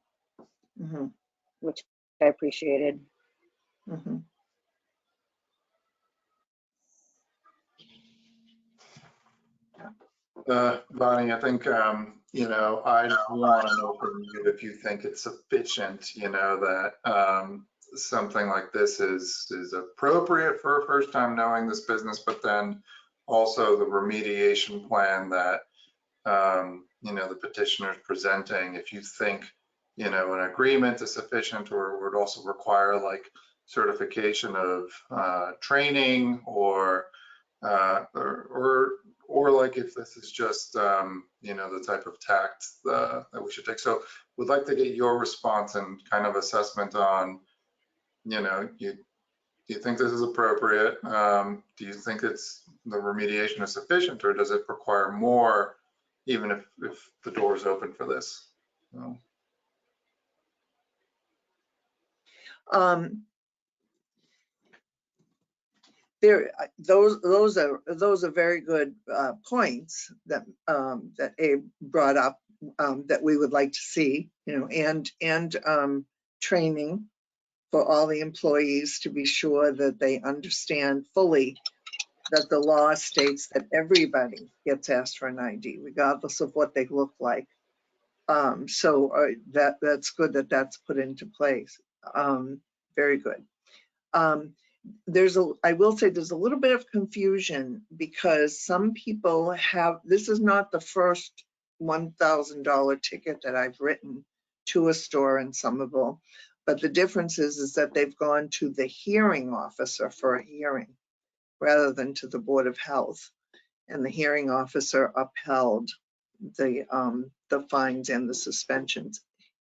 which I appreciated. Bonnie, I think, I want to know from you if you think it's sufficient, that something like this is appropriate for a first time knowing this business, but then also the remediation plan that, you know, the petitioner is presenting, if you think, you know, an agreement is sufficient, or would also require like certification of training, or like if this is just, you know, the type of tact that we should take. So we'd like to get your response and kind of assessment on, you know, do you think this is appropriate? Do you think it's the remediation is sufficient, or does it require more, even if the door is open for this? So. Those are very good points that that Abe brought up, that we would like to see, you know, and training for all the employees to be sure that they understand fully that the law states that everybody gets asked for an ID, regardless of what they look like. So that's good that that's put into place. Very good. I will say there's a little bit of confusion, because some people have, this is not the first $1,000 ticket that I've written to a store in Somerville, but the difference is that they've gone to the hearing officer for a hearing rather than to the Board of Health, and the hearing officer upheld the fines and the suspensions.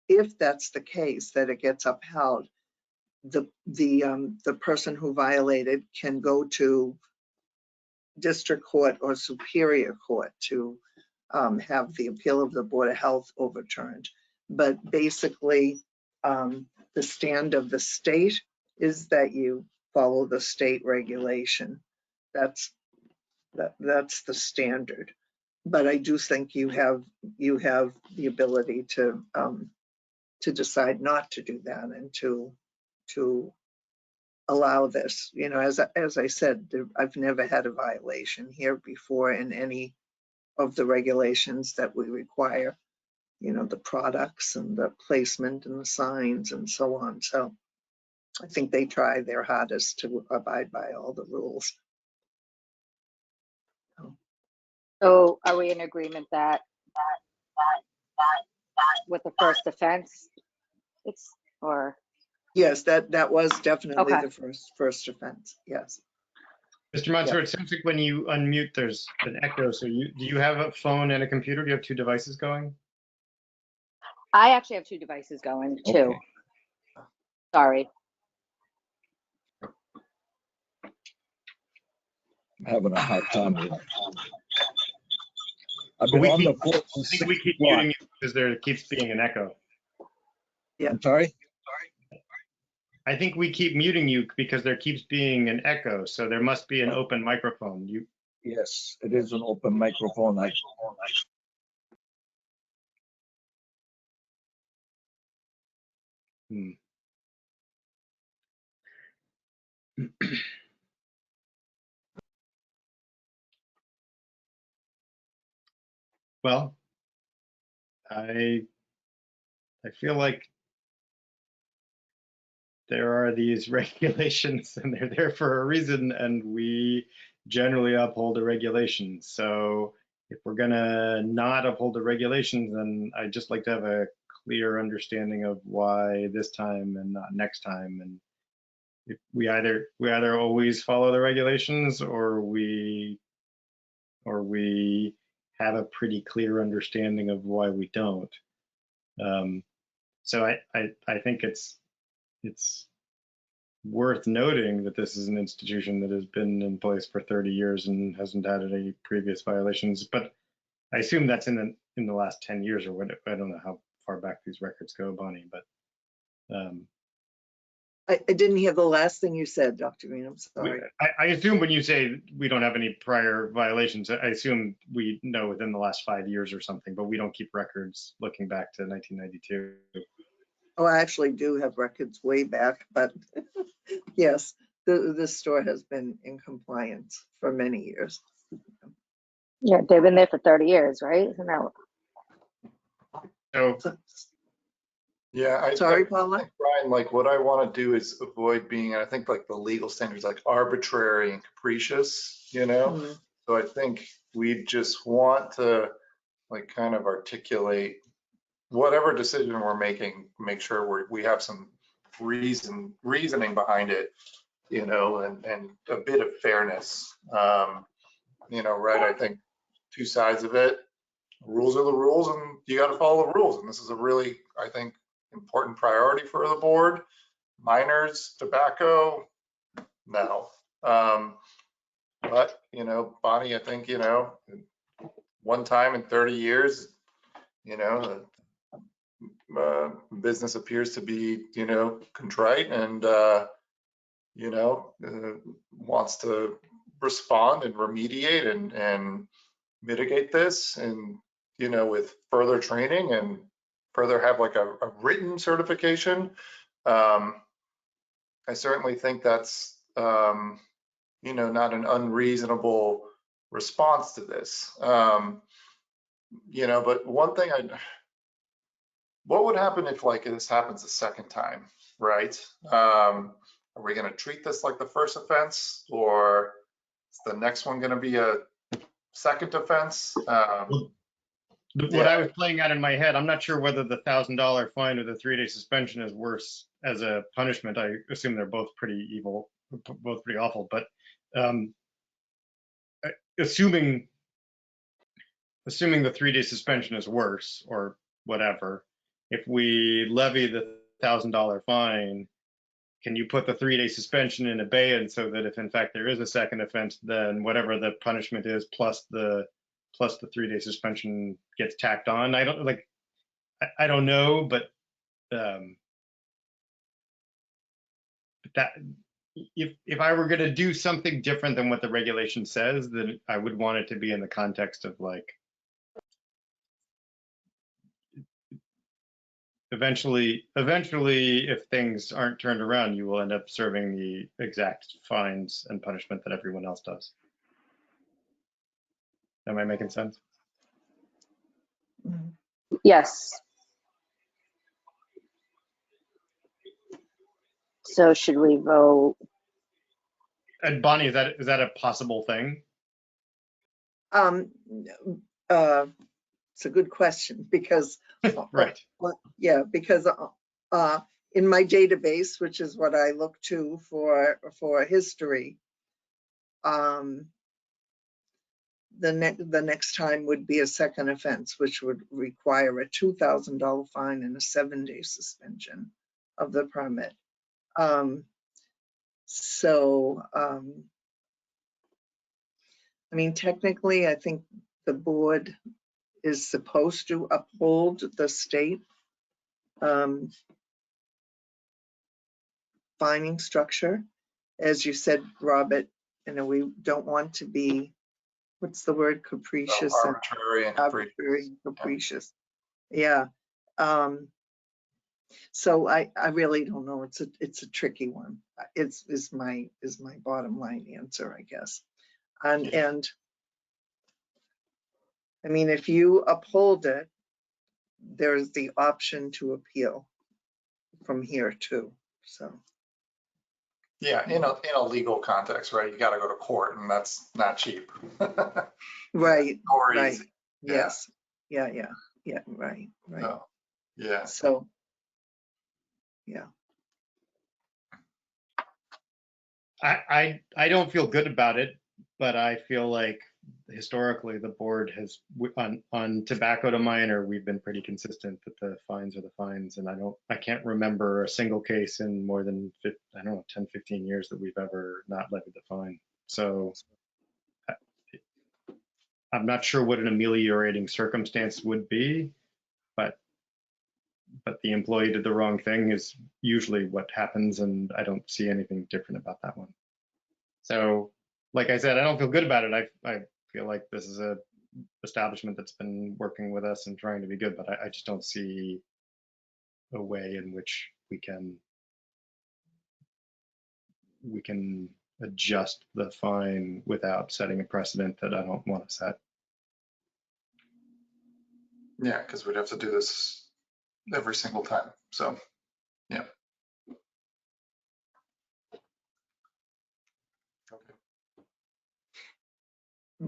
If that's the case, that it gets upheld, the person who violated can go to district court or superior court to have the appeal of the Board of Health overturned. But basically, the stand of the state is that you follow the state regulation. That's the standard. But I do think you have the ability to decide not to do that, and to allow this. You know, as I said, I've never had a violation here before in any of the regulations that we require, you know, the products and the placement and the signs and so on. So I think they try their hardest to abide by all the rules. So are we in agreement that with the first offense, it's, or? Yes, that was definitely Okay. the first offense. Yes. Mr. Montour, it sounds like when you unmute, there's an echo. So do you have a phone and a computer? Do you have two devices going? I actually have two devices going too. Okay. Sorry. I'm having a hard time here. I've been on the floor I since think we 6 keep o'clock. muting you because there keeps being an echo. Yeah. I'm sorry? I think we keep muting you because there keeps being an echo. So there must be an open microphone. Yes, it is an open microphone. Well, I feel like there are these regulations and they're there for a reason, and we generally uphold the regulations. So if we're gonna not uphold the regulations, then I'd just like to have a clear understanding of why this time and not next time. And if we either always follow the regulations, or we have a pretty clear understanding of why we don't. So I think it's worth noting that this is an institution that has been in place for 30 years and hasn't had any previous violations. But I assume that's in the last 10 years or what. I don't know how far back these records go, Bonnie, but I didn't hear the last thing you said, Dr. Green. I'm sorry. I assume when you say we don't have any prior violations, I assume we know within the last 5 years or something, but we don't keep records looking back to 1992. Oh, I actually do have records way back, but yes, this store has been in compliance for many years. Yeah, they've been there for 30 years, right? Isn't that? So Yeah, Sorry, I Paula? think, Brian, like what I want to do is avoid being, and I think like the legal standards like arbitrary and capricious, you know? Hmm. So I think we just want to like kind of articulate whatever decision we're making, make sure we have some reasoning behind it, you know, and a bit of fairness. You know, right? I think two sides of it. Rules are the rules, and you got to follow the rules. And this is a really, I think, important priority for the board. Minors, tobacco, no. But you know, Bonnie, I think, you know, one time in 30 years, you know, business appears to be, you know, contrite and, you know, wants to respond and remediate and mitigate this, and, you know, with further training and further have like a written certification. I certainly think that's, you know, not an unreasonable response to this. You know, but one thing what would happen if like this happens a second time, right? Are we going to treat this like the first offense, or is the next one going to be a second offense? What I was playing out in my head, I'm not sure whether the $1,000 fine or the 3-day suspension is worse as a punishment. I assume they're both pretty evil, both pretty awful. But assuming the 3-day suspension is worse or whatever, if we levy the $1,000 fine, can you put the 3-day suspension in abeyance so that if in fact there is a second offense, then whatever the punishment is plus the 3-day suspension gets tacked on? I don't know, but that if I were going to do something different than what the regulation says, then I would want it to be in the context of like eventually if things aren't turned around, you will end up serving the exact fines and punishment that everyone else does. Am I making sense? Yes. So should we vote? And Bonnie, is that a possible thing? It's a good question because, Right. yeah, because in my database, which is what I look to for history, the next time would be a second offense, which would require a $2,000 fine and a 7-day suspension of the permit. I mean, technically, I think the board is supposed to uphold the state fining structure. As you said, Robert, you know, we don't want to be, what's the word, capricious? Arbitrary and capricious. Yeah. So I really don't know. It's a tricky one. Is my bottom line answer, I guess. And I mean, if you uphold it, there's the option to appeal from here too. So. Yeah, in a legal context, right? You got to go to court, and that's not cheap. Right. Or right. easy. Yes. Yeah. Right. Oh, yeah. So. Yeah. I don't feel good about it, but I feel like historically the board has on tobacco to minor, we've been pretty consistent that the fines are the fines, and I can't remember a single case in more than 10, 15 years that we've ever not levied the fine. So I'm not sure what an ameliorating circumstance would be, but the employee did the wrong thing is usually what happens, and I don't see anything different about that one. So, like I said, I don't feel good about it. I feel like this is a establishment that's been working with us and trying to be good, but I just don't see a way in which we can adjust the fine without setting a precedent that I don't want to set. Yeah, because we'd have to do this every single time. So, yeah. Okay.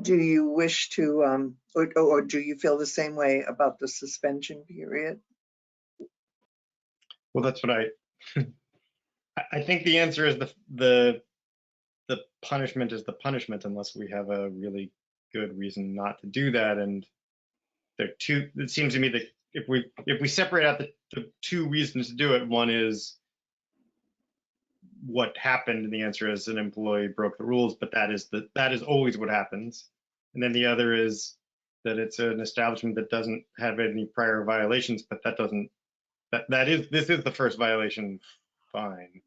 Do you wish to, or do you feel the same way about the suspension period? Well, that's what I think the answer is the punishment is the punishment unless we have a really good reason not to do that. And it seems to me that if we separate out the two reasons to do it, one is what happened, and the answer is an employee broke the rules, but that is always what happens. And then the other is that it's an establishment that doesn't have any prior violations, but this is the first violation, fine.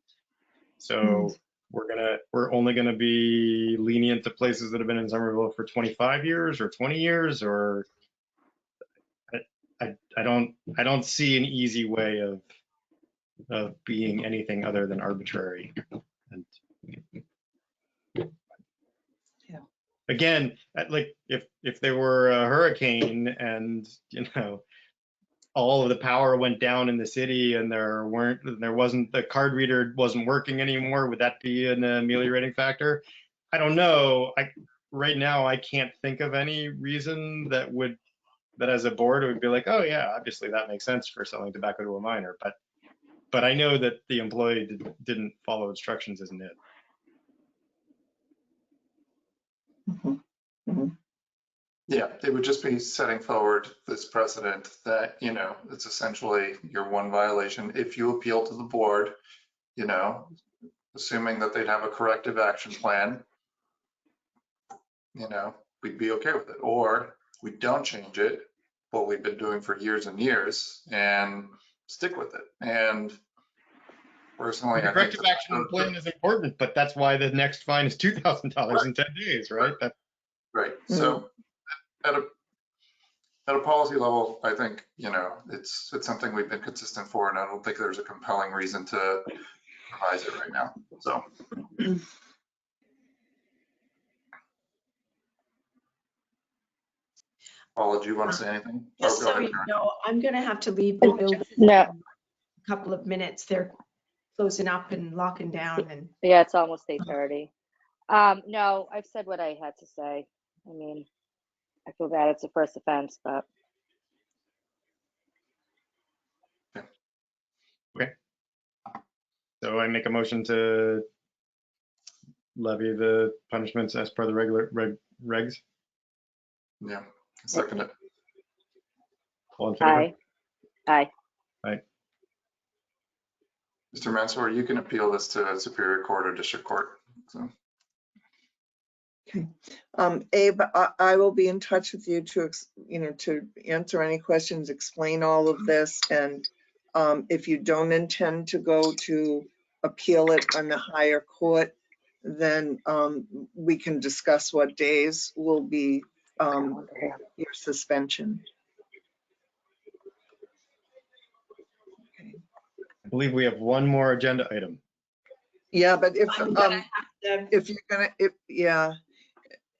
So we're only gonna be lenient to places that have been in Somerville for 25 years or 20 years, or I don't see an easy way of being anything other than arbitrary. And Yeah. Again, like if there were a hurricane and all of the power went down in the city and the card reader wasn't working anymore, would that be an ameliorating factor? I don't know. Right now I can't think of any reason that as a board it would be like, oh yeah, obviously that makes sense for selling tobacco to a minor, but I know that the employee didn't follow instructions, isn't it? Mhm. Mhm. Yeah, it would just be setting forward this precedent that, it's essentially your one violation. If you appeal to the board, assuming that they'd have a corrective action plan, we'd be okay with it. Or we don't change it, what we've been doing for years and years, and stick with it. And personally, The I think corrective action plan is important, but that's why the next fine is $2,000 in 10 days, right? Right. So at a policy level, I think, it's something we've been consistent for, and I don't think there's a compelling reason to revise it right now. So. Paula, do you want to say anything? Just Go so ahead, you Karen. know, I'm gonna have to leave the building No. in a couple of minutes. They're closing up and locking down and. Yeah, it's almost 8:30. No, I've said what I had to say. I mean, I feel bad it's a first offense, but Okay. So I make a motion to levy the punishments as per the regular regs. Yeah, second it. All in favor? aye. Aye. Mr. Mansour, you can appeal this to Superior Court or District Court. So. Okay. Abe, I will be in touch with you to answer any questions, explain all of this. And if you don't intend to go to appeal it on the higher court, then we can discuss what days will be your suspension. Okay. I believe we have one more agenda item. Yeah, but if I'm gonna have to- if you're gonna,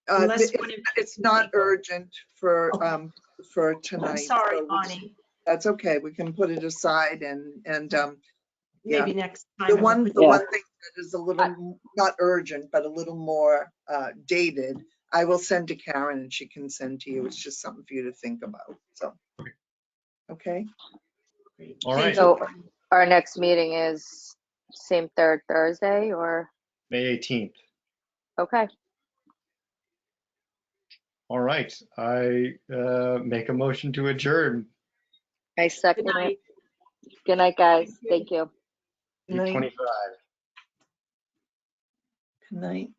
Unless one of it's not urgent for tonight. I'm sorry, so Bonnie. That's okay. We can put it aside and Maybe next time. the one Yeah. thing that is a little not urgent, but a little more dated, I will send to Karen and she can send to you. It's just something for you to think about. So, okay. All right. So our next meeting is same third Thursday or? May 18th. Okay. All right. I make a motion to adjourn. I second Good night. it. Good night, guys. Thank you. Good night. 8:25. Good night.